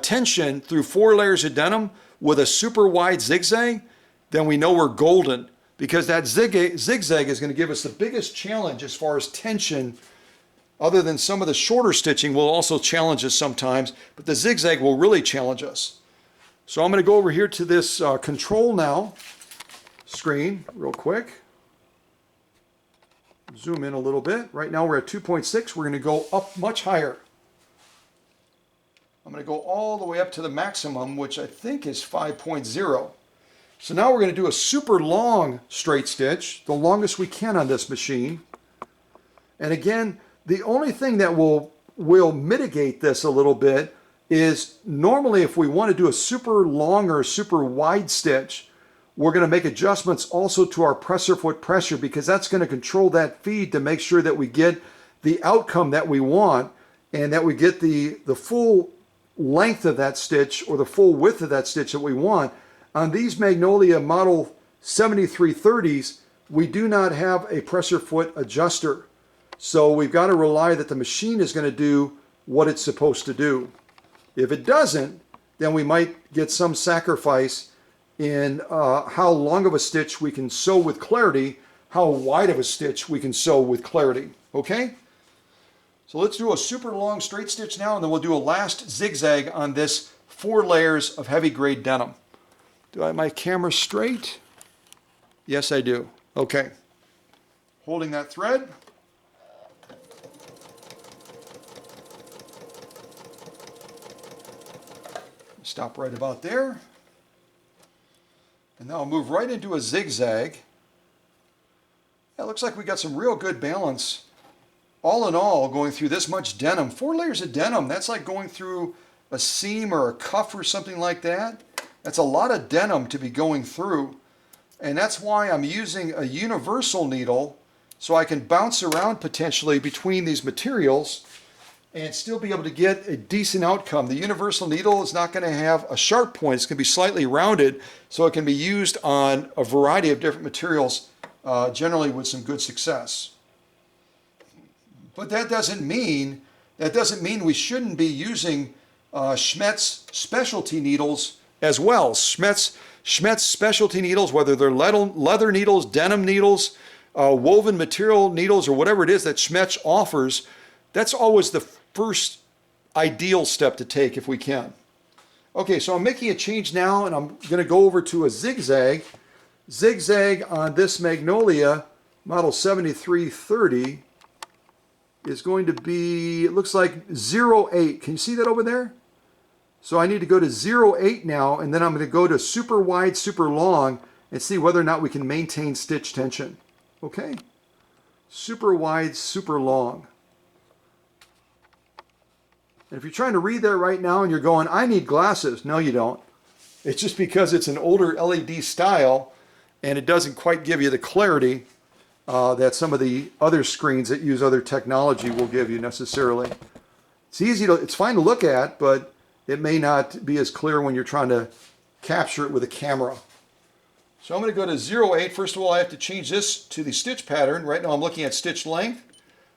tension through 4 layers of denim with a super wide zigzag, then we know we're golden, because that zigzag is going to give us the biggest challenge as far as tension. Other than some of the shorter stitching will also challenge us sometimes, but the zigzag will really challenge us. So I'm going to go over here to this control now screen real quick. Zoom in a little bit. Right now we're at 2.6. We're going to go up much higher. I'm going to go all the way up to the maximum, which I think is 5.0. So now we're going to do a super long straight stitch, the longest we can on this machine. And again, the only thing that will mitigate this a little bit is normally if we want to do a super long or super wide stitch, we're going to make adjustments also to our presser foot pressure, because that's going to control that feed to make sure that we get the outcome that we want and that we get the full length of that stitch or the full width of that stitch that we want. On these Magnolia model 7330s, we do not have a presser foot adjuster. So we've got to rely that the machine is going to do what it's supposed to do. If it doesn't, then we might get some sacrifice in how long of a stitch we can sew with clarity, how wide of a stitch we can sew with clarity. Okay? So let's do a super long straight stitch now, and then we'll do a last zigzag on this 4 layers of heavy grade denim. Do I have my camera straight? Yes, I do. Okay. Holding that thread. Stop right about there. And now I'll move right into a zigzag. Yeah, it looks like we got some real good balance. All in all, going through this much denim, 4 layers of denim, that's like going through a seam or a cuff or something like that. That's a lot of denim to be going through. And that's why I'm using a universal needle, so I can bounce around potentially between these materials and still be able to get a decent outcome. The universal needle is not going to have a sharp point. It's going to be slightly rounded, so it can be used on a variety of different materials, generally with some good success. But that doesn't mean we shouldn't be using Schmetz specialty needles as well. Schmetz specialty needles, whether they're leather needles, denim needles, woven material needles, or whatever it is that Schmetz offers, that's always the first ideal step to take if we can. Okay, so I'm making a change now, and I'm going to go over to a zigzag. Zigzag on this Magnolia model 7330 is going to be, it looks like 0.8. Can you see that over there? So I need to go to 0.8 now, and then I'm going to go to super wide, super long, and see whether or not we can maintain stitch tension. Okay? Super wide, super long. And if you're trying to read that right now and you're going, I need glasses. No, you don't. It's just because it's an older LED style and it doesn't quite give you the clarity that some of the other screens that use other technology will give you necessarily. It's fine to look at, but it may not be as clear when you're trying to capture it with a camera. So I'm going to go to 0.8. First of all, I have to change this to the stitch pattern. Right now I'm looking at stitch length.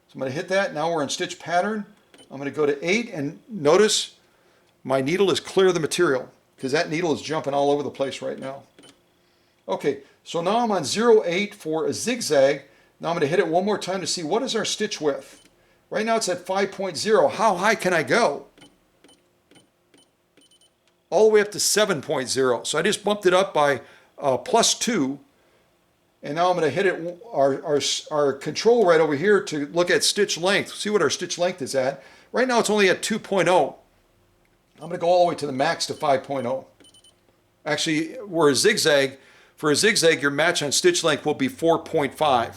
So I'm going to hit that. Now we're in stitch pattern. I'm going to go to 8, and notice my needle is clear of the material because that needle is jumping all over the place right now. Okay, so now I'm on 0.8 for a zigzag. Now I'm going to hit it one more time to see what is our stitch width. Right now it's at 5.0. How high can I go? All the way up to 7.0. So I just bumped it up by +2. And now I'm going to hit it, our control right over here to look at stitch length. See what our stitch length is at. Right now it's only at 2.0. I'm going to go all the way to the max to 5.0. Actually, for a zigzag, your match on stitch length will be 4.5.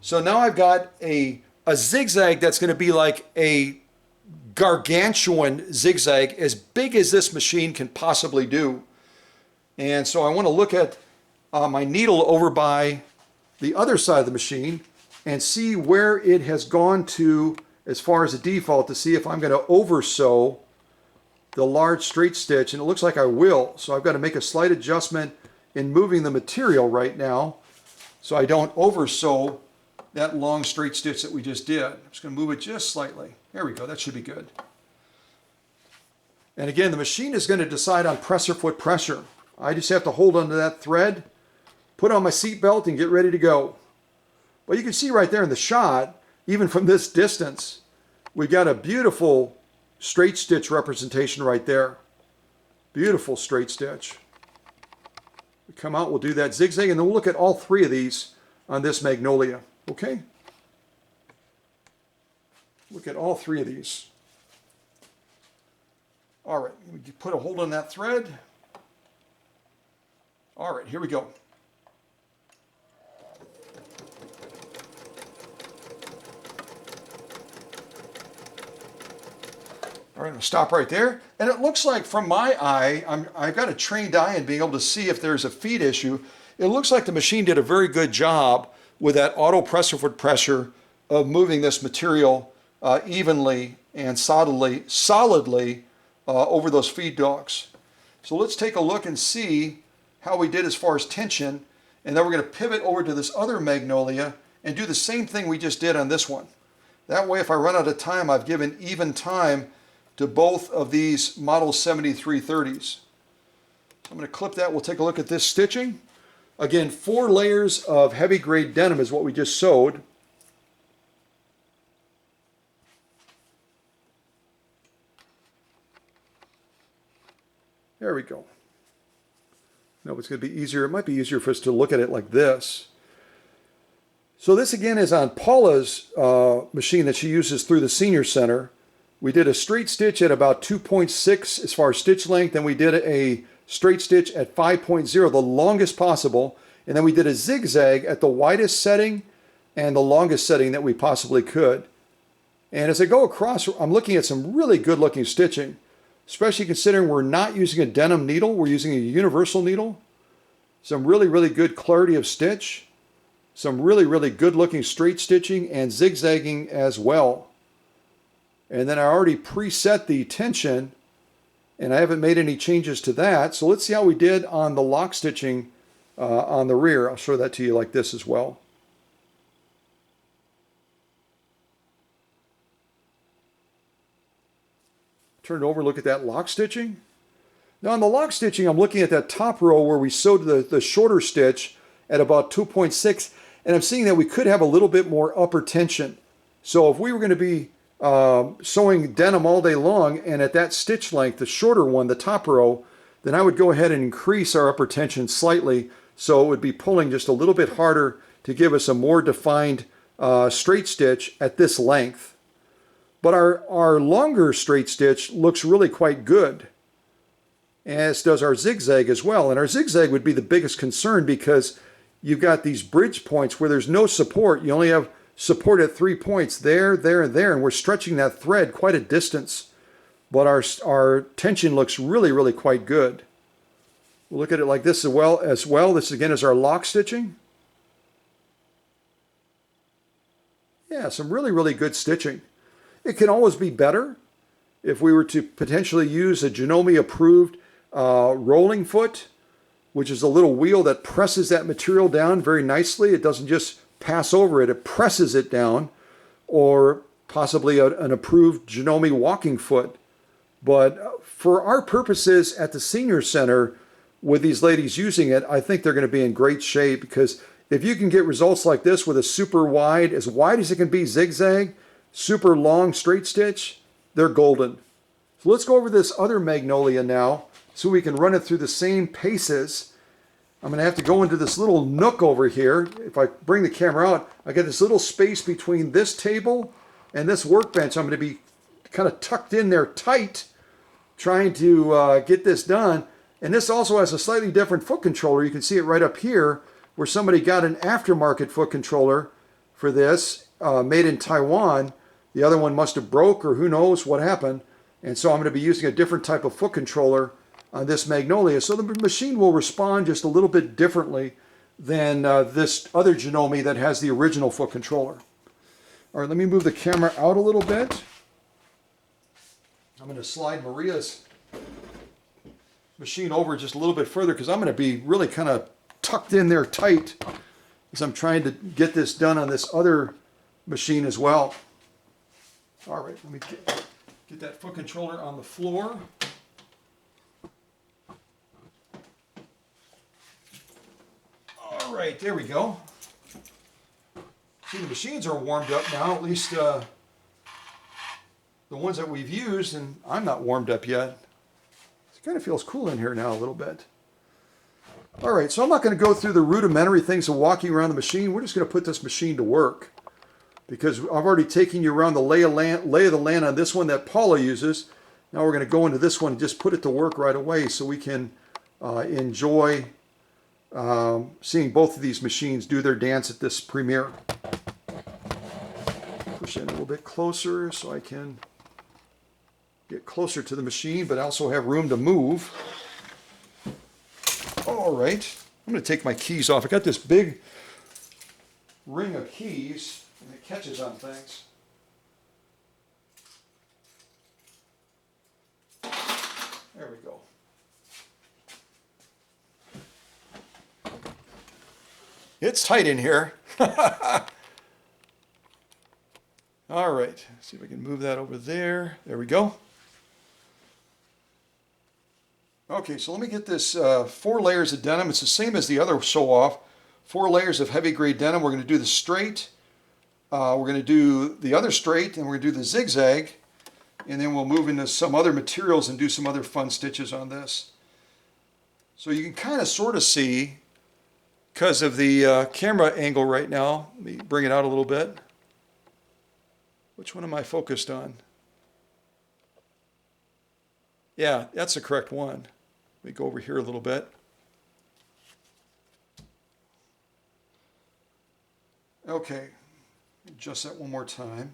So now I've got a zigzag that's going to be like a gargantuan zigzag, as big as this machine can possibly do. And so I want to look at my needle over by the other side of the machine and see where it has gone to as far as the default, to see if I'm going to over sew the large straight stitch, and it looks like I will. So I've got to make a slight adjustment in moving the material right now so I don't over sew that long straight stitch that we just did. I'm just going to move it just slightly. There we go, that should be good. And again, the machine is going to decide on presser foot pressure. I just have to hold onto that thread, put on my seat belt, and get ready to go. But you can see right there in the shot, even from this distance, we've got a beautiful straight stitch representation right there. Beautiful straight stitch. We come out, we'll do that zigzag, and then we'll look at all 3 of these on this Magnolia. Okay? Look at all three of these. All right, we put a hold on that thread. All right, here we go. All right, I'm gonna stop right there. And it looks like from my eye, I've got a trained eye in being able to see if there's a feed issue. It looks like the machine did a very good job with that auto presser foot pressure of moving this material evenly and solidly over those feed dogs. So let's take a look and see how we did as far as tension, and then we're going to pivot over to this other Magnolia and do the same thing we just did on this one. That way, if I run out of time, I've given even time to both of these Model 7330s. I'm going to clip that. We'll take a look at this stitching. Again, 4 layers of heavy grade denim is what we just sewed. There we go. No, it's going to be easier. It might be easier for us to look at it like this. So this again is on Paula's machine that she uses through the Senior Center. We did a straight stitch at about 2.6 as far as stitch length. Then we did a straight stitch at 5.0, the longest possible. And then we did a zigzag at the widest setting and the longest setting that we possibly could. And as I go across, I'm looking at some really good looking stitching, especially considering we're not using a denim needle, we're using a universal needle. Some really, really good clarity of stitch. Some really, really good looking straight stitching and zigzagging as well. And then I already preset the tension and I haven't made any changes to that. So let's see how we did on the lock stitching on the rear. I'll show that to you like this as well. Turn it over, look at that lock stitching. Now on the lock stitching, I'm looking at that top row where we sewed the shorter stitch at about 2.6, and I'm seeing that we could have a little bit more upper tension. So if we were going to be sewing denim all day long, and at that stitch length, the shorter one, the top row, then I would go ahead and increase our upper tension slightly, so it would be pulling just a little bit harder to give us a more defined straight stitch at this length. But our longer straight stitch looks really quite good, as does our zigzag as well. And our zigzag would be the biggest concern because you've got these bridge points where there's no support. You only have support at 3 points, there, there, and there, and we're stretching that thread quite a distance. But our tension looks really, really quite good. We'll look at it like this as well. This again is our lock stitching. Yeah, some really, really good stitching. It can always be better if we were to potentially use a Janome approved rolling foot, which is a little wheel that presses that material down very nicely. It doesn't just pass over it, it presses it down, or possibly an approved Janome walking foot. But for our purposes at the Senior Center, with these ladies using it, I think they're going to be in great shape, because if you can get results like this with a super wide as it can be zigzag, super long straight stitch, they're golden. So let's go over this other Magnolia now so we can run it through the same paces. I'm going to have to go into this little nook over here. If I bring the camera out, I get this little space between this table and this workbench. I'm going to be kind of tucked in there tight, trying to get this done. And this also has a slightly different foot controller. You can see it right up here, where somebody got an aftermarket foot controller for this, made in Taiwan. The other one must have broke, or who knows what happened. And so I'm going to be using a different type of foot controller on this Magnolia. So the machine will respond just a little bit differently than this other Janome that has the original foot controller. All right, let me move the camera out a little bit. I'm going to slide Maria's machine over just a little bit further, because I'm going to be really kind of tucked in there tight as I'm trying to get this done on this other machine as well. All right, let me get that foot controller on the floor. All right, there we go. See, the machines are warmed up now, at least the ones that we've used, and I'm not warmed up yet. It kind of feels cool in here now a little bit. All right, so I'm not going to go through the rudimentary things of walking around the machine. We're just going to put this machine to work. because I've already taken you around the lay of the land on this one that Paula uses. Now we're going to go into this one and just put it to work right away so we can enjoy seeing both of these machines do their dance at this premiere. Push in a little bit closer so I can get closer to the machine, but also have room to move. All right, I'm going to take my keys off. I got this big ring of keys, and it catches on things. There we go. It's tight in here. All right, see if I can move that over there. There we go. Okay, so let me get this 4 layers of denim. It's the same as the other sew-off. 4 layers of heavy grade denim. We're going to do the straight. We're going to do the other straight, and we're going to do the zigzag. And then we'll move into some other materials and do some other fun stitches on this. So you can kind of sort of see, because of the camera angle right now, let me bring it out a little bit. Which one am I focused on? Yeah, that's the correct one. Let me go over here a little bit. Okay, adjust that one more time.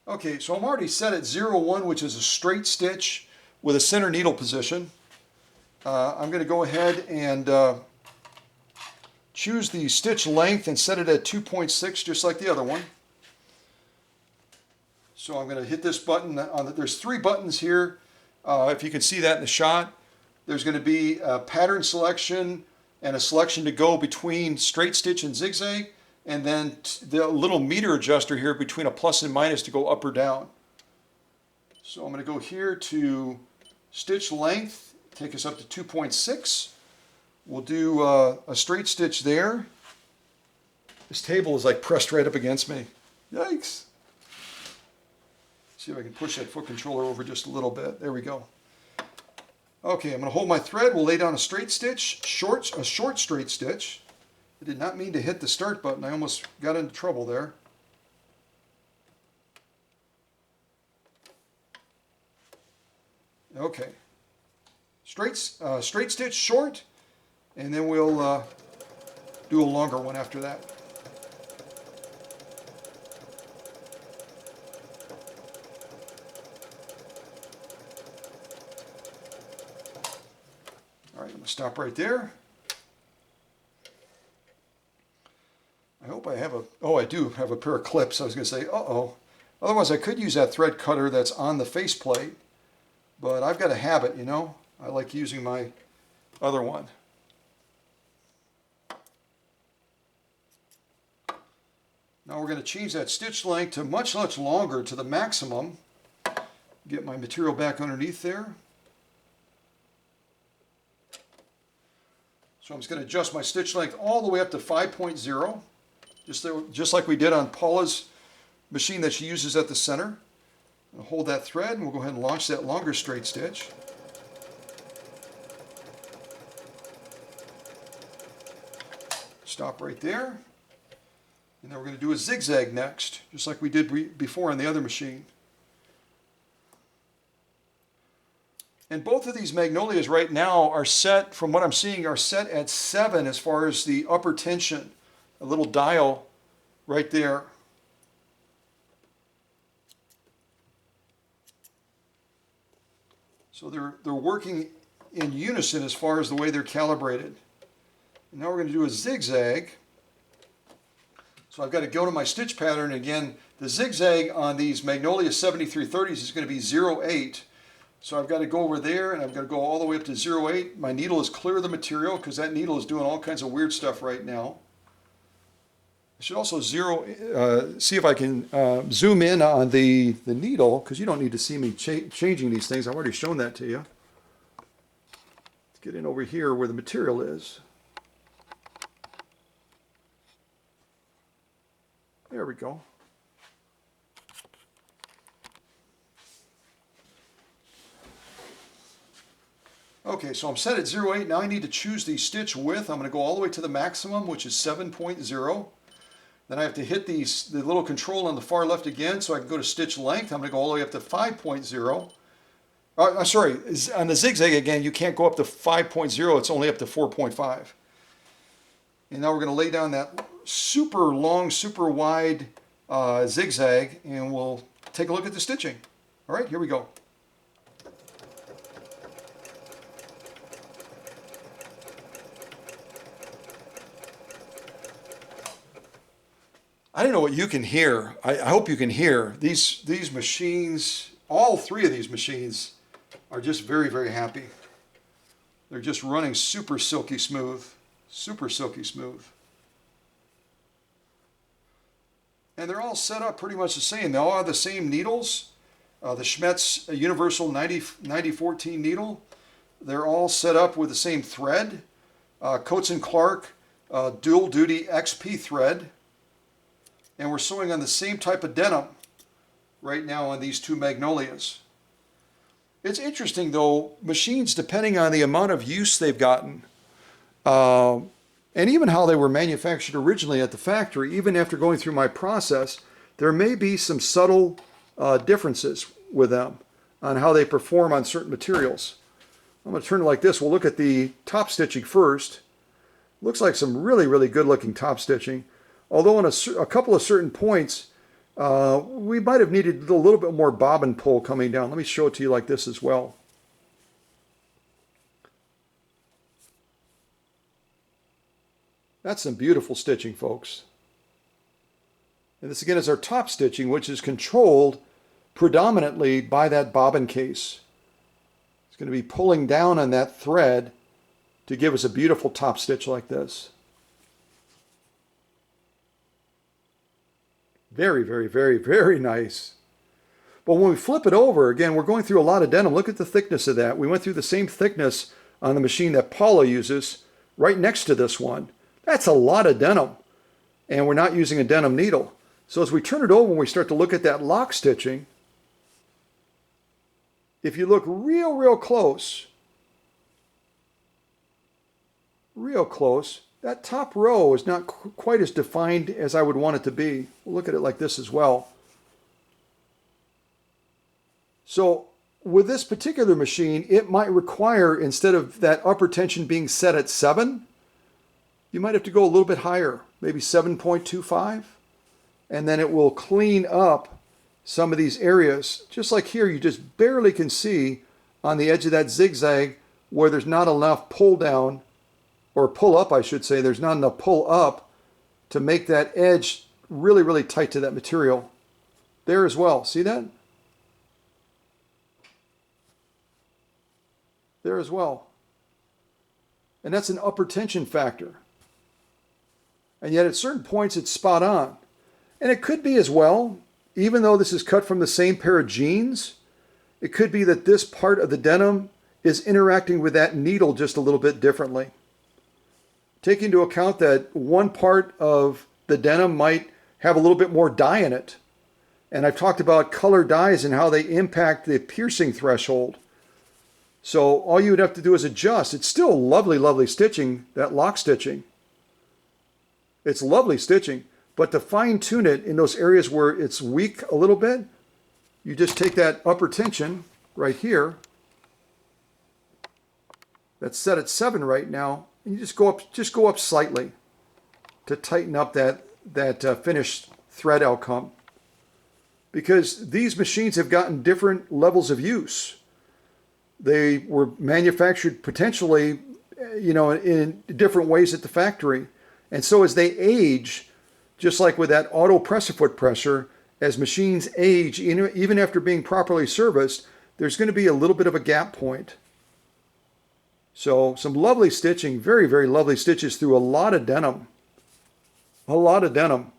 Okay, so I'm already set at 0-1, which is a straight stitch with a center needle position. I'm going to go ahead and choose the stitch length and set it at 2.6, just like the other one. So I'm going to hit this button. There's 3 buttons here. If you can see that in the shot, there's going to be a pattern selection and a selection to go between straight stitch and zigzag, and then the little meter adjuster here between a plus and minus to go up or down. So I'm going to go here to stitch length, take us up to 2.6. We'll do a straight stitch there. This table is like pressed right up against me. Yikes. See if I can push that foot controller over just a little bit. There we go. Okay, I'm going to hold my thread. We'll lay down a straight stitch, a short straight stitch. I did not mean to hit the start button. I almost got into trouble there. Okay. Straight stitch, short, and then we'll do a longer one after that. All right, I'm going to stop right there. I hope I have I do have a pair of clips. I was going to say, uh-oh. Otherwise, I could use that thread cutter that's on the faceplate, but I've got a habit, you know. I like using my other one. Now we're going to change that stitch length to much longer, to the maximum. Get my material back underneath there. So I'm just going to adjust my stitch length all the way up to 5.0, just like we did on Paula's machine that she uses at the center. I'll hold that thread and we'll go ahead and launch that longer straight stitch. Stop right there. And then we're going to do a zigzag next, just like we did before on the other machine. And both of these Magnolias right now are set, from what I'm seeing, are set at 7 as far as the upper tension. A little dial right there. So they're working in unison as far as the way they're calibrated. And now we're going to do a zigzag. So I've got to go to my stitch pattern. Again, the zigzag on these Magnolia 7330s is going to be 0.8. So I've got to go over there and I've got to go all the way up to 0.8. My needle is clear of the material because that needle is doing all kinds of weird stuff right now. I should also see if I can zoom in on the needle, because you don't need to see me changing these things. I've already shown that to you. Let's get in over here where the material is. There we go. Okay, so I'm set at 0.8. Now I need to choose the stitch width. I'm going to go all the way to the maximum, which is 7.0. Then I have to hit the little control on the far left again so I can go to stitch length. I'm going to go all the way up to 5.0. Sorry, on the zigzag again, you can't go up to 5.0. It's only up to 4.5. And now we're going to lay down that super long, super wide zigzag, and we'll take a look at the stitching. All right, here we go. I don't know what you can hear. I hope you can hear. These machines, all three of these machines, are just very, very happy. They're just running super silky smooth. Super silky smooth. And they're all set up pretty much the same. They all have the same needles. The Schmetz Universal 9014 needle. They're all set up with the same thread. Coates & Clark dual duty XP thread. And we're sewing on the same type of denim right now on these two Magnolias. It's interesting though, machines, depending on the amount of use they've gotten, and even how they were manufactured originally at the factory, even after going through my process, there may be some subtle differences with them on how they perform on certain materials. I'm going to turn it like this. We'll look at the top stitching first. Looks like some really, really good looking top stitching. Although on a couple of certain points, we might have needed a little bit more bobbin pull coming down. Let me show it to you like this as well. That's some beautiful stitching, folks. And this again is our top stitching, which is controlled predominantly by that bobbin case. It's going to be pulling down on that thread to give us a beautiful top stitch like this. Very, very, very, very nice. But when we flip it over, again, we're going through a lot of denim. Look at the thickness of that. We went through the same thickness on the machine that Paula uses right next to this one. That's a lot of denim. And we're not using a denim needle. So as we turn it over and we start to look at that lock stitching, if you look real close, that top row is not quite as defined as I would want it to be. We'll look at it like this as well. So with this particular machine, it might require, instead of that upper tension being set at 7, you might have to go a little bit higher, maybe 7.25, and then it will clean up some of these areas. Just like here, you just barely can see on the edge of that zigzag where there's not enough pull down, or pull up, I should say. There's not enough pull up to make that edge really, really tight to that material. There as well. See that? There as well. And that's an upper tension factor. And yet at certain points it's spot on. And it could be as well, even though this is cut from the same pair of jeans, it could be that this part of the denim is interacting with that needle just a little bit differently. Take into account that one part of the denim might have a little bit more dye in it. And I've talked about color dyes and how they impact the piercing threshold. So all you would have to do is adjust. It's still lovely, lovely stitching, that lock stitching. It's lovely stitching. But to fine tune it in those areas where it's weak a little bit, you just take that upper tension right here. That's set at 7 right now. And you just go up slightly to tighten up that finished thread outcome. Because these machines have gotten different levels of use. They were manufactured potentially, in different ways at the factory. And so as they age, just like with that auto press-a-foot presser, as machines age, even after being properly serviced, there's going to be a little bit of a gap point. So some lovely stitching, very, very lovely stitches through a lot of denim. A lot of denim.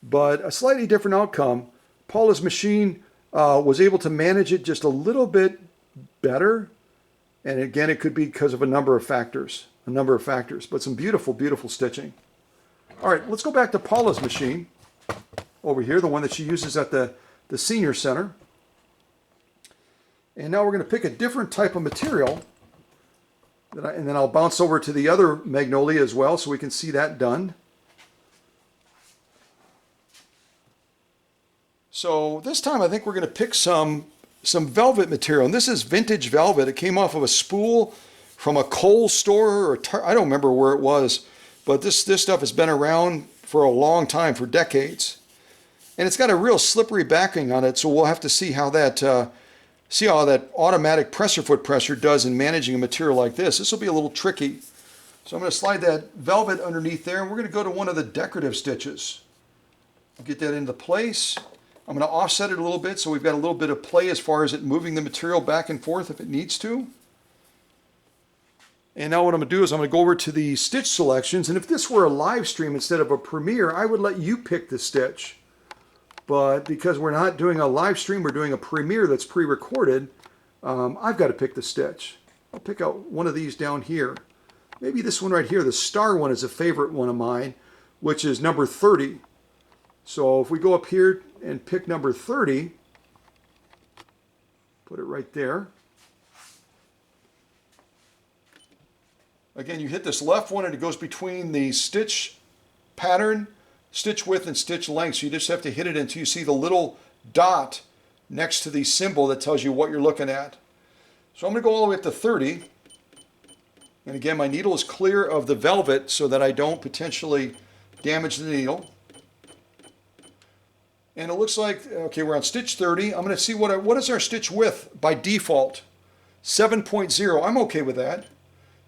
But a slightly different outcome. Paula's machine was able to manage it just a little bit better. And again, it could be because of a number of factors. But some beautiful, beautiful stitching. All right, let's go back to Paula's machine over here, the one that she uses at the senior center. And now we're going to pick a different type of material. And then I'll bounce over to the other Magnolia as well so we can see that done. So this time I think we're going to pick some velvet material. And this is vintage velvet. It came off of a spool from a Kohl's store, or I don't remember where it was. But this stuff has been around for a long time, for decades. And it's got a real slippery backing on it, so we'll have to see how that automatic presser foot pressure does in managing a material like this. This will be a little tricky. So I'm going to slide that velvet underneath there, and we're going to go to one of the decorative stitches. Get that into place. I'm going to offset it a little bit so we've got a little bit of play as far as it moving the material back and forth if it needs to. And now what I'm going to do is I'm going to go over to the stitch selections, and if this were a live stream instead of a premiere, I would let you pick the stitch. But because we're not doing a live stream, we're doing a premiere that's pre-recorded, I've got to pick the stitch. I'll pick out one of these down here. Maybe this one right here, the star one, is a favorite one of mine, which is number 30. So if we go up here and pick number 30, put it right there. Again, you hit this left one and it goes between the stitch pattern, stitch width, and stitch length. So you just have to hit it until you see the little dot next to the symbol that tells you what you're looking at. So I'm going to go all the way up to 30. And again, my needle is clear of the velvet so that I don't potentially damage the needle. And it looks like, okay, we're on stitch 30. I'm going to see what is our stitch width by default. 7.0, I'm okay with that.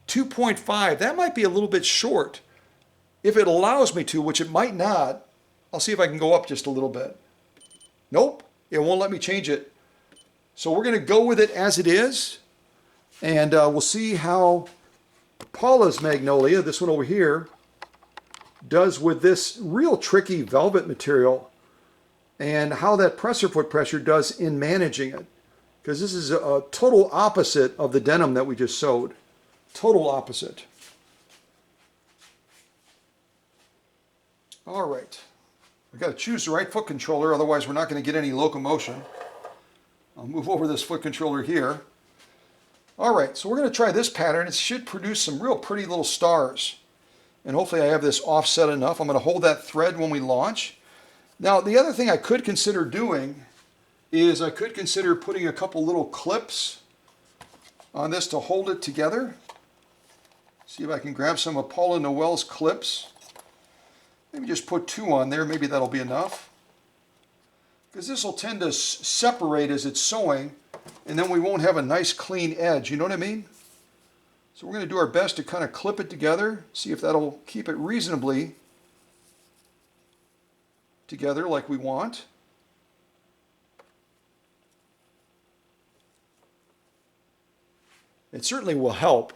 2.5, that might be a little bit short. If it allows me to, which it might not, I'll see if I can go up just a little bit. Nope, it won't let me change it. So we're going to go with it as it is. And we'll see how Paula's Magnolia, this one over here, does with this real tricky velvet material, and how that presser foot pressure does in managing it. Because this is a total opposite of the denim that we just sewed. Total opposite. All right. We've got to choose the right foot controller, otherwise we're not going to get any locomotion. I'll move over this foot controller here. All right, so we're going to try this pattern. It should produce some real pretty little stars. And hopefully I have this offset enough. I'm going to hold that thread when we launch. Now, the other thing I could consider doing is I could consider putting a couple little clips on this to hold it together. See if I can grab some of Paula Noel's clips. Maybe just put 2 on there. Maybe that'll be enough. Because this will tend to separate as it's sewing, and then we won't have a nice clean edge. You know what I mean? So we're going to do our best to kind of clip it together, see if that'll keep it reasonably together like we want. It certainly will help.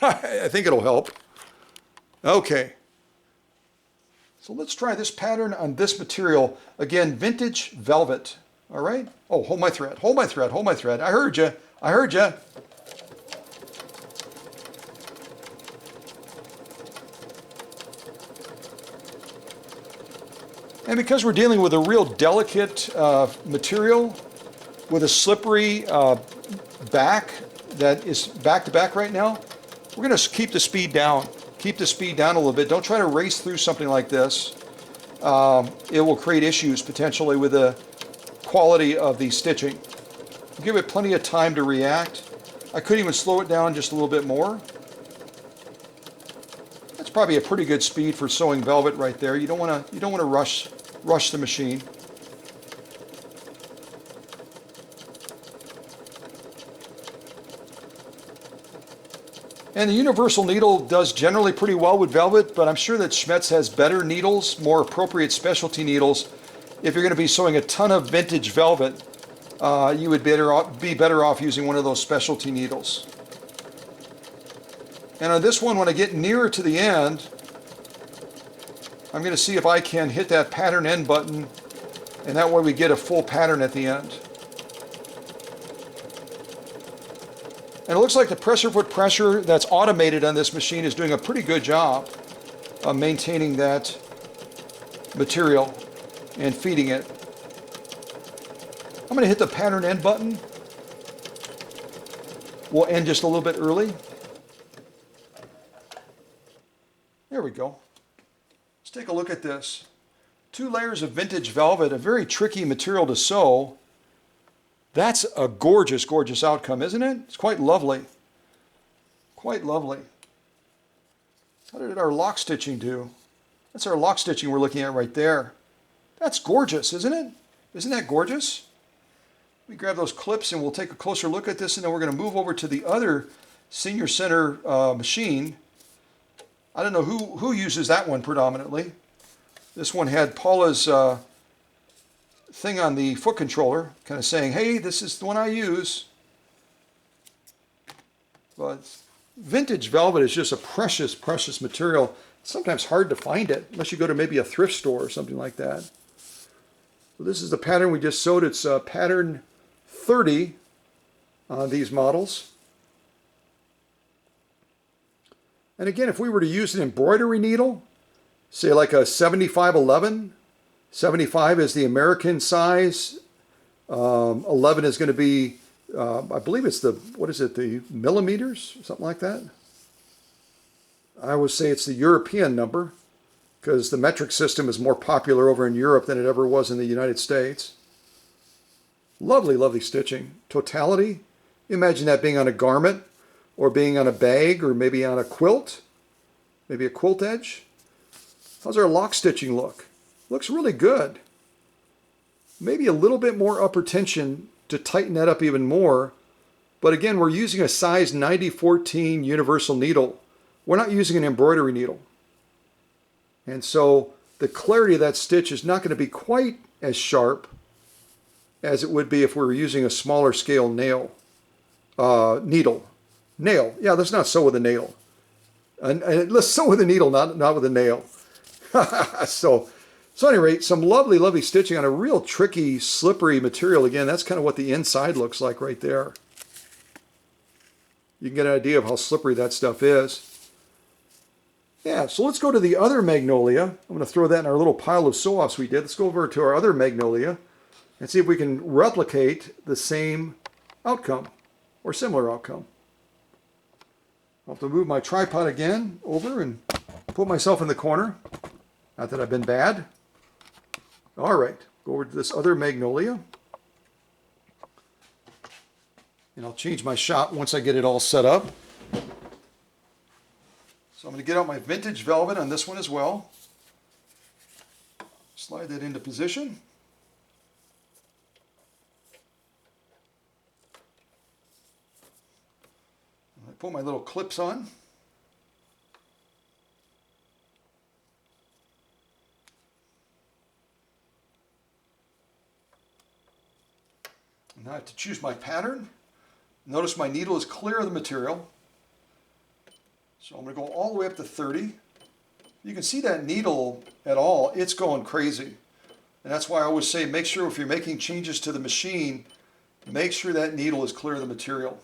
I think it'll help. Okay. So let's try this pattern on this material. Again, vintage velvet. All right? Oh, hold my thread. Hold my thread. Hold my thread. I heard you. I heard you. And because we're dealing with a real delicate material with a slippery back that is back to back right now, we're going to keep the speed down. Keep the speed down a little bit. Don't try to race through something like this. It will create issues potentially with the quality of the stitching. Give it plenty of time to react. I could even slow it down just a little bit more. That's probably a pretty good speed for sewing velvet right there. You don't want to rush the machine. And the universal needle does generally pretty well with velvet, but I'm sure that Schmetz has better needles, more appropriate specialty needles. If you're going to be sewing a ton of vintage velvet, you would be better off using one of those specialty needles. And on this one, when I get nearer to the end, I'm going to see if I can hit that pattern end button, and that way we get a full pattern at the end. And it looks like the presser foot pressure that's automated on this machine is doing a pretty good job of maintaining that material and feeding it. I'm going to hit the pattern end button. We'll end just a little bit early. we go. Let's take a look at this. 2 layers of vintage velvet, a very tricky material to sew. That's a gorgeous, gorgeous outcome, isn't it? It's quite lovely. Quite lovely. How did our lock stitching do? That's our lock stitching we're looking at right there. That's gorgeous, isn't it? Isn't that gorgeous? Let me grab those clips and we'll take a closer look at this, and then we're going to move over to the other Senior Center machine. I don't know who uses that one predominantly. This one had Paula's thing on the foot controller, kind of saying, hey, this is the one I use. But vintage velvet is just a precious, precious material. It's sometimes hard to find it, unless you go to maybe a thrift store or something like that. So this is the pattern we just sewed. It's pattern 30 on these models. And again, if we were to use an embroidery needle, say like a 7511, 75 is the American size, 11 is going to be, I believe it's the, what is it, the millimeters, something like that. I would say it's the European number, because the metric system is more popular over in Europe than it ever was in the United States. Lovely, lovely stitching. Totality, imagine that being on a garment, or being on a bag, or maybe on a quilt, maybe a quilt edge. How's our lock stitching look? Looks really good. Maybe a little bit more upper tension to tighten that up even more. But again, we're using a size 90-14 universal needle. We're not using an embroidery needle. And so the clarity of that stitch is not going to be quite as sharp as it would be if we were using a smaller scale needle. Nail. Yeah, let's not sew with a nail. And let's sew with a needle, not with a nail. So at any rate, some lovely, lovely stitching on a real tricky, slippery material. Again, that's kind of what the inside looks like right there. You can get an idea of how slippery that stuff is. Yeah, so let's go to the other Magnolia. I'm going to throw that in our little pile of sew-offs we did. Let's go over to our other Magnolia and see if we can replicate the same outcome or similar outcome. I'll have to move my tripod again over and put myself in the corner. Not that I've been bad. All right, go over to this other Magnolia. And I'll change my shot once I get it all set up. So I'm going to get out my vintage velvet on this one as well. Slide that into position. I put my little clips on. Now I have to choose my pattern. Notice my needle is clear of the material. So I'm going to go all the way up to 30. You can see that needle at all, it's going crazy. And that's why I always say make sure if you're making changes to the machine, make sure that needle is clear of the material.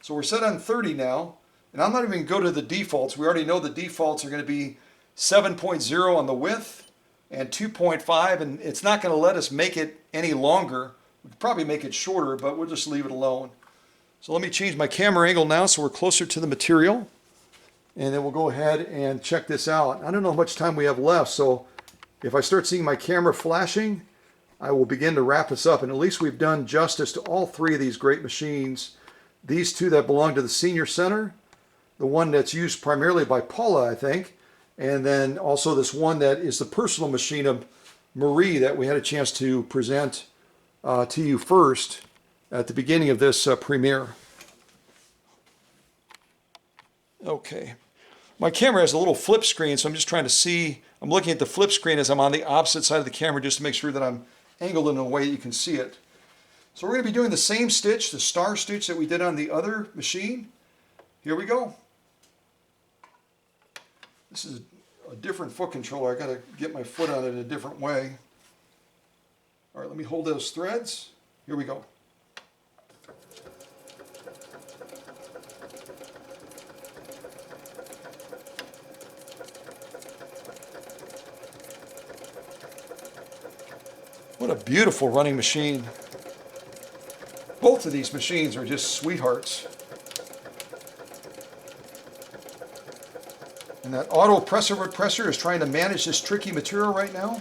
So we're set on 30 now, and I'm not even going to go to the defaults. We already know the defaults are going to be 7.0 on the width and 2.5, and it's not going to let us make it any longer. We could probably make it shorter, but we'll just leave it alone. So let me change my camera angle now so we're closer to the material, and then we'll go ahead and check this out. I don't know how much time we have left, so if I start seeing my camera flashing, I will begin to wrap this up, and at least we've done justice to all three of these great machines. These two that belong to the Senior Center, the one that's used primarily by Paula, I think, and then also this one that is the personal machine of Marie that we had a chance to present to you first at the beginning of this premiere. Okay. My camera has a little flip screen, so I'm just trying to see. I'm looking at the flip screen as I'm on the opposite side of the camera just to make sure that I'm angled in a way that you can see it. So we're going to be doing the same stitch, the star stitch that we did on the other machine. Here we go. This is a different foot controller. I got to get my foot on it in a different way. All right, let me hold those threads. Here we go. What a beautiful running machine. Both of these machines are just sweethearts. And And that auto presser is trying to manage this tricky material right now.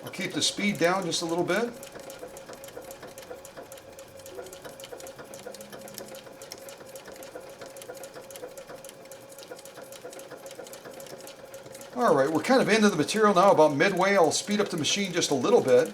I'll keep the speed down just a little bit. All right, we're kind of into the material now, about midway. I'll speed up the machine just a little bit.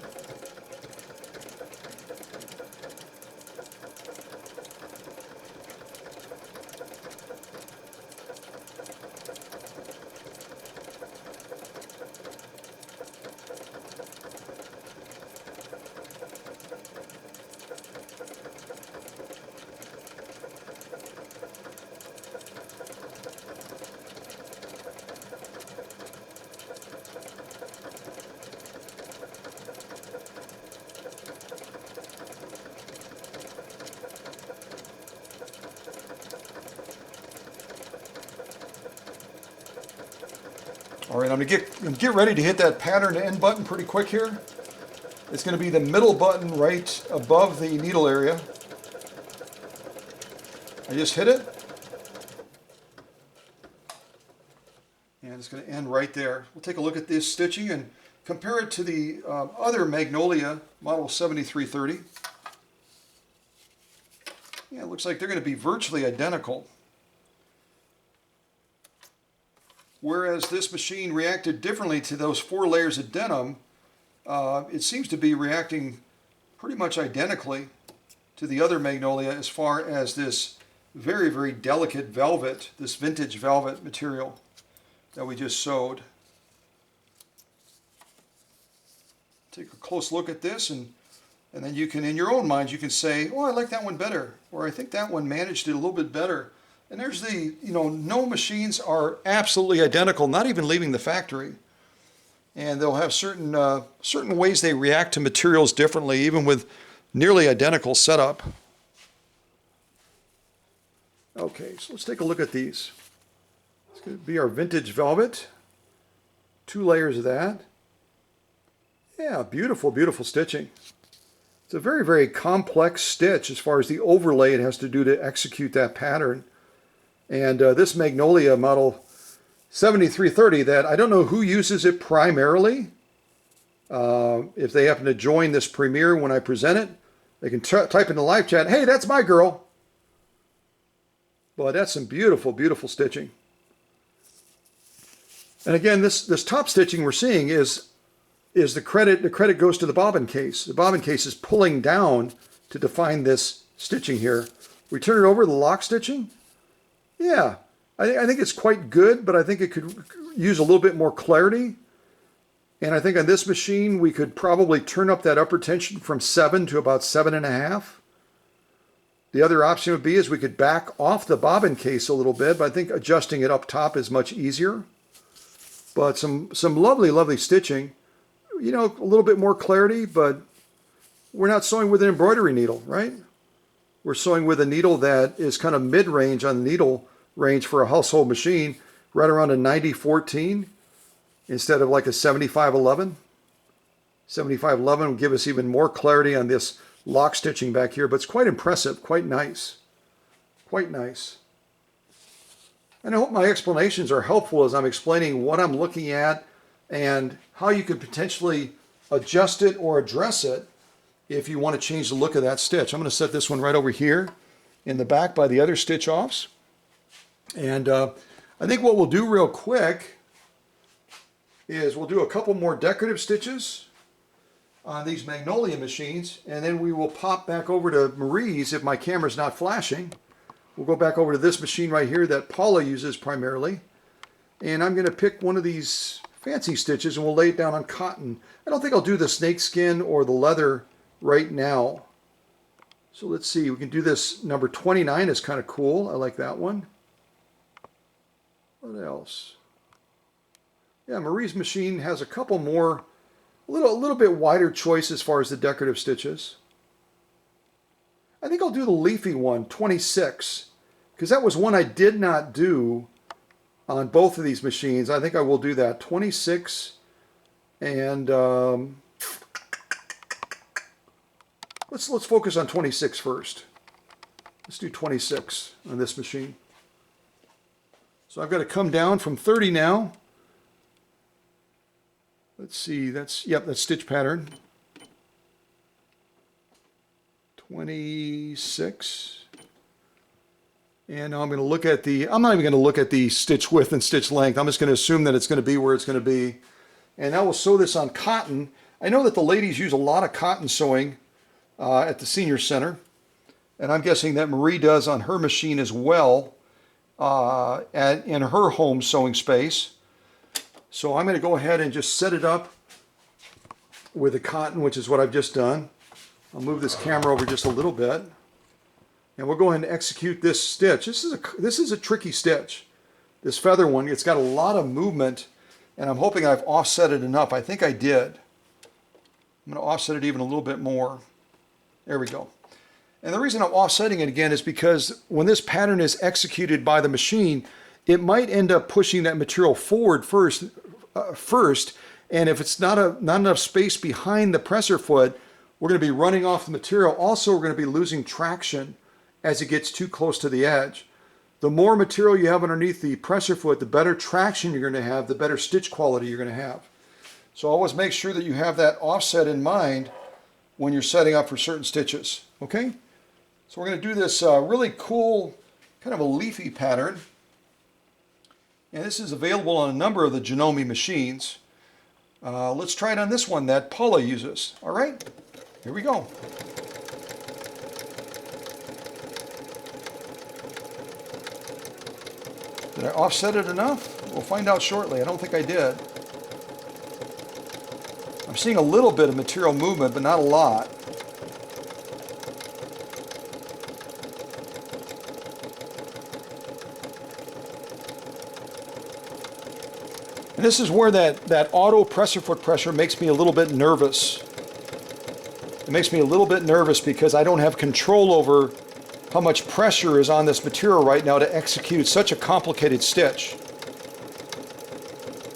All right, I'm gonna get ready to hit that pattern end button pretty quick here. It's gonna be the middle button right above the needle area. I just hit it. And it's gonna end right there. We'll take a look at this stitching and compare it to the other Magnolia, model 7330. Yeah, it looks like they're gonna be virtually identical. Whereas this machine reacted differently to those 4 layers of denim, it seems to be reacting pretty much identically to the other Magnolia as far as this very, very delicate velvet, this vintage velvet material that we just sewed. Take a close look at this, and then you can, in your own mind, you can say, oh, I like that one better, or I think that one managed it a little bit better. And there's the, no machines are absolutely identical, not even leaving the factory. And they'll have certain ways they react to materials differently, even with nearly identical setup. Okay, so let's take a look at these. It's going to be our vintage velvet. 2 layers of that. Yeah, beautiful, beautiful stitching. It's a very, very complex stitch as far as the overlay it has to do to execute that pattern. And this Magnolia model 7330, that I don't know who uses it primarily. If they happen to join this premiere when I present it, they can type in the live chat, hey, that's my girl. But that's some beautiful, beautiful stitching. And again, this top stitching we're seeing is the credit goes to the bobbin case. The bobbin case is pulling down to define this stitching here. We turn it over, the lock stitching. Yeah, I think it's quite good, but I think it could use a little bit more clarity. And I think on this machine, we could probably turn up that upper tension from 7 to about 7.5. The other option would be is we could back off the bobbin case a little bit, but I think adjusting it up top is much easier. But some lovely, lovely stitching. A little bit more clarity, but we're not sewing with an embroidery needle, right? We're sewing with a needle that is kind of mid-range on the needle range for a household machine, right around a 90-14 instead of like a 75-11. 75-11 will give us even more clarity on this lock stitching back here, but it's quite impressive, quite nice. Quite nice. And I hope my explanations are helpful as I'm explaining what I'm looking at and how you could potentially adjust it or address it if you want to change the look of that stitch. I'm going to set this one right over here in the back by the other stitch offs. And I think what we'll do real quick is we'll do a couple more decorative stitches on these Magnolia machines, and then we will pop back over to Marie's if my camera's not flashing. We'll go back over to this machine right here that Paula uses primarily. And I'm going to pick one of these fancy stitches and we'll lay it down on cotton. I don't think I'll do the snakeskin or the leather right now. So let's see, we can do this. Number 29 is kind of cool. I like that one. What else? Yeah, Marie's machine has a couple more, a little bit wider choice as far as the decorative stitches. I think I'll do the leafy one, 26, because that was one I did not do on both of these machines. I think I will do that, 26, and let's focus on 26 first. Let's do 26 on this machine. So I've got to come down from 30 now. Let's see, that's stitch pattern. 26. And now I'm going to look at I'm not even going to look at the stitch width and stitch length. I'm just going to assume that it's going to be where it's going to be. And now we'll sew this on cotton. I know that the ladies use a lot of cotton sewing at the senior center. And I'm guessing that Marie does on her machine as well in her home sewing space. So I'm going to go ahead and just set it up with the cotton, which is what I've just done. I'll move this camera over just a little bit. And we'll go ahead and execute this stitch. This is a tricky stitch. This feather one, it's got a lot of movement, and I'm hoping I've offset it enough. I think I did. I'm going to offset it even a little bit more. There we go. And the reason I'm offsetting it again is because when this pattern is executed by the machine, it might end up pushing that material forward first, and if it's not enough space behind the presser foot, we're going to be running off the material. Also, we're going to be losing traction as it gets too close to the edge. The more material you have underneath the presser foot, the better traction you're going to have, the better stitch quality you're going to have. So always make sure that you have that offset in mind when you're setting up for certain stitches, okay? So we're going to do this really cool, kind of a leafy pattern. And this is available on a number of the Janome machines. Let's try it on this one that Paula uses. All right, here we go. Did I offset it enough? We'll find out shortly. I don't think I did. I'm seeing a little bit of material movement, but not a lot. And this is where that auto presser foot pressure makes me a little bit nervous. It makes me a little bit nervous because I don't have control over how much pressure is on this material right now to execute such a complicated stitch.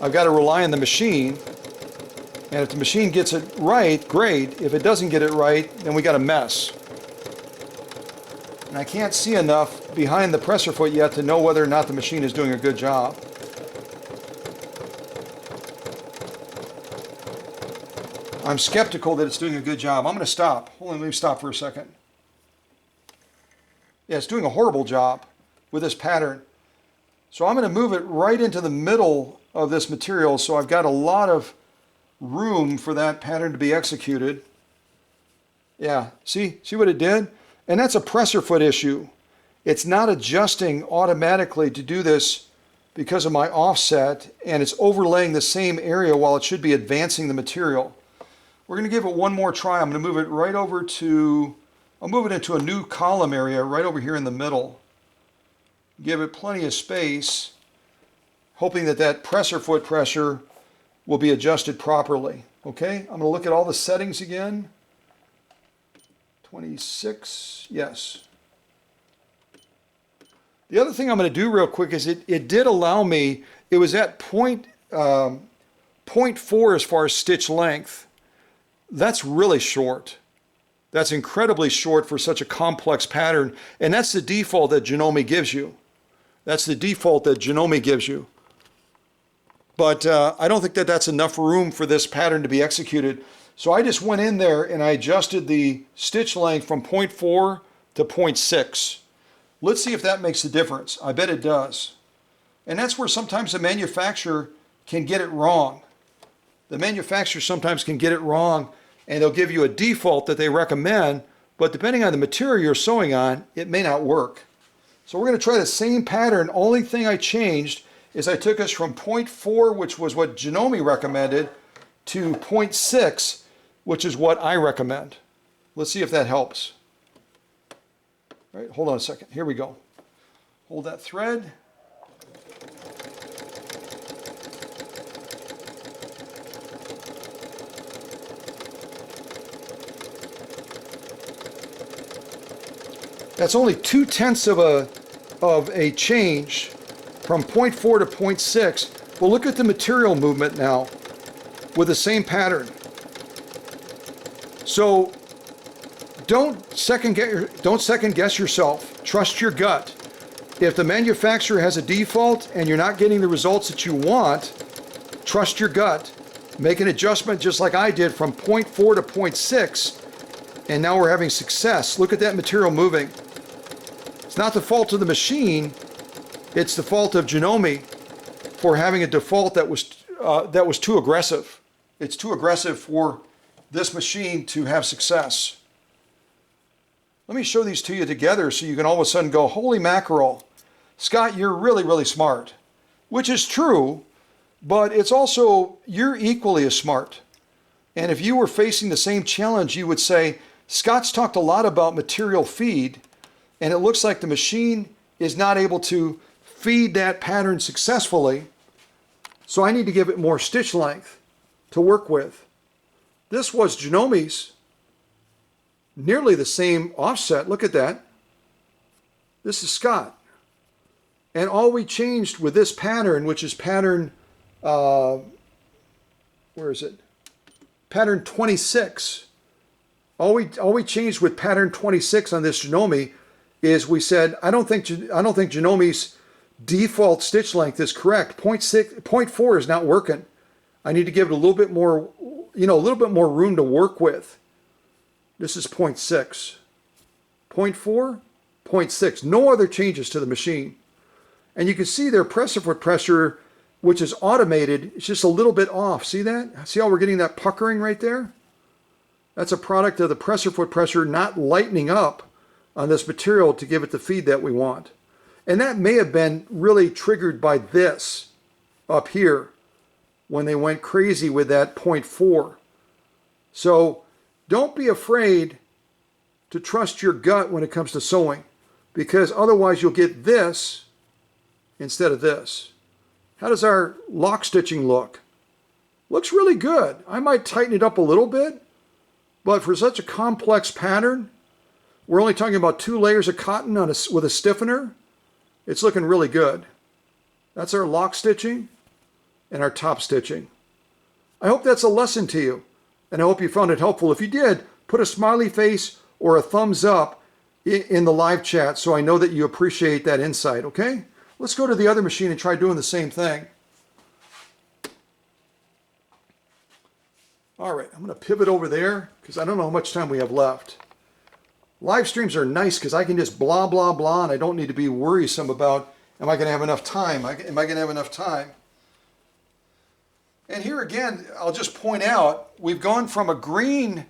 I've got to rely on the machine, and if the machine gets it right, great. If it doesn't get it right, then we got a mess. And I can't see enough behind the presser foot yet to know whether or not the machine is doing a good job. I'm skeptical that it's doing a good job. I'm going to stop. Hold on, let me stop for a second. Yeah, it's doing a horrible job with this pattern. So I'm going to move it right into the middle of this material so I've got a lot of room for that pattern to be executed. Yeah, see what it did? And that's a presser foot issue. It's not adjusting automatically to do this because of my offset, and it's overlaying the same area while it should be advancing the material. We're going to give it one more try. I'm going to move it right over to, I'll move it into a new column area right over here in the middle. Give it plenty of space, hoping that that presser foot pressure will be adjusted properly. Okay, I'm going to look at all the settings again. 26, yes. The other thing I'm going to do real quick is it did allow me, it was at 0.4 as far as stitch length. That's really short. That's incredibly short for such a complex pattern, and that's the default that Janome gives you. That's the default that Janome gives you. But I don't think that that's enough room for this pattern to be executed. So I just went in there and I adjusted the stitch length from 0.4 to 0.6. Let's see if that makes a difference. I bet it does. And that's where sometimes the manufacturer can get it wrong. The manufacturer sometimes can get it wrong, and they'll give you a default that they recommend, but depending on the material you're sewing on, it may not work. So we're going to try the same pattern. Only thing I changed is I took us from 0.4, which was what Janome recommended, to 0.6, which is what I recommend. Let's see if that helps. All right, hold on a second. Here we go. Hold that thread. That's only 0.2 of a change from 0.4 to 0.6. Well, look at the material movement now with the same pattern. So don't second guess yourself. Trust your gut. If the manufacturer has a default and you're not getting the results that you want, trust your gut. Make an adjustment just like I did from 0.4 to 0.6, and now we're having success. Look at that material moving. It's not the fault of the machine, it's the fault of Janome for having a default that was too aggressive. It's too aggressive for this machine to have success. Let me show these to you together so you can all of a sudden go, holy mackerel, Scott, you're really, really smart. Which is true, but it's also, you're equally as smart. And if you were facing the same challenge, you would say, Scott's talked a lot about material feed, and it looks like the machine is not able to feed that pattern successfully, so I need to give it more stitch length to work with. This was Janome's, nearly the same offset. Look at that. This is Scott. And all we changed with this pattern, which is pattern, where is it? Pattern 26. All we changed with pattern 26 on this Janome is we said, I don't think Janome's default stitch length is correct. 0.4 is not working. I need to give it a little bit more, a little bit more room to work with. This is 0.6. 0.4, 0.6. No other changes to the machine. And you can see their presser foot pressure, which is automated, it's just a little bit off. See that? See how we're getting that puckering right there? That's a product of the presser foot pressure not lightening up on this material to give it the feed that we want. And that may have been really triggered by this up here when they went crazy with that 0.4. So don't be afraid to trust your gut when it comes to sewing, because otherwise you'll get this instead of this. How does our lock stitching look? Looks really good. I might tighten it up a little bit, but for such a complex pattern, we're only talking about 2 layers of cotton on with a stiffener. It's looking really good. That's our lock stitching and our top stitching. I hope that's a lesson to you, and I hope you found it helpful. If you did, put a smiley face or a thumbs up in the live chat so I know that you appreciate that insight, okay? Let's go to the other machine and try doing the same thing. All right, I'm going to pivot over there because I don't know how much time we have left. Live streams are nice because I can just blah, blah, blah, and I don't need to be worrisome about, am I going to have enough time? Am I going to have enough time? And here again, I'll just point out, we've gone from a green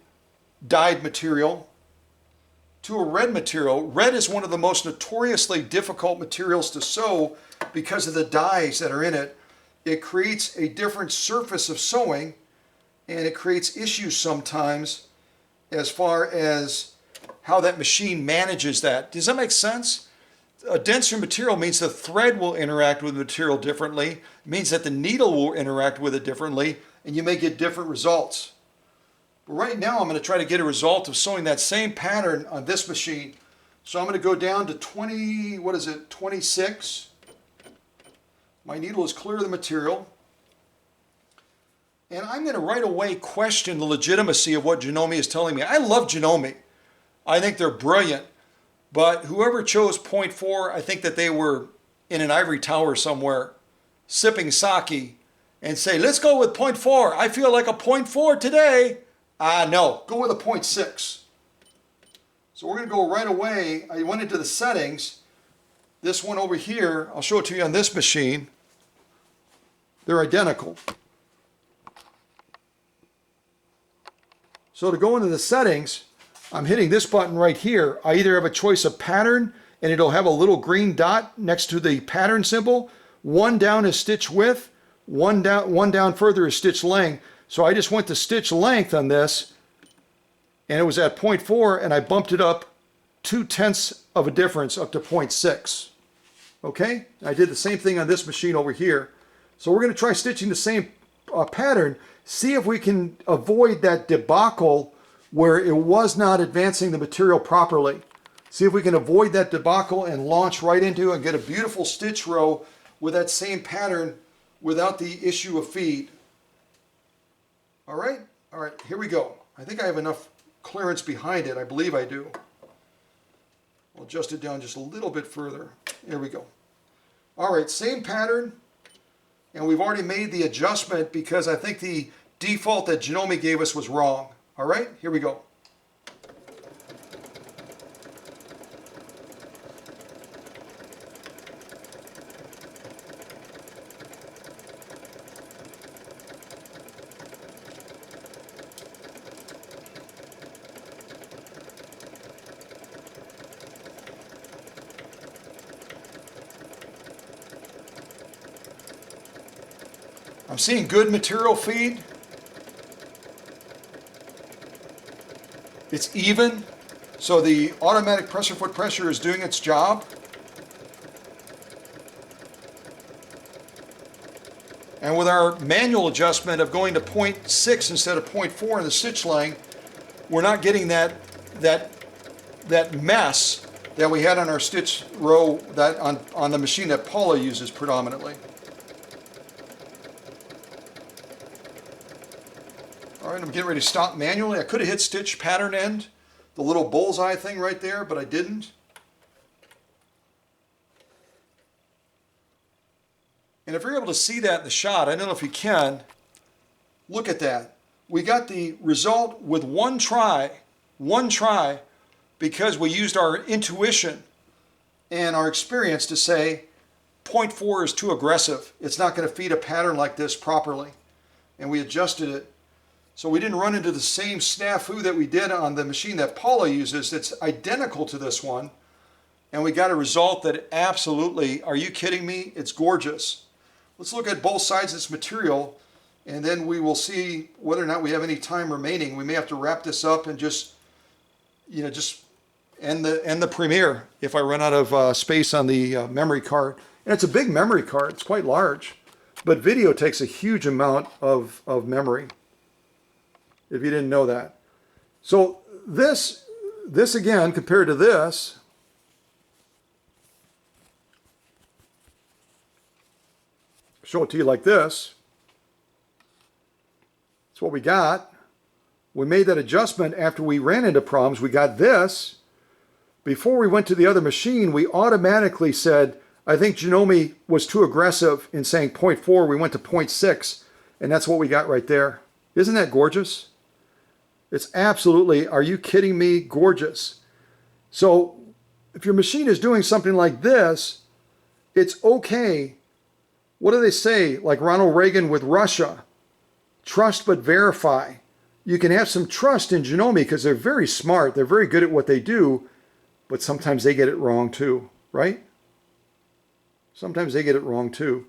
dyed material to a red material. Red is one of the most notoriously difficult materials to sew because of the dyes that are in it. It creates a different surface of sewing, and it creates issues sometimes as far as how that machine manages that. Does that make sense? A denser material means the thread will interact with the material differently. It means that the needle will interact with it differently, and you may get different results. But right now, I'm going to try to get a result of sewing that same pattern on this machine. So I'm going to go down to 26. My needle is clear of the material. And I'm going to right away question the legitimacy of what Janome is telling me. I love Janome. I think they're brilliant. But whoever chose 0.4, I think that they were in an ivory tower somewhere, sipping sake, and say, let's go with 0.4. I feel like a 0.4 today. No, go with a 0.6. So we're going to go right away. I went into the settings. This one over here, I'll show it to you on this machine. They're identical. So to go into the settings, I'm hitting this button right here. I either have a choice of pattern, and it'll have a little green dot next to the pattern symbol. One down is stitch width, one down further is stitch length. So I just went to stitch length on this, and it was at 0.4, and I bumped it up 0.2 of a difference up to 0.6. Okay? I did the same thing on this machine over here. So we're going to try stitching the same pattern, see if we can avoid that debacle where it was not advancing the material properly. See if we can avoid that debacle and launch right into and get a beautiful stitch row with that same pattern without the issue of feed. All right, here we go. I think I have enough clearance behind it. I believe I do. I'll adjust it down just a little bit further. Here we go. All right, same pattern, and we've already made the adjustment because I think the default that Janome gave us was wrong. All right, here we go. I'm seeing good material feed. It's even, so the automatic pressure foot pressure is doing its job. And with our manual adjustment of going to 0.6 instead of 0.4 in the stitch length, we're not getting that mess that we had on our stitch row that on the machine that Paula uses predominantly. All right, I'm getting ready to stop manually. I could have hit stitch pattern end, the little bullseye thing right there, but I didn't. And if you're able to see that in the shot, I don't know if you can, look at that. We got the result with one try, because we used our intuition and our experience to say 0.4 is too aggressive. It's not going to feed a pattern like this properly. And we adjusted it. So we didn't run into the same snafu that we did on the machine that Paula uses that's identical to this one. And we got a result that absolutely, are you kidding me? It's gorgeous. Let's look at both sides of this material, and then we will see whether or not we have any time remaining. We may have to wrap this up and just end the premiere if I run out of space on the memory card. And it's a big memory card. It's quite large. But video takes a huge amount of memory, if you didn't know that. So this again, compared to this, show it to you like this. That's what we got. We made that adjustment after we ran into problems. We got this. Before we went to the other machine, we automatically said, I think Janome was too aggressive in saying 0.4. We went to 0.6, and that's what we got right there. Isn't that gorgeous? It's absolutely, are you kidding me, gorgeous. So if your machine is doing something like this, it's okay. What do they say? Like Ronald Reagan with Russia, trust but verify. You can have some trust in Janome because they're very smart. They're very good at what they do, but sometimes they get it wrong too, right? Sometimes they get it wrong too.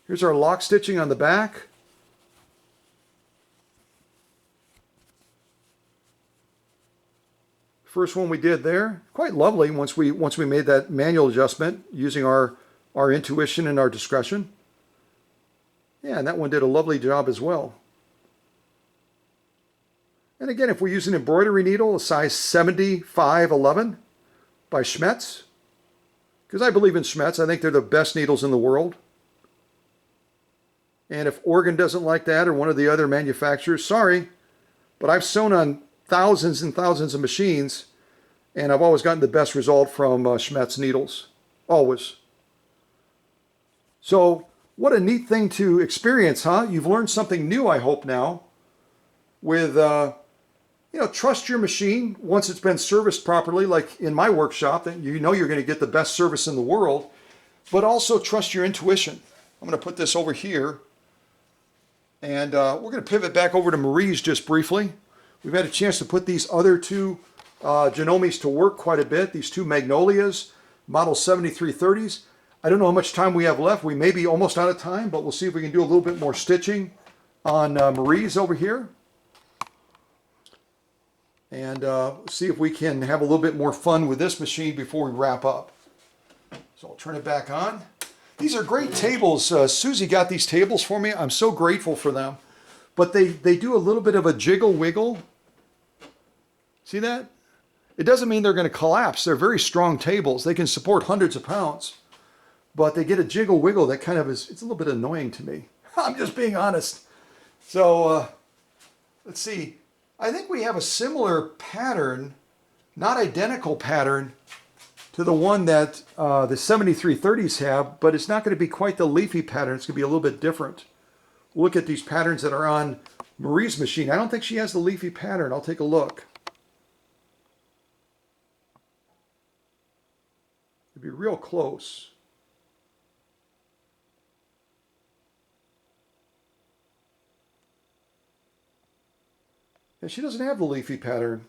Here's our lock stitching on the back. First one we did there, quite lovely once we made that manual adjustment using our intuition and our discretion. Yeah, and that one did a lovely job as well. And again, if we use an embroidery needle, a size 7511 by Schmetz, because I believe in Schmetz, I think they're the best needles in the world. And if Oregon doesn't like that or one of the other manufacturers, sorry, but I've sewn on thousands and thousands of machines, and I've always gotten the best result from Schmetz needles, always. So what a neat thing to experience, huh? You've learned something new, I hope now, with, trust your machine once it's been serviced properly, like in my workshop, that you know you're going to get the best service in the world, but also trust your intuition. I'm going to put this over here, and we're going to pivot back over to Marie's just briefly. We've had a chance to put these other two Janomes to work quite a bit, these two Magnolias, model 7330s. I don't know how much time we have left. We may be almost out of time, but we'll see if we can do a little bit more stitching on Marie's over here. And see if we can have a little bit more fun with this machine before we wrap up. So I'll turn it back on. These are great tables. Susie got these tables for me. I'm so grateful for them. But they do a little bit of a jiggle wiggle. See that? It doesn't mean they're going to collapse. They're very strong tables. They can support hundreds of pounds. But they get a jiggle wiggle that kind of is, it's a little bit annoying to me. I'm just being honest. So let's see. I think we have a similar pattern, not identical pattern, to the one that the 7330s have, but it's not going to be quite the leafy pattern. It's going to be a little bit different. We'll look at these patterns that are on Marie's machine. I don't think she has the leafy pattern. I'll take a look. It'll be real close. Yeah, she doesn't have the leafy pattern.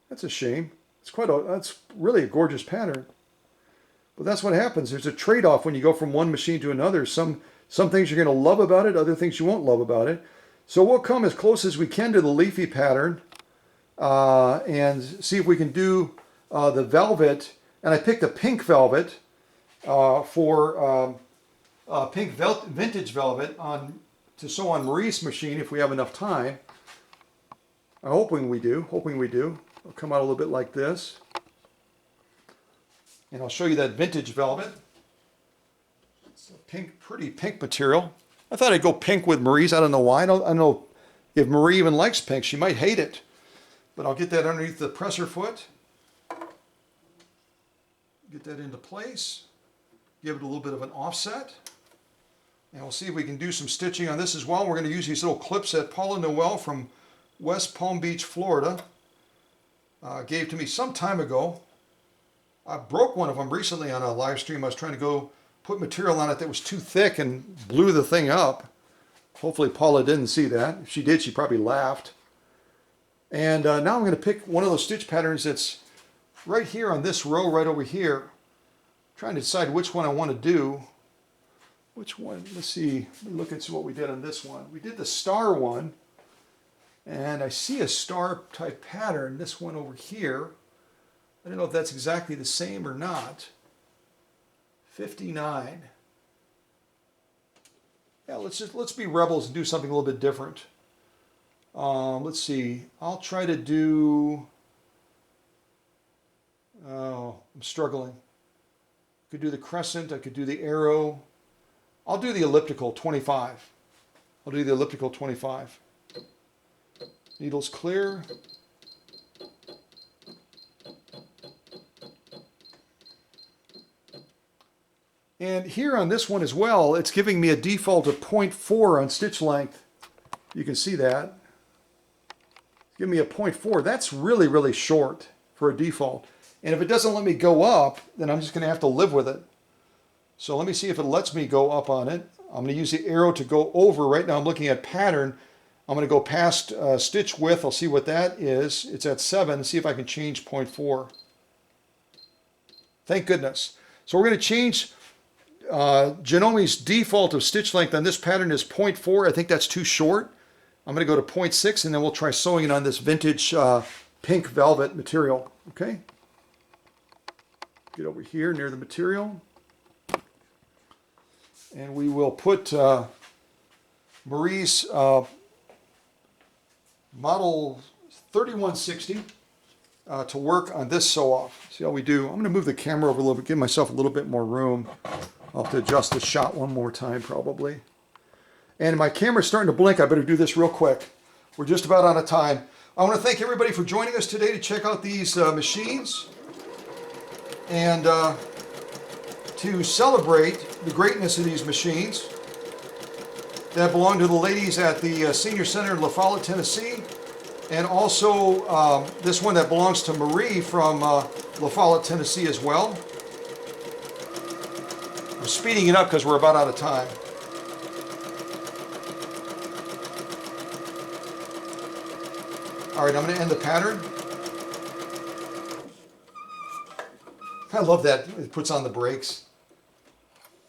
That's a shame. That's really a gorgeous pattern. But that's what happens. There's a trade-off when you go from one machine to another. Some things you're going to love about it, other things you won't love about it. So we'll come as close as we can to the leafy pattern and see if we can do the velvet. And I picked a pink velvet for pink vintage velvet to sew on Marie's machine if we have enough time. I'm hoping we do. It'll come out a little bit like this. And I'll show you that vintage velvet. It's a pink, pretty pink material. I thought I'd go pink with Marie's. I don't know why. I don't know if Marie even likes pink. She might hate it. But I'll get that underneath the presser foot. Get that into place. Give it a little bit of an offset. And we'll see if we can do some stitching on this as well. We're going to use these little clips that Paula Noel from West Palm Beach, Florida, gave to me some time ago. I broke one of them recently on a live stream. I was trying to go put material on it that was too thick and blew the thing up. Hopefully Paula didn't see that. If she did, she probably laughed. And now I'm going to pick one of those stitch patterns that's right here on this row right over here. I'm trying to decide which one I want to do. Which one? Let's see. Let me look and see what we did on this one. We did the star one. And I see a star type pattern, this one over here. I don't know if that's exactly the same or not. 59. Yeah, let's be rebels and do something a little bit different. Let's see. I'll try to do. Oh, I'm struggling. I could do the crescent. I could do the arrow. I'll do the elliptical 25. I'll do the elliptical 25. Needles clear. And here on this one as well, it's giving me a default of 0.4 on stitch length. You can see that. Give me a 0.4. That's really, really short for a default. And if it doesn't let me go up, then I'm just going to have to live with it. So let me see if it lets me go up on it. I'm going to use the arrow to go over. Right now I'm looking at pattern. I'm going to go past stitch width. I'll see what that is. It's at 7. See if I can change 0.4. Thank goodness. So we're going to change Janome's default of stitch length on this pattern is 0.4. I think that's too short. I'm going to go to 0.6 and then we'll try sewing it on this vintage pink velvet material. Okay. Get over here near the material. And we will put Marie's model 3160 to work on this sew off. See how we do. I'm going to move the camera over a little bit, give myself a little bit more room. I'll have to adjust the shot one more time probably. And my camera's starting to blink. I better do this real quick. We're just about out of time. I want to thank everybody for joining us today to check out these machines and to celebrate the greatness of these machines that belong to the ladies at the Senior Center in La Follette, Tennessee, and also this one that belongs to Marie from La Follette, Tennessee as well. I'm speeding it up because we're about out of time. All right, I'm going to end the pattern. I love that it puts on the brakes.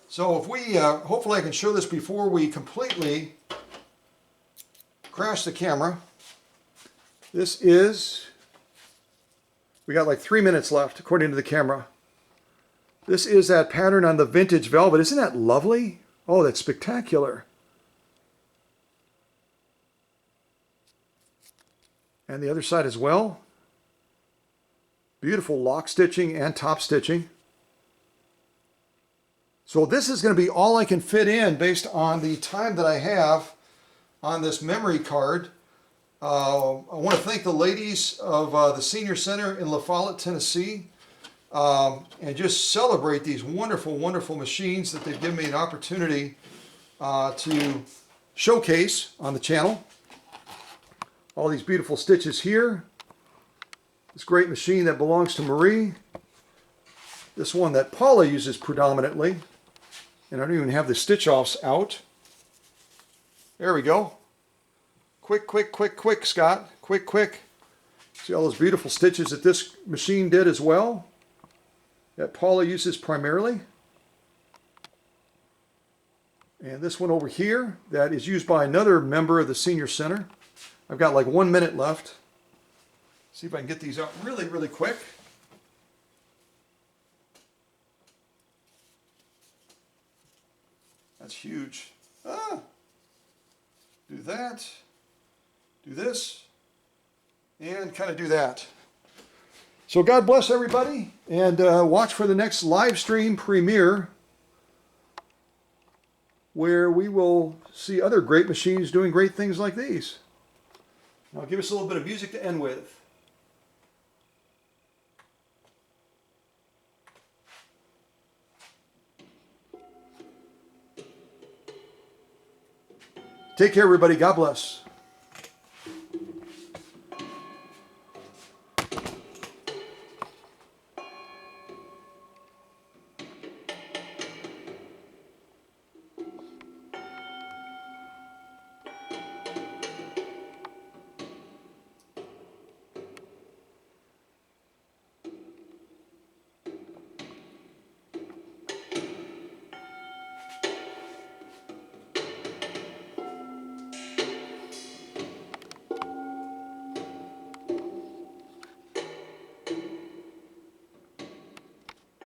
So if we, hopefully I can show this before we completely crash the camera. This is, we got like 3 minutes left according to the camera. This is that pattern on the vintage velvet. Isn't that lovely? Oh, that's spectacular. And the other side as well. Beautiful lock stitching and top stitching. So this is going to be all I can fit in based on the time that I have on this memory card. I want to thank the ladies of the Senior Center in La Follette, Tennessee. and just celebrate these wonderful, wonderful machines that they've given me an opportunity to showcase on the channel. All these beautiful stitches here. This great machine that belongs to Marie. This one that Paula uses predominantly. And I don't even have the stitch offs out. There we go. Quick, quick, quick, quick, Scott. Quick, quick. See all those beautiful stitches that this machine did as well? That Paula uses primarily. And this one over here that is used by another member of the Senior Center. I've got like 1 minute left. See if I can get these out really, really quick. That's huge. Ah! Do that. Do this. And kind of do that. So God bless everybody. And watch for the next live stream premiere, where we will see other great machines doing great things like these. Now give us a little bit of music to end with. Take care, everybody. God bless.